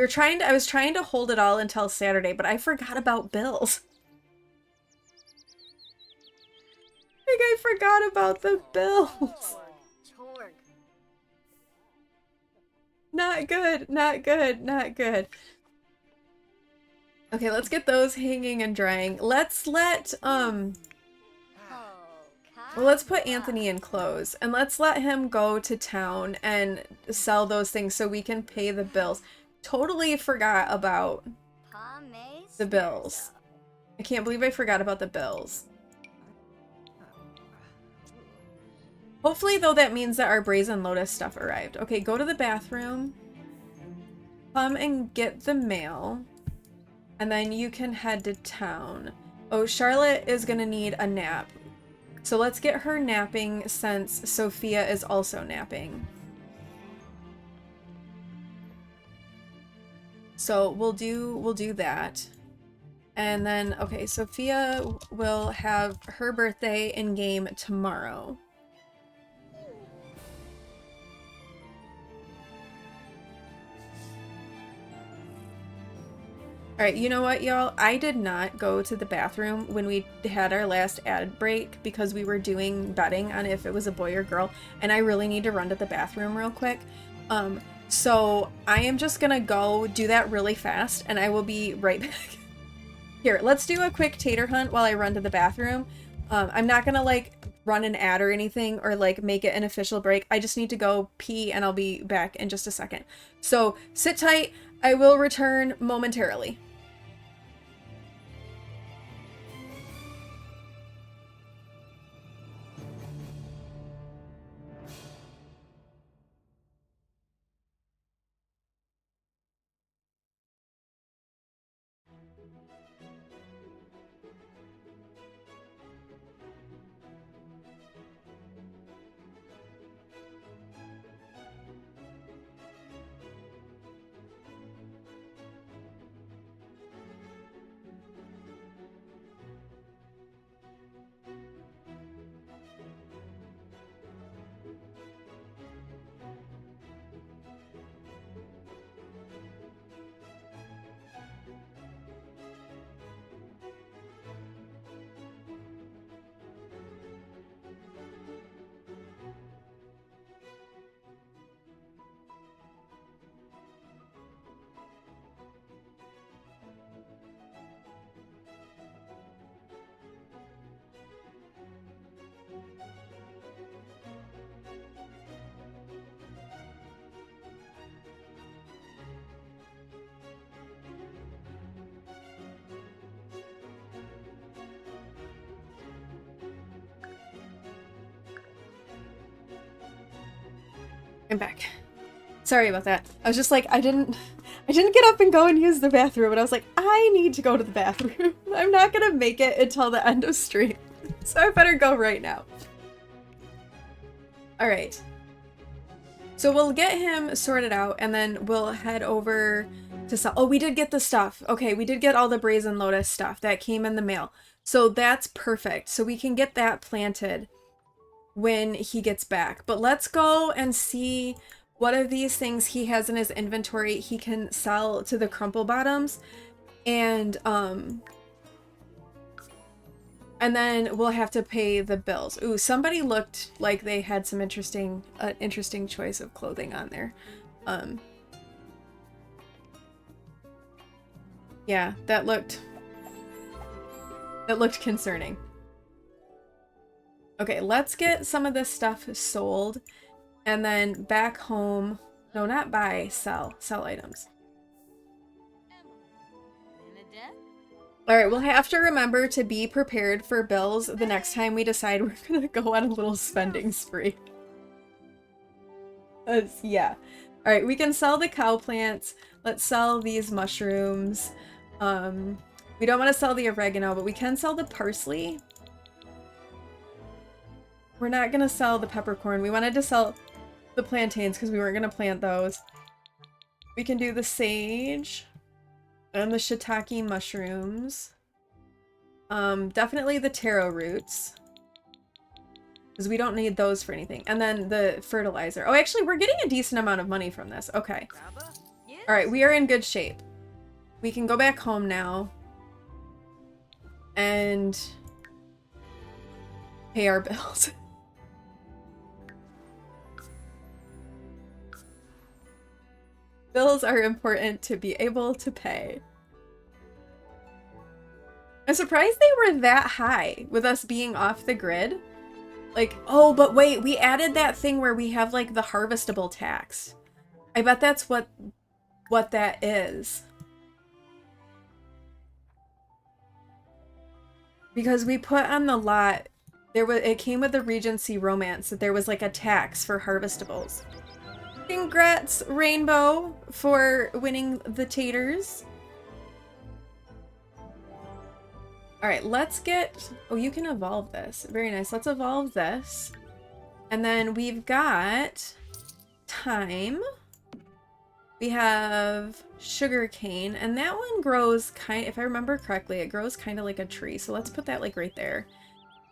was trying to hold it all until Saturday, but I forgot about bills. Like, I forgot about the bills. Torg. Not good, not good, not good. Okay, let's get those hanging and drying. Let's let, well, let's put Anthony in clothes, and let's let him go to town and sell those things so we can pay the bills. Totally forgot about the bills. I can't believe I forgot about the bills. Hopefully, though, that means that our Brazen Lotus stuff arrived. Okay, go to the bathroom. Come and get the mail. And then you can head to town. Oh, Charlotte is gonna need a nap. So let's get her napping since Sophia is also napping. So we'll do that. And then, okay, Sophia will have her birthday in game tomorrow. Alright, you know what, y'all? I did not go to the bathroom when we had our last ad break because we were doing betting on if it was a boy or girl, and I really need to run to the bathroom real quick. So I am just gonna go do that really fast, and I will be right back. Here, let's do a quick tater hunt while I run to the bathroom. I'm not gonna, like, run an ad or anything or, like, make it an official break. I just need to go pee, and I'll be back in just a second. So sit tight. I will return momentarily. I'm back. Sorry about that. I was just like, I didn't get up and go and use the bathroom, and I was like, I need to go to the bathroom. I'm not gonna make it until the end of stream, so I better go right now. All right. So we'll get him sorted out, and then we'll head over to sell. Oh, we did get the stuff. Okay, we did get all the Brazen Lotus stuff that came in the mail. So that's perfect. So we can get that planted when he gets back. But let's go and see what of these things he has in his inventory he can sell to the crumple bottoms, and then we'll have to pay the bills. Ooh, somebody looked like they had some interesting choice of clothing on there. Yeah, that looked concerning. Okay, let's get some of this stuff sold, and then back home. No, not buy, sell items. Alright, we'll have to remember to be prepared for bills the next time we decide we're gonna go on a little spending spree. Yeah. Alright, we can sell the cow plants. Let's sell these mushrooms. We don't want to sell the oregano, but we can sell the parsley. We're not gonna sell the peppercorn. We wanted to sell the plantains because we weren't gonna plant those. We can do the sage and the shiitake mushrooms. Definitely the taro roots. Because we don't need those for anything. And then the fertilizer. Oh, actually, we're getting a decent amount of money from this. Okay. Alright, we are in good shape. We can go back home now. And pay our bills. Bills are important to be able to pay. I'm surprised they were that high with us being off the grid. Like, oh, but wait, we added that thing where we have like the harvestable tax. I bet that's what that is. Because we put on the lot, it came with the Regency romance that there was like a tax for harvestables. Congrats, Rainbow, for winning the taters. Alright, let's get... Oh, you can evolve this. Very nice. Let's evolve this. And then we've got thyme. We have sugarcane. And that one grows if I remember correctly, it grows kind of like a tree. So let's put that like right there.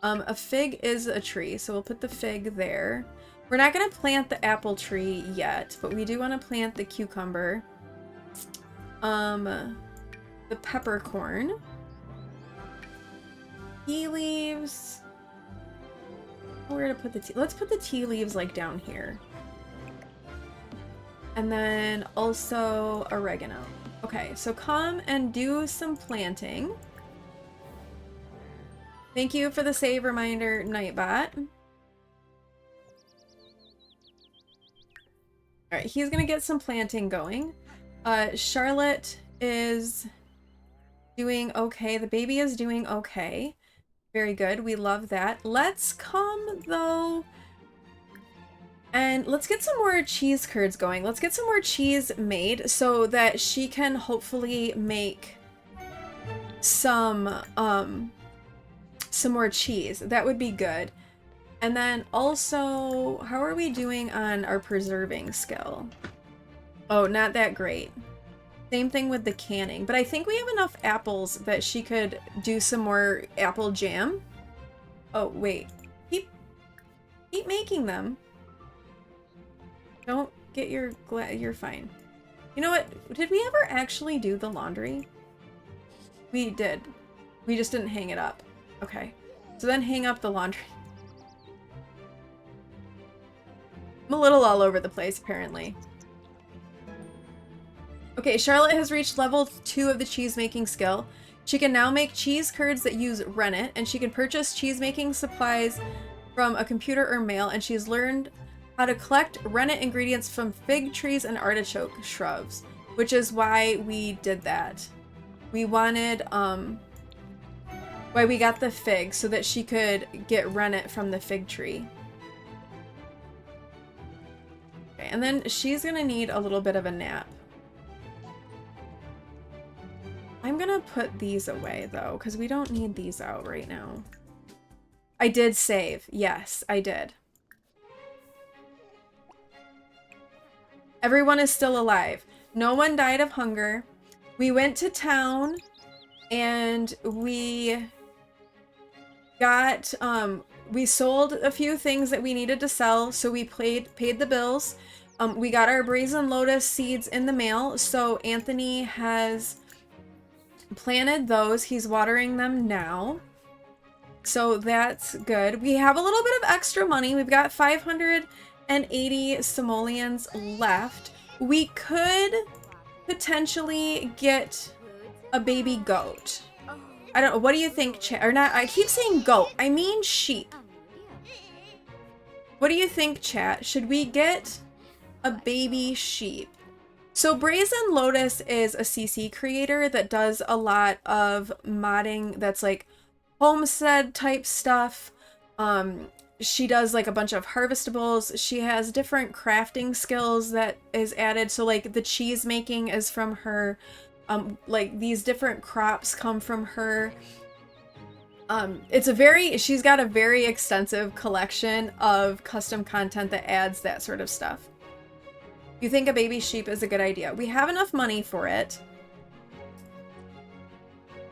A fig is a tree, so we'll put the fig there. We're not going to plant the apple tree yet, but we do want to plant the cucumber. The peppercorn. Tea leaves. Where to put the tea? Let's put the tea leaves like down here. And then also oregano. Okay, so come and do some planting. Thank you for the save reminder, Nightbot. Alright, he's gonna get some planting going. Charlotte is doing okay. The baby is doing okay. Very good. We love that. Let's come, though, and let's get some more cheese curds going. Let's get some more cheese made so that she can hopefully make some more cheese. That would be good. And then also, how are we doing on our preserving skill? Oh, not that great. Same thing with the canning, but I think we have enough apples that she could do some more apple jam. Oh, wait. Keep making them. Don't get your you're fine. You know what? Did we ever actually do the laundry? We did. We just didn't hang it up. Okay. So then hang up the laundry. I'm a little all over the place, apparently. Okay, Charlotte has reached level 2 of the cheese making skill. She can now make cheese curds that use rennet, and she can purchase cheese making supplies from a computer or mail, and she's learned how to collect rennet ingredients from fig trees and artichoke shrubs, which is why we did that. We wanted, why we got the fig, so that she could get rennet from the fig tree. Okay, and then she's gonna need a little bit of a nap. I'm gonna put these away, though, because we don't need these out right now. I did save. Yes, I did. Everyone is still alive. No one died of hunger. We went to town, and we got, we sold a few things that we needed to sell, so we paid the bills. We got our Brazen Lotus seeds in the mail, so Anthony has planted those. He's watering them now. So that's good. We have a little bit of extra money. We've got 580 simoleons left. We could potentially get a baby goat. I don't know. What do you think, chat? Or not, I keep saying goat. I mean sheep. What do you think, chat? Should we get a baby sheep? So Brazen Lotus is a CC creator that does a lot of modding that's like homestead type stuff. She does like a bunch of harvestables. She has different crafting skills that is added. So like the cheese making is from her. Like these different crops come from her. She's got a very extensive collection of custom content that adds that sort of stuff. You think a baby sheep is a good idea? We have enough money for it.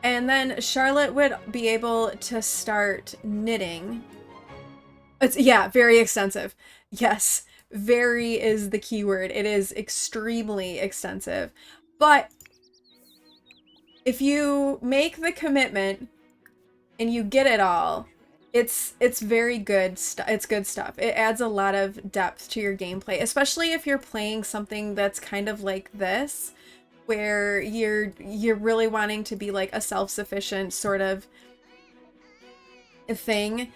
And then Charlotte would be able to start knitting. Yeah, very extensive. Yes, very is the key word. It is extremely extensive. But if you make the commitment and you get it all, it's very good it's good stuff. It adds a lot of depth to your gameplay, especially if you're playing something that's kind of like this, where you're really wanting to be like a self-sufficient sort of thing.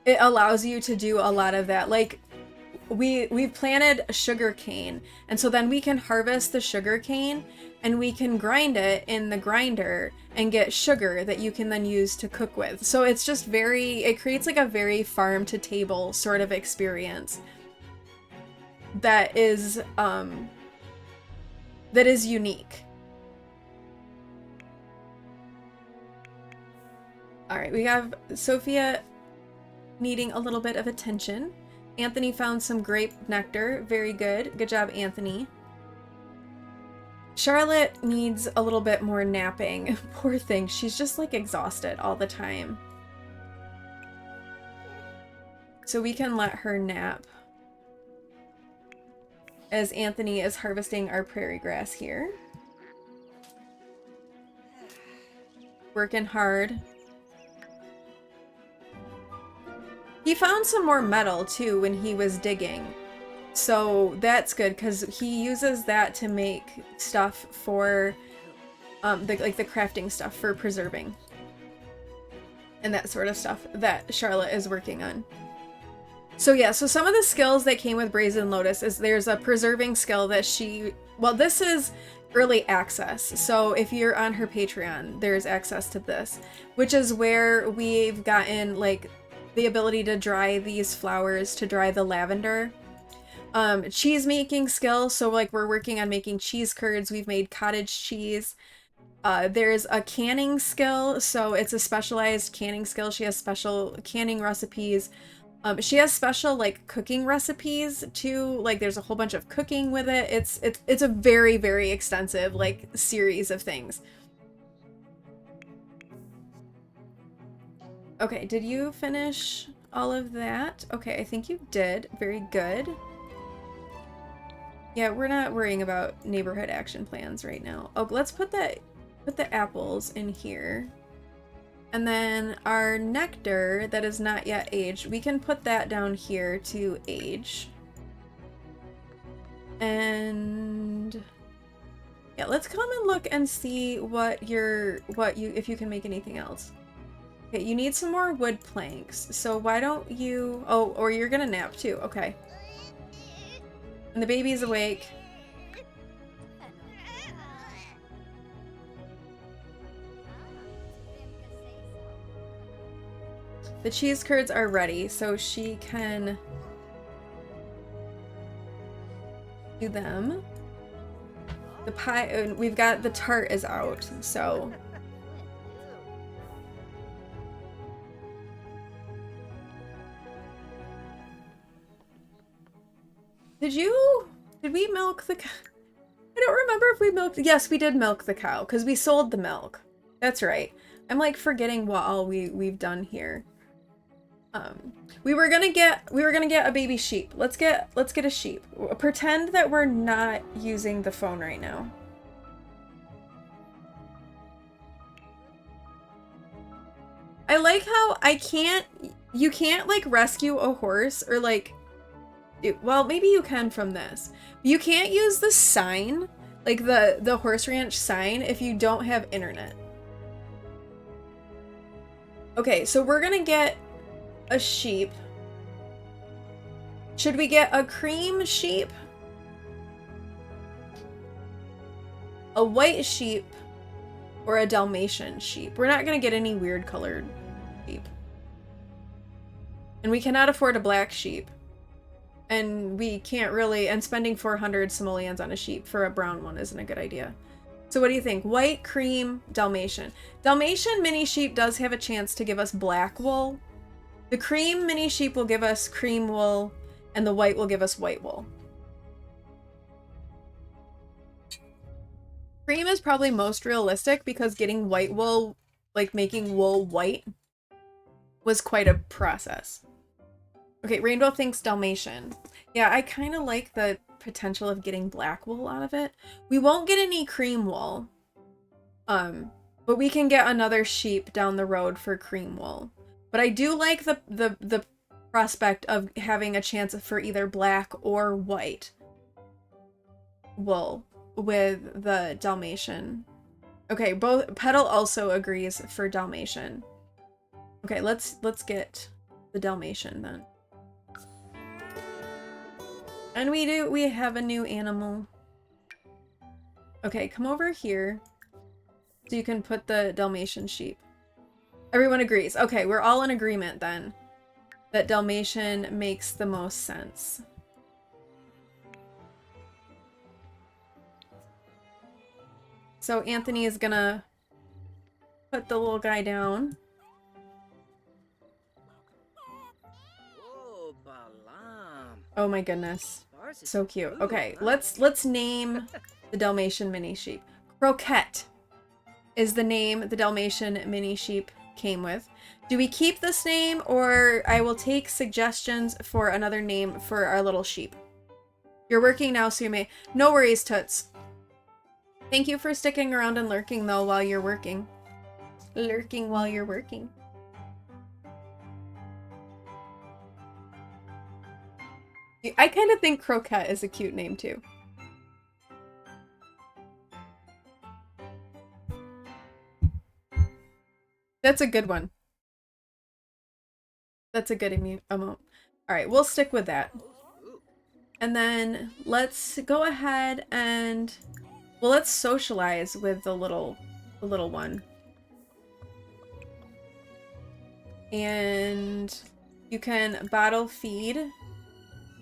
It allows you to do a lot of that. Like we've planted sugar cane, and so then we can harvest the sugar cane and we can grind it in the grinder and get sugar that you can then use to cook with. So it's just it creates like a very farm to table sort of experience that is unique. All right, we have Sophia needing a little bit of attention. Anthony found some grape nectar. Very good. Good job, Anthony. Charlotte needs a little bit more napping. Poor thing. She's just like exhausted all the time. So we can let her nap as Anthony is harvesting our prairie grass here. Working hard. He found some more metal too when he was digging. So that's good because he uses that to make stuff for the crafting stuff for preserving and that sort of stuff that Charlotte is working on. So yeah, so some of the skills that came with Brazen Lotus is there's a preserving skill that this is early access. So if you're on her Patreon, there's access to this, which is where we've gotten like the ability to dry these flowers, to dry the lavender. Cheese making skill, so like we're working on making cheese curds. We've made cottage cheese. There's a canning skill, so it's a specialized canning skill. She has special canning recipes. She has special like cooking recipes too. Like there's a whole bunch of cooking with it. It's a very, very extensive like series of things. Okay, did you finish all of that? Okay, I think you did. Very good. Yeah, we're not worrying about neighborhood action plans right now. Oh, let's put the apples in here. And then our nectar that is not yet aged, we can put that down here to age. And yeah, let's come and look and see if you can make anything else. Okay, you need some more wood planks. So why don't you, oh, or you're gonna nap too. Okay. And the baby's awake. The cheese curds are ready, so she can do them. The pie, we've got the tart is out, so. Did we milk the cow? I don't remember if we milked. Yes, we did milk the cow because we sold the milk. That's right. I'm like forgetting what all we've done here. We were gonna get a baby sheep. Let's get a sheep. Pretend that we're not using the phone right now. I like how you can't like rescue a horse or like, well, maybe you can from this. You can't use the sign, like the horse ranch sign, if you don't have internet. Okay, so we're gonna get a sheep. Should we get a cream sheep? A white sheep? Or a Dalmatian sheep? We're not gonna get any weird colored sheep. And we cannot afford a black sheep. And we can't really, and spending 400 simoleons on a sheep for a brown one isn't a good idea. So what do you think? White, cream, Dalmatian. Dalmatian mini sheep does have a chance to give us black wool. The cream mini sheep will give us cream wool, and the white will give us white wool. Cream is probably most realistic because getting white wool, like making wool white, was quite a process. Okay, Rainbow thinks Dalmatian. Yeah, I kind of like the potential of getting black wool out of it. We won't get any cream wool. But we can get another sheep down the road for cream wool. But I do like the prospect of having a chance for either black or white wool with the Dalmatian. Okay, both Petal also agrees for Dalmatian. Okay, let's get the Dalmatian then. And we have a new animal. Okay, come over here so you can put the Dalmatian sheep. Everyone agrees. Okay, we're all in agreement then that Dalmatian makes the most sense. So Anthony is gonna put the little guy down. Oh my goodness. So cute. Okay, let's name the Dalmatian mini sheep. Croquette is the name the Dalmatian mini sheep came with. Do we keep this name, or I will take suggestions for another name for our little sheep? You're working now, so you may... No worries, Toots. Thank you for sticking around and lurking, though, while you're working. Lurking while you're working. I kind of think Croquette is a cute name, too. That's a good one. That's a good amount. Alright, we'll stick with that. And then let's go ahead and... Well, let's socialize with the little one. And you can bottle feed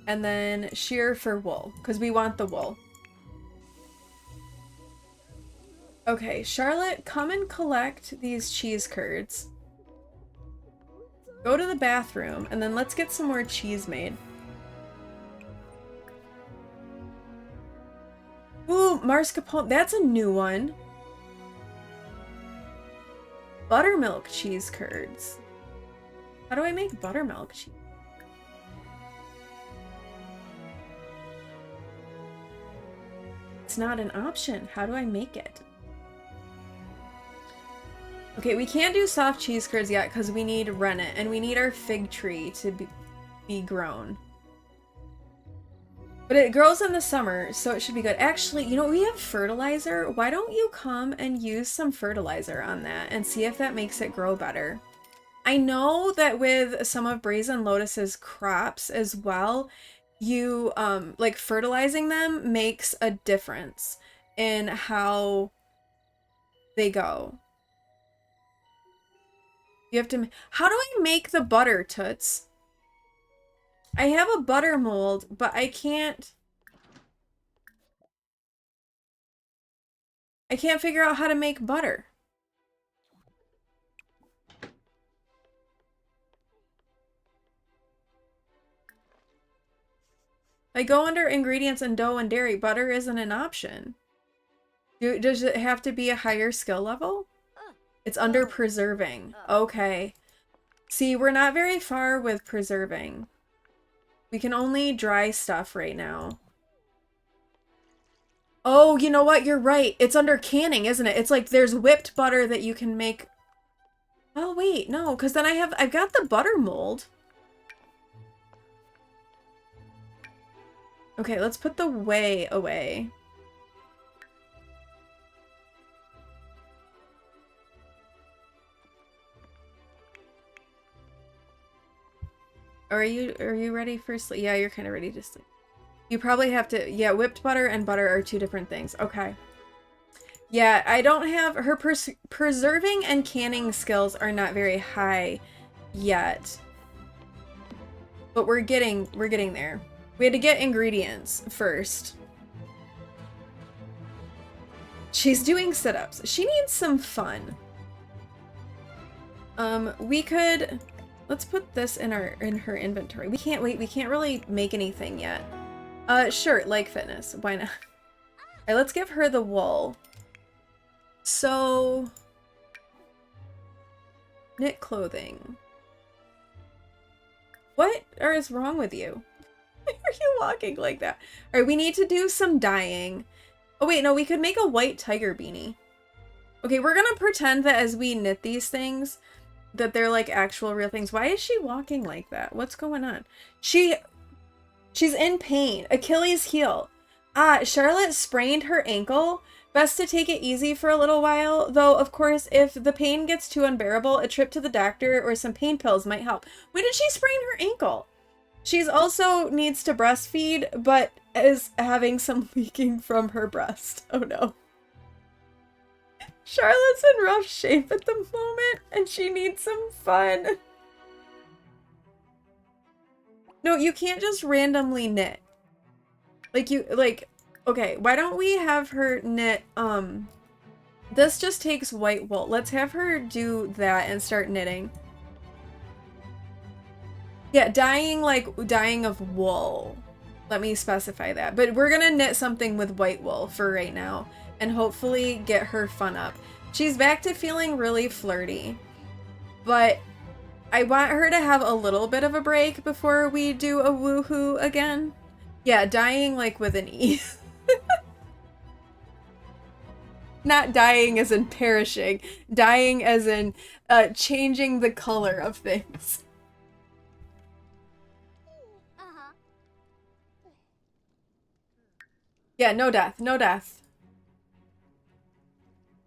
and then shear for wool, because we want the wool. Okay, Charlotte, come and collect these cheese curds. Go to the bathroom, and then let's get some more cheese made. Ooh, mascarpone. That's a new one. Buttermilk cheese curds. How do I make buttermilk cheese? It's not an option. How do I make it? Okay, we can't do soft cheese curds yet because we need rennet, and we need our fig tree to be grown. But it grows in the summer, so it should be good. Actually, you know, we have fertilizer. Why don't you come and use some fertilizer on that and see if that makes it grow better? I know that with some of Brazen Lotus's crops as well, you, like, fertilizing them makes a difference in how they go. You have to... How do I make the butter, Toots? I have a butter mold, but I can't figure out how to make butter. I go under ingredients and dough and dairy. Butter isn't an option. Does it have to be a higher skill level? It's under preserving. Okay. See, we're not very far with preserving. We can only dry stuff right now. Oh, you know what? You're right. It's under canning, isn't it? It's like there's whipped butter that you can make. Oh, wait. No, because then I've got the butter mold. Okay, let's put the whey away. Are you ready for sleep? Yeah, you're kind of ready to sleep. You probably have to... Yeah, whipped butter and butter are two different things. Okay. Yeah, I don't have... Her preserving and canning skills are not very high yet. But we're getting there. We had to get ingredients first. She's doing sit-ups. She needs some fun. We could, let's put this in her inventory. We can't really make anything yet. Sure, leg fitness. Why not? Alright, let's give her the wool. So, knit clothing. What is wrong with you? Why are you walking like that? Alright, we need to do some dyeing. Oh wait, no, we could make a white tiger beanie. Okay, we're gonna pretend that as we knit these things, that they're like actual real things. Why is she walking like that? What's going on? She's in pain. Achilles heel. Charlotte sprained her ankle. Best to take it easy for a little while, though of course if the pain gets too unbearable, a trip to the doctor or some pain pills might help. When did she sprain her ankle? She's also needs to breastfeed, but is having some leaking from her breast. Oh no. Charlotte's in rough shape at the moment, and she needs some fun. No, you can't just randomly knit. Okay, why don't we have her knit, this just takes white wool. Let's have her do that and start knitting. Yeah, dyeing of wool. Let me specify that. But we're gonna knit something with white wool for right now and hopefully get her fun up. She's back to feeling really flirty, but I want her to have a little bit of a break before we do a woohoo again. Yeah, dyeing like with an E. Not dying as in perishing, dying as in changing the color of things. Uh-huh. Yeah, no death, no death.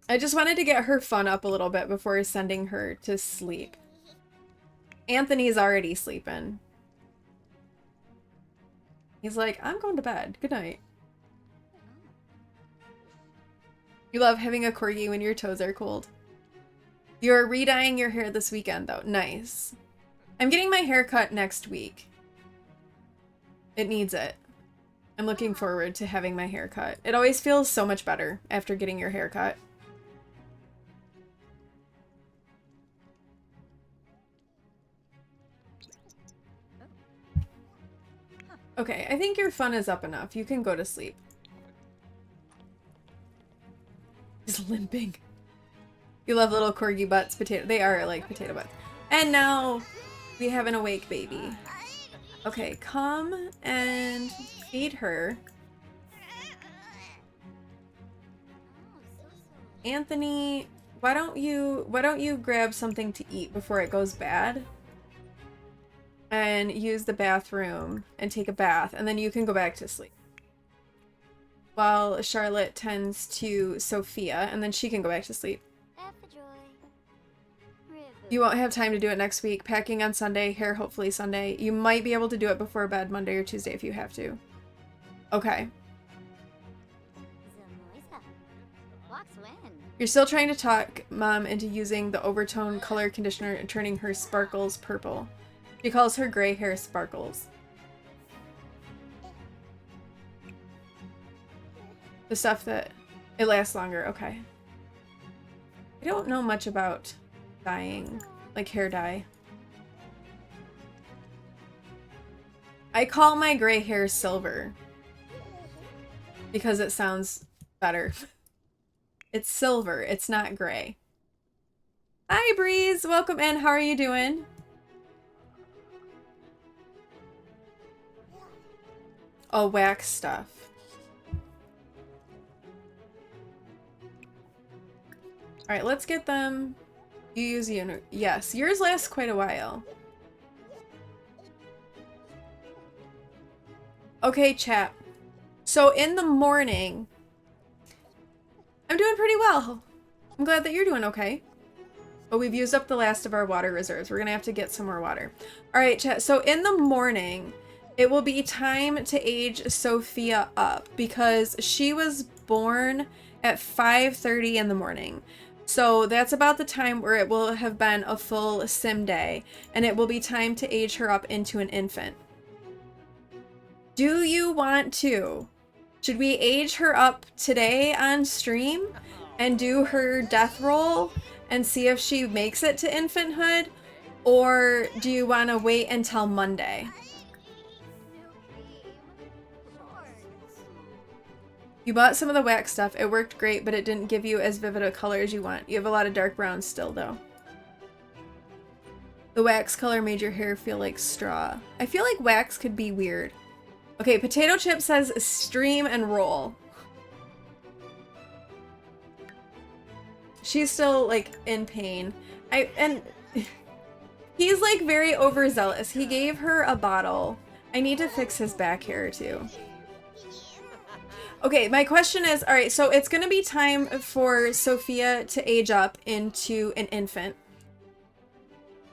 I just wanted to get her fun up a little bit before sending her to sleep. Anthony's already sleeping. He's like, I'm going to bed. Good night. You love having a corgi when your toes are cold. You're re-dyeing your hair this weekend, though. Nice. I'm getting my hair cut next week. It needs it. I'm looking forward to having my hair cut. It always feels so much better after getting your hair cut. Okay, I think your fun is up enough. You can go to sleep. He's limping. You love little corgi butts, they are like potato butts. And now we have an awake baby. Okay, come and feed her. Anthony, why don't you grab something to eat before it goes bad? And use the bathroom and take a bath, and then you can go back to sleep. While Charlotte tends to Sophia, and then she can go back to sleep. You won't have time to do it next week. Packing on Sunday, hair hopefully Sunday. You might be able to do it before bed Monday or Tuesday if you have to. Okay. You're still trying to talk Mom into using the overtone color conditioner and turning her sparkles purple. She calls her gray hair sparkles. The stuff that it lasts longer. Okay. I don't know much about dyeing, like hair dye. I call my gray hair silver because it sounds better. It's silver, it's not gray. Hi Breeze, welcome in. How are you doing? Oh, wax stuff. Alright, let's get them. You use unit. Yes, yours lasts quite a while. Okay, chat. So in the morning, I'm doing pretty well. I'm glad that you're doing okay. But we've used up the last of our water reserves. We're gonna have to get some more water. Alright, chat. So in the morning, it will be time to age Sophia up because she was born at 5:30 in the morning. So that's about the time where it will have been a full sim day, and it will be time to age her up into an infant. Do you want to Should we age her up today on stream and do her death roll and see if she makes it to infanthood? Or do you want to wait until Monday? You bought some of the wax stuff. It worked great, but it didn't give you as vivid a color as you want. You have a lot of dark browns still, though. The wax color made your hair feel like straw. I feel like wax could be weird. Okay, Potato Chip says stream and roll. She's still, like, in pain. And he's, like, very overzealous. He gave her a bottle. I need to fix his back hair, too. Okay, my question is, all right, so it's going to be time for Sophia to age up into an infant.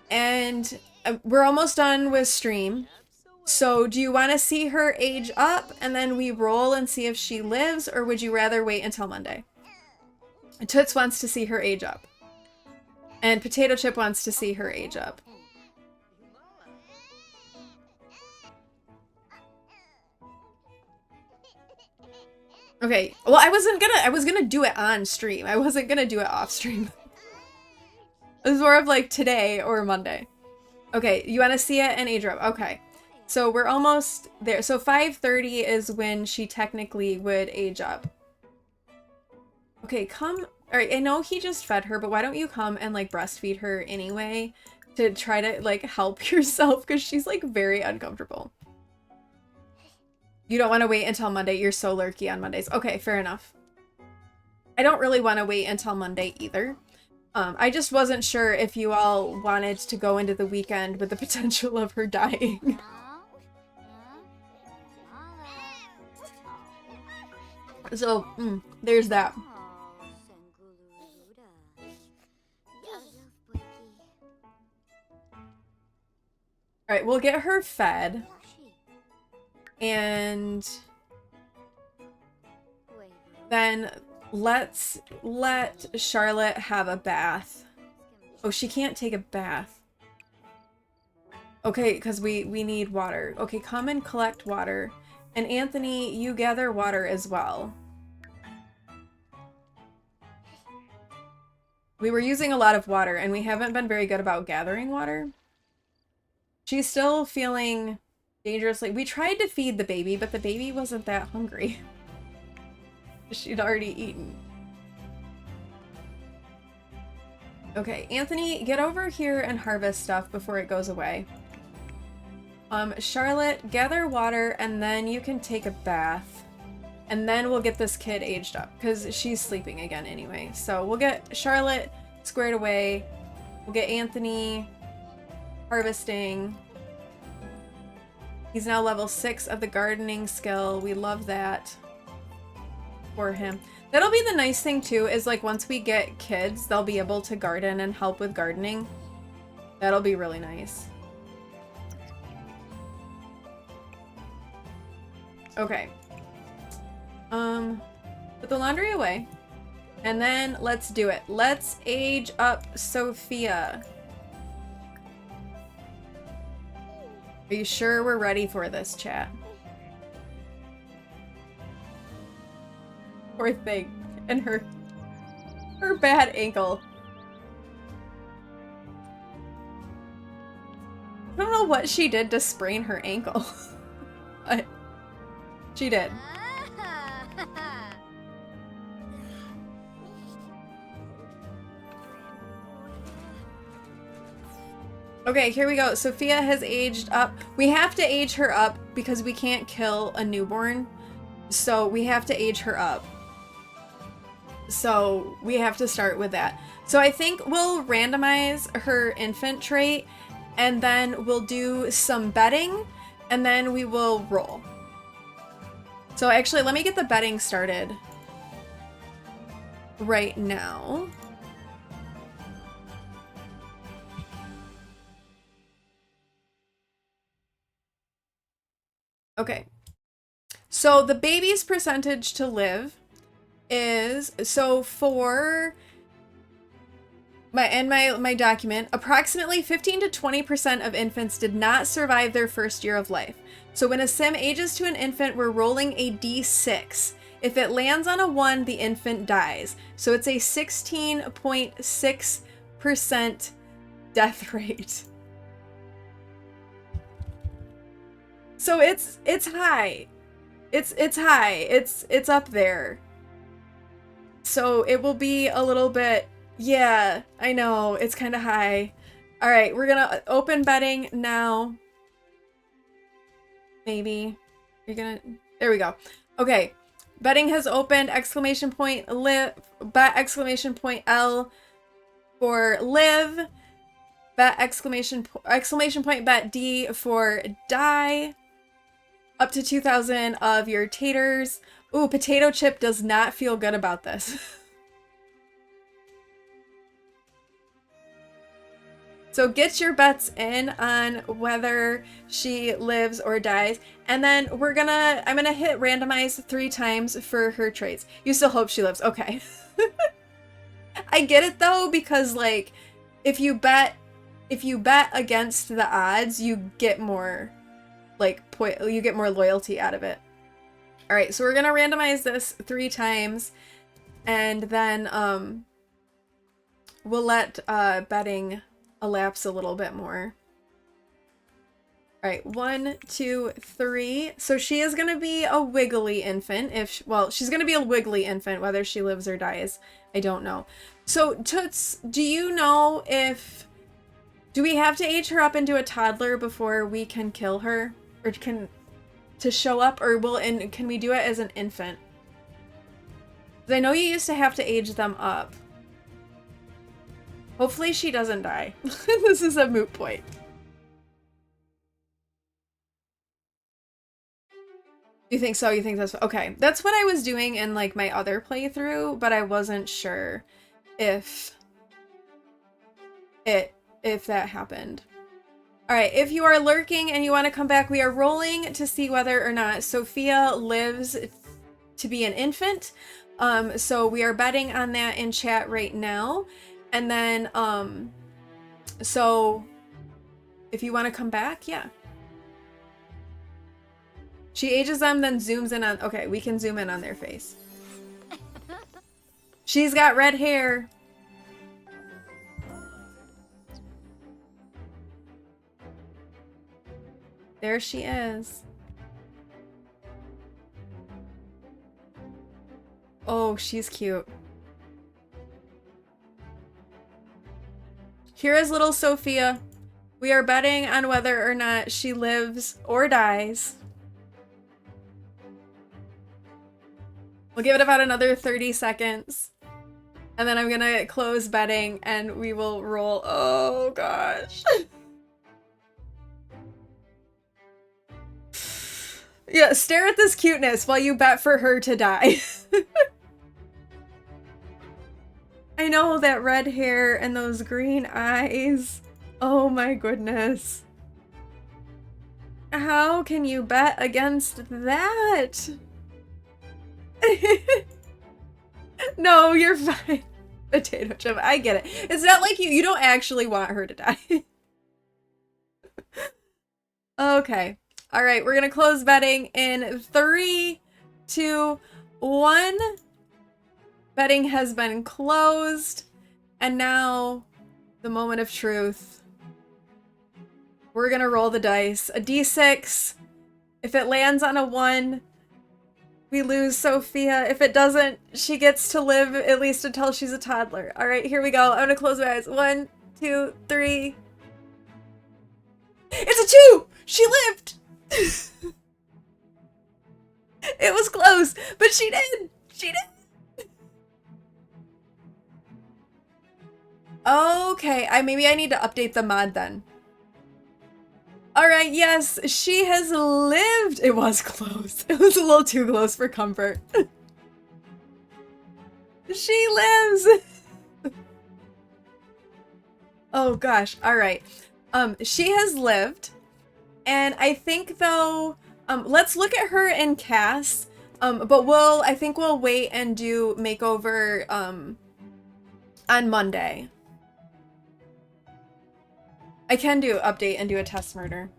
And we're almost done with stream. So do you want to see her age up and then we roll and see if she lives, or would you rather wait until Monday? Toots wants to see her age up. And Potato Chip wants to see her age up. Okay, well, I was gonna do it on stream. I wasn't gonna do it off stream. It was more of like today or Monday. Okay, you want to see it and age her up. Okay, so we're almost there. So 5:30 is when she technically would age up. Okay, come. All right, I know he just fed her, but why don't you come and like breastfeed her anyway to try to like help yourself, because she's like very uncomfortable. You don't want to wait until Monday. You're so lurky on Mondays. Okay, fair enough. I don't really want to wait until Monday either. I just wasn't sure if you all wanted to go into the weekend with the potential of her dying. So, there's that. Alright, we'll get her fed. And then let's let Charlotte have a bath. Oh, she can't take a bath. Okay, because we need water. Okay, come and collect water. And Anthony, you gather water as well. We were using a lot of water, and we haven't been very good about gathering water. She's still feeling dangerously. We tried to feed the baby, but the baby wasn't that hungry. She'd already eaten. Okay, Anthony, get over here and harvest stuff before it goes away. Charlotte, gather water, and then you can take a bath. And then we'll get this kid aged up, because she's sleeping again anyway. So we'll get Charlotte squared away. We'll get Anthony harvesting. He's now level 6 of the gardening skill. We love that for him. That'll be the nice thing too, is like once we get kids, they'll be able to garden and help with gardening. That'll be really nice. Okay. Put the laundry away. And then let's do it. Let's age up Sophia. Are you sure we're ready for this, chat? Poor thing. And her bad ankle. I don't know what she did to sprain her ankle. But she did. Okay, here we go. Sophia has aged up. We have to age her up because we can't kill a newborn. So we have to age her up. So we have to start with that. So I think we'll randomize her infant trait, and then we'll do some betting, and then we will roll. So actually, let me get the betting started right now. Okay. So the baby's percentage to live is, so for my document, approximately 15 to 20% of infants did not survive their first year of life. So when a sim ages to an infant, we're rolling a d6. If it lands on a 1, the infant dies. So it's a 16.6% death rate. So it's high. It's high. It's up there. So it will be a little bit, yeah, I know, it's kind of high. All right, we're gonna open betting now. Maybe. You're gonna, there we go. Okay, betting has opened, exclamation point live, bet exclamation point L for live, bet exclamation point bet D for die. Up to 2,000 of your taters. Ooh, potato chip does not feel good about this. So get your bets in on whether she lives or dies. And then I'm gonna hit randomize 3 times for her traits. You still hope she lives. Okay. I get it though, because like if you bet against the odds, you get more you get more loyalty out of it. All right, so we're gonna randomize this 3 times, and then we'll let betting elapse a little bit more. All right, 1, 2, 3. So she is gonna be a wiggly infant. She's gonna be a wiggly infant whether she lives or dies. I don't know. So Toots, do you know do we have to age her up into a toddler before we can kill her? Or to show up, or can we do it as an infant? Because I know you used to have to age them up. Hopefully she doesn't die. This is a moot point. You think so? You think that's okay? That's what I was doing in like my other playthrough, but I wasn't sure if that happened. All right, if you are lurking and you want to come back, we are rolling to see whether or not Sophia lives to be an infant. So we are betting on that in chat right now. And then, so if you want to come back, yeah. She ages them, then zooms in on, okay, we can zoom in on their face. She's got red hair. There she is. Oh, she's cute. Here is little Sophia. We are betting on whether or not she lives or dies. We'll give it about another 30 seconds. And then I'm gonna close betting and we will roll. Oh gosh. Yeah, stare at this cuteness while you bet for her to die. I know, that red hair and those green eyes. Oh my goodness. How can you bet against that? No, you're fine. Potato chip, I get it. It's not like you don't actually want her to die. Okay. All right, we're gonna close betting in 3, 2, 1. Betting has been closed. And now, the moment of truth. We're gonna roll the dice. A d6. If it lands on a 1, we lose Sophia. If it doesn't, she gets to live at least until she's a toddler. All right, here we go. I'm gonna close my eyes. 1, 2, 3. It's a 2! She lived! It was close, but she did! She did! Okay, maybe I need to update the mod then. Alright, yes, she has lived! It was close. It was a little too close for comfort. She lives! Oh gosh, alright. She has lived. And I think though, let's look at her in Cass. But I think we'll wait and do makeover on Monday. I can do update and do a test murder.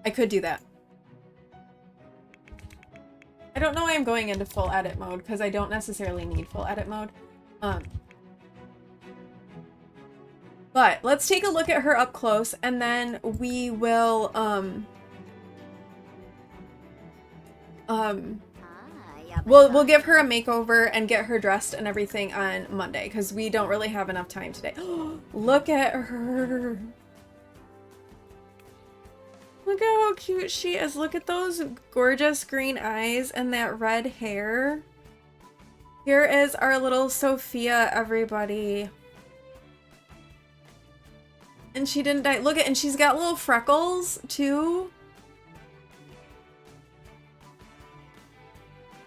I could do that. I don't know why I'm going into full edit mode, because I don't necessarily need full edit mode. But let's take a look at her up close, and then we will, we'll give her a makeover and get her dressed and everything on Monday, because we don't really have enough time today. Look at her. Look at how cute she is. Look at those gorgeous green eyes and that red hair. Here is our little Sophia, everybody. And she didn't die. Look at, and she's got little freckles too.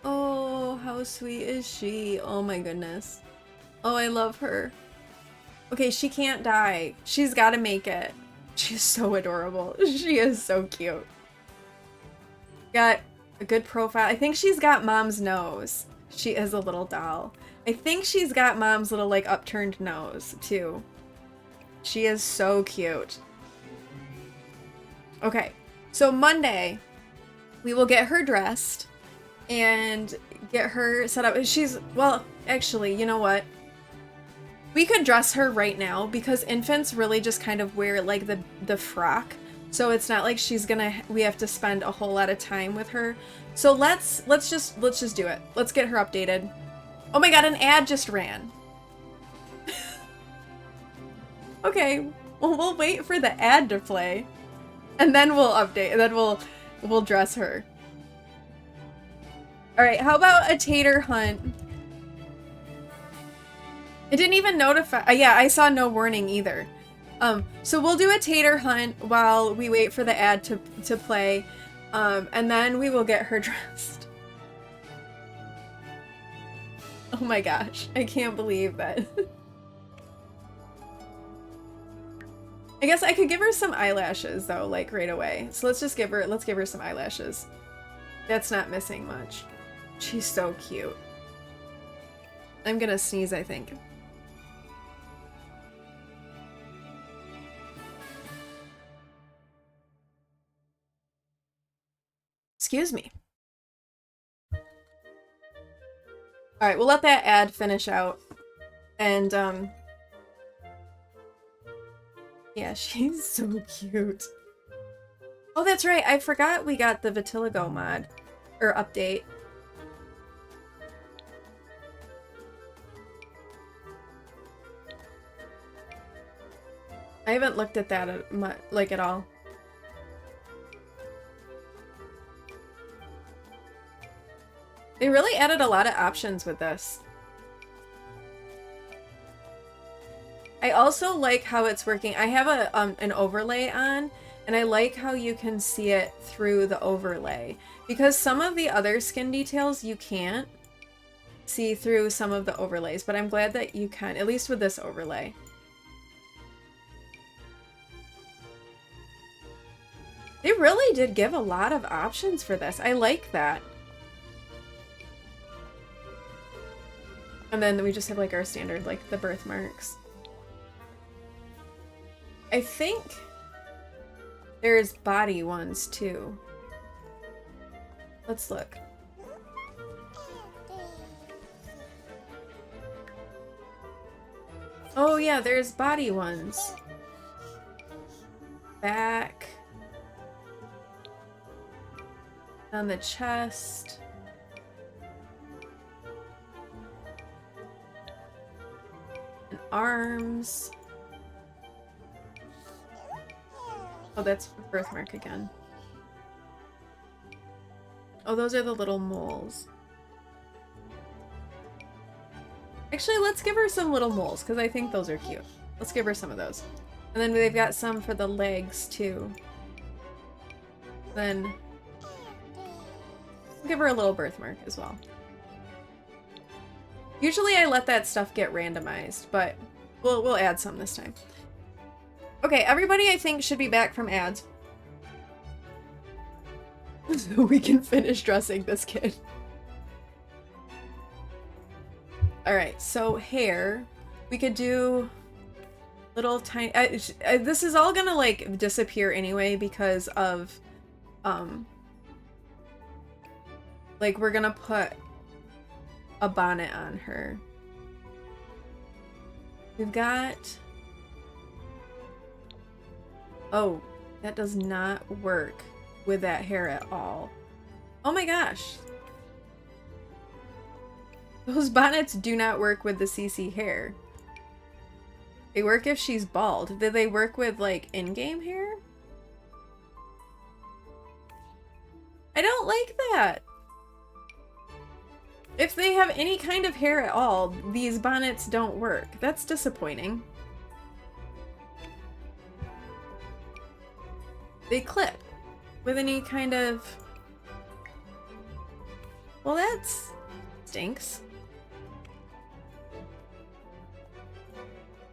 Oh, how sweet is she? Oh my goodness. Oh, I love her. Okay, she can't die. She's got to make it. She's so adorable. She is so cute. Got a good profile. I think she's got mom's nose. She is a little doll. I think she's got mom's little like upturned nose too. She is so cute. Okay, so Monday we will get her dressed and get her set up. She's, well, actually, you know what? We could dress her right now because infants really just kind of wear like the frock. So it's not like we have to spend a whole lot of time with her. So let's just do it. Let's get her updated. Oh my god, an ad just ran. Okay, well, we'll wait for the ad to play and then we'll update, and then we'll dress her. All right, how about a tater hunt? It didn't even notify. Yeah, I saw no warning either. So we'll do a tater hunt while we wait for the ad to play, and then we will get her dressed. Oh my gosh, I can't believe that. I guess I could give her some eyelashes though, like right away. So let's give her some eyelashes. That's not missing much. She's so cute. I'm gonna sneeze, I think. Excuse me. Alright, we'll let that ad finish out. And, yeah, she's so cute. Oh, that's right. I forgot we got the Vitiligo mod. Or update. I haven't looked at that at all. They really added a lot of options with this. I also like how it's working. I have an overlay on, and I like how you can see it through the overlay. Because some of the other skin details you can't see through some of the overlays, but I'm glad that you can, at least with this overlay. They really did give a lot of options for this. I like that. And then we just have like our standard, like the birthmarks. I think there's body ones too. Let's look. Oh yeah, there's body ones. Back. On the chest. And arms. Oh, that's birthmark again. Oh, those are the little moles. Actually, let's give her some little moles, because I think those are cute. Let's give her some of those. And then they've got some for the legs, too. Then we'll give her a little birthmark as well. Usually I let that stuff get randomized, but we'll add some this time. Okay, everybody I think should be back from ads. So we can finish dressing this kid. Alright, so hair. We could do Little tiny... this is all gonna, like, disappear anyway because of, like, we're gonna put a bonnet on her. We've got... Oh, that does not work with that hair at all. Oh my gosh. Those bonnets do not work with the CC hair. They work if she's bald. Did they work with, like, in-game hair? I don't like that. If they have any kind of hair at all, these bonnets don't work. That's disappointing. They clip with any kind of... Well, that's... stinks.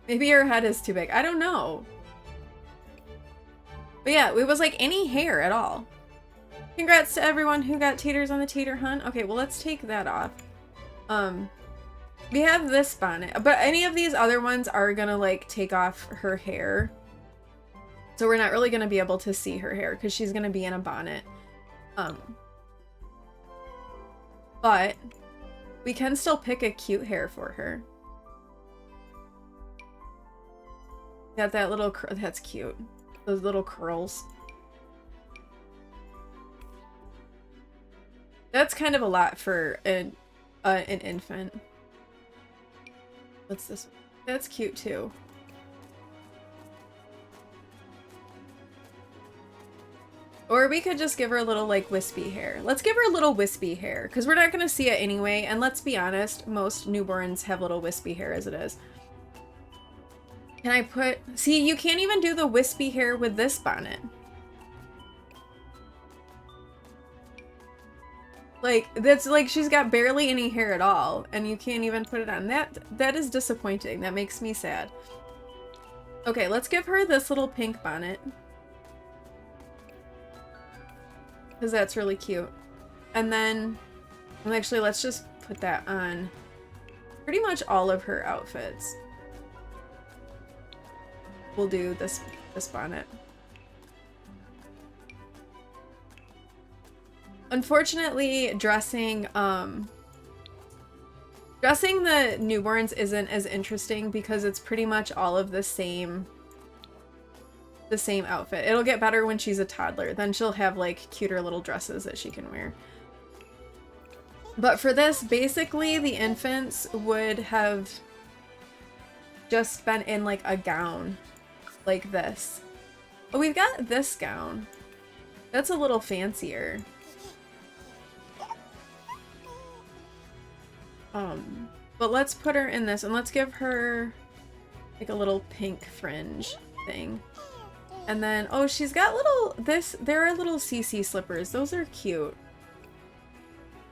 Maybe her head is too big. I don't know. But yeah, it was like any hair at all. Congrats to everyone who got taters on the tater hunt. Okay, well, let's take that off. We have this bonnet, but any of these other ones are gonna, like, take off her hair. So we're not really gonna be able to see her hair because she's gonna be in a bonnet. But we can still pick a cute hair for her. Got that little that's cute. Those little curls. That's kind of a lot for an infant. What's this? That's cute too. Or we could just give her a little, like, wispy hair. Let's give her a little wispy hair, because we're not going to see it anyway, and let's be honest, most newborns have little wispy hair as it is. Can I put... See, you can't even do the wispy hair with this bonnet. Like, that's like she's got barely any hair at all, and you can't even put it on. That is disappointing. That makes me sad. Okay, let's give her this little pink bonnet. Because that's really cute. And then, well, actually, let's just put that on pretty much all of her outfits. We'll do this bonnet. Unfortunately, dressing the newborns isn't as interesting because it's pretty much all of the same outfit. It'll get better when she's a toddler. Then she'll have, like, cuter little dresses that she can wear. But for this, basically, the infants would have just been in, like, a gown like this. Oh, we've got this gown. That's a little fancier. But let's put her in this, and let's give her, like, a little pink fringe thing. And then, oh, she's got little, there are little CC slippers. Those are cute.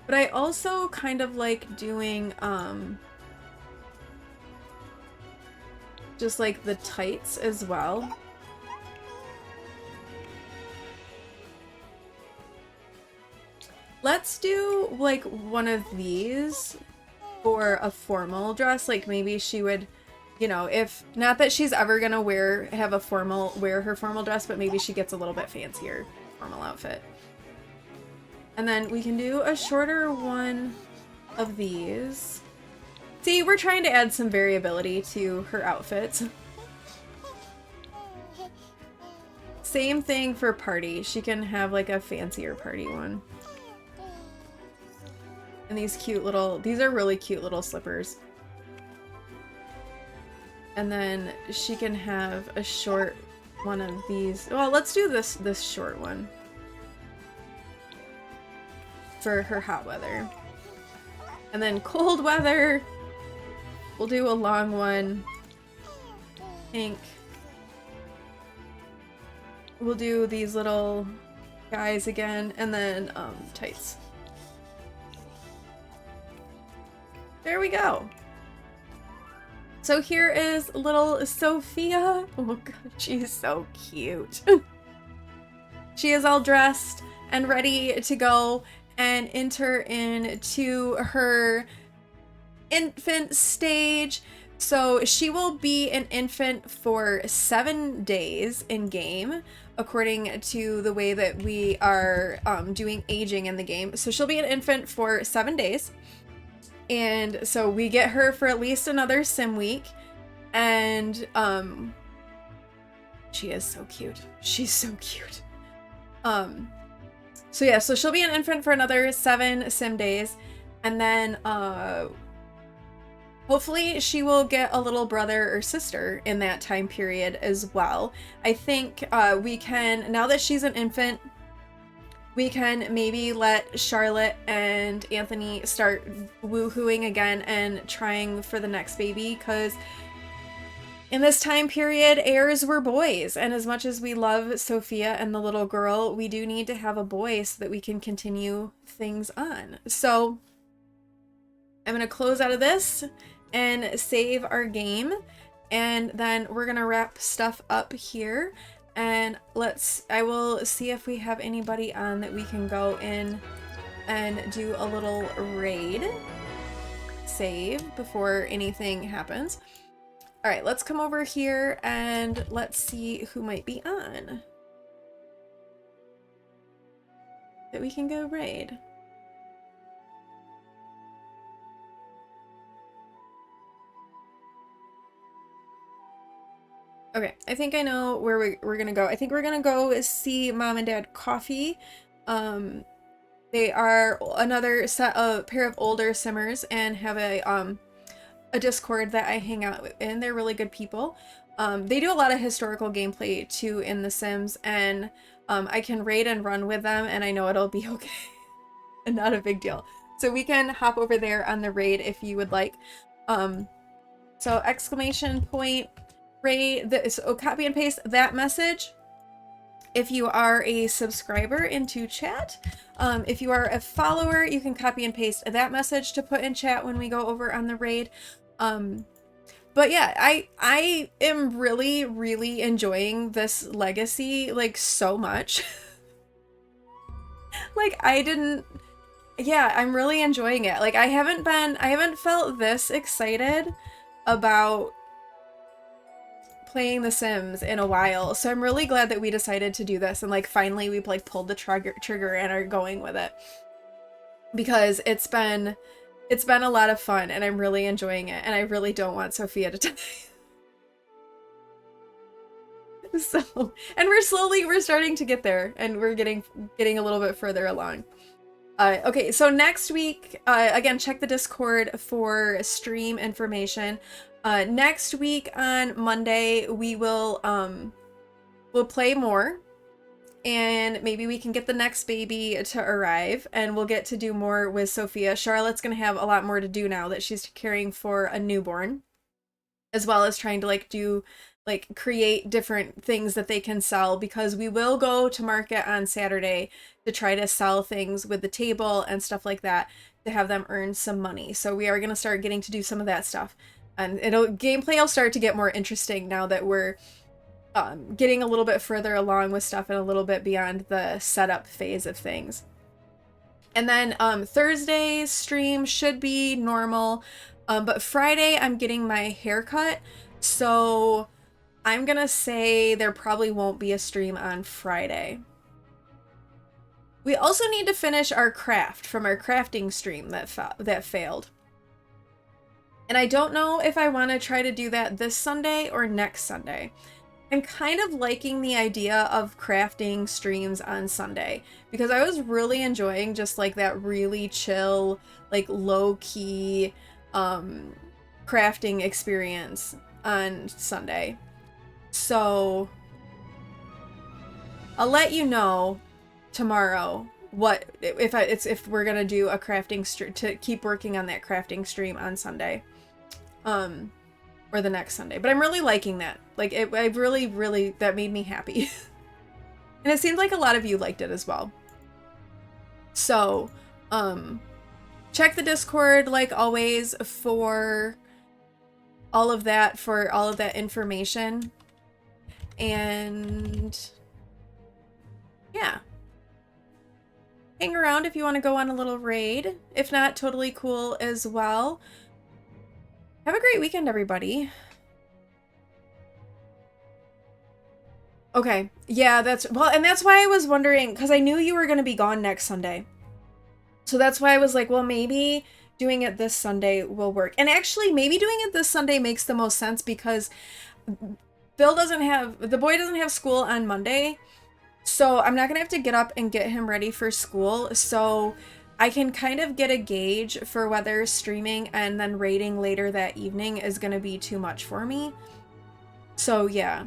But I also kind of like doing, just, like, the tights as well. Let's do, like, one of these for a formal dress. Like, maybe she would, you know, if not that she's ever gonna wear her formal dress, but maybe she gets a little bit fancier formal outfit. And then we can do a shorter one of these. See, we're trying to add some variability to her outfits. Same thing for party. She can have, like, a fancier party one. And these are really cute little slippers. And then she can have a short one of these. Well, let's do this short one for her hot weather. And then cold weather, we'll do a long one. Pink. We'll do these little guys again, and then tights. There we go. So here is little Sophia. Oh god, she's so cute. She is all dressed and ready to go and enter into her infant stage. So she will be an infant for 7 days in game, according to the way that we are doing aging in the game. So she'll be an infant for 7 days. And so we get her for at least another sim week. And she is so cute. She's so cute. So yeah, so she'll be an infant for another 7 sim days. And then hopefully she will get a little brother or sister in that time period as well. I think we can, now that she's an infant, we can maybe let Charlotte and Anthony start woohooing again and trying for the next baby, because in this time period, heirs were boys, and as much as we love Sophia and the little girl, we do need to have a boy so that we can continue things on. So I'm going to close out of this and save our game, and then we're going to wrap stuff up here. And I will see if we have anybody on that we can go in and do a little raid save before anything happens. All right, let's come over here and let's see who might be on that we can go raid. Okay, I think I know where we're gonna go. I think we're gonna go see Mom and Dad Coffee. They are another pair of older simmers and have a Discord that I hang out in. They're really good people. They do a lot of historical gameplay too in The Sims, and I can raid and run with them, and I know it'll be okay and not a big deal. So we can hop over there on the raid if you would like. So exclamation point raid, so copy and paste that message if you are a subscriber into chat. If you are a follower, you can copy and paste that message to put in chat when we go over on the raid. But yeah, I am really, really enjoying this legacy, like, so much. Like, yeah, I'm really enjoying it. Like, I haven't felt this excited about playing The Sims in a while, so I'm really glad that we decided to do this, and like finally we've like pulled the trigger and are going with it, because it's been a lot of fun and I'm really enjoying it, and I really don't want Sophia to die. So, and we're starting to get there, and we're getting a little bit further along. Okay, so next week, again, check the Discord for stream information. Next week on Monday, we will we'll play more, and maybe we can get the next baby to arrive, and we'll get to do more with Sophia. Charlotte's gonna have a lot more to do now that she's caring for a newborn, as well as trying to create different things that they can sell, because we will go to market on Saturday to try to sell things with the table and stuff like that to have them earn some money. So we are going to start getting to do some of that stuff, and gameplay will start to get more interesting now that we're getting a little bit further along with stuff and a little bit beyond the setup phase of things. And then Thursday's stream should be normal, but Friday I'm getting my hair cut, so I'm gonna say there probably won't be a stream on Friday. We also need to finish our craft from our crafting stream that failed. And I don't know if I want to try to do that this Sunday or next Sunday. I'm kind of liking the idea of crafting streams on Sunday, because I was really enjoying just like that really chill, like low-key crafting experience on Sunday. So I'll let you know tomorrow if we're gonna do a crafting stream, to keep working on that crafting stream on Sunday, or the next Sunday. But I'm really liking that. Like, I really that made me happy. And it seemed like a lot of you liked it as well. So check the Discord like always for all of that information. And yeah, hang around if you want to go on a little raid. If not, totally cool as well. Have a great weekend, everybody. Okay. Yeah, and that's why I was wondering, because I knew you were going to be gone next Sunday. So that's why I was like, well, maybe doing it this Sunday will work. And actually, maybe doing it this Sunday makes the most sense because the boy doesn't have school on Monday. So I'm not going to have to get up and get him ready for school. So I can kind of get a gauge for whether streaming and then raiding later that evening is going to be too much for me. So yeah.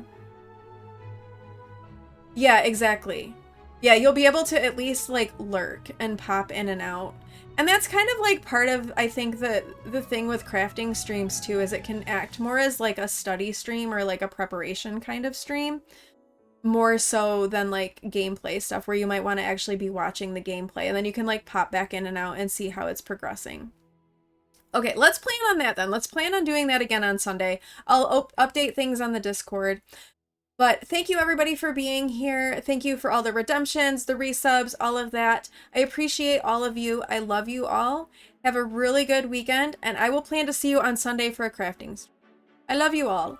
Yeah, exactly. Yeah, you'll be able to at least like lurk and pop in and out. And that's kind of like part of, I think, the thing with crafting streams too, is it can act more as like a study stream or like a preparation kind of stream, more so than like gameplay stuff where you might want to actually be watching the gameplay and then you can like pop back in and out and see how it's progressing. Okay, let's plan on that then. Let's plan on doing that again on Sunday. I'll update things on the Discord. But thank you everybody for being here. Thank you for all the redemptions, the resubs, all of that. I appreciate all of you. I love you all. Have a really good weekend, and I will plan to see you on Sunday for a crafting. I love you all.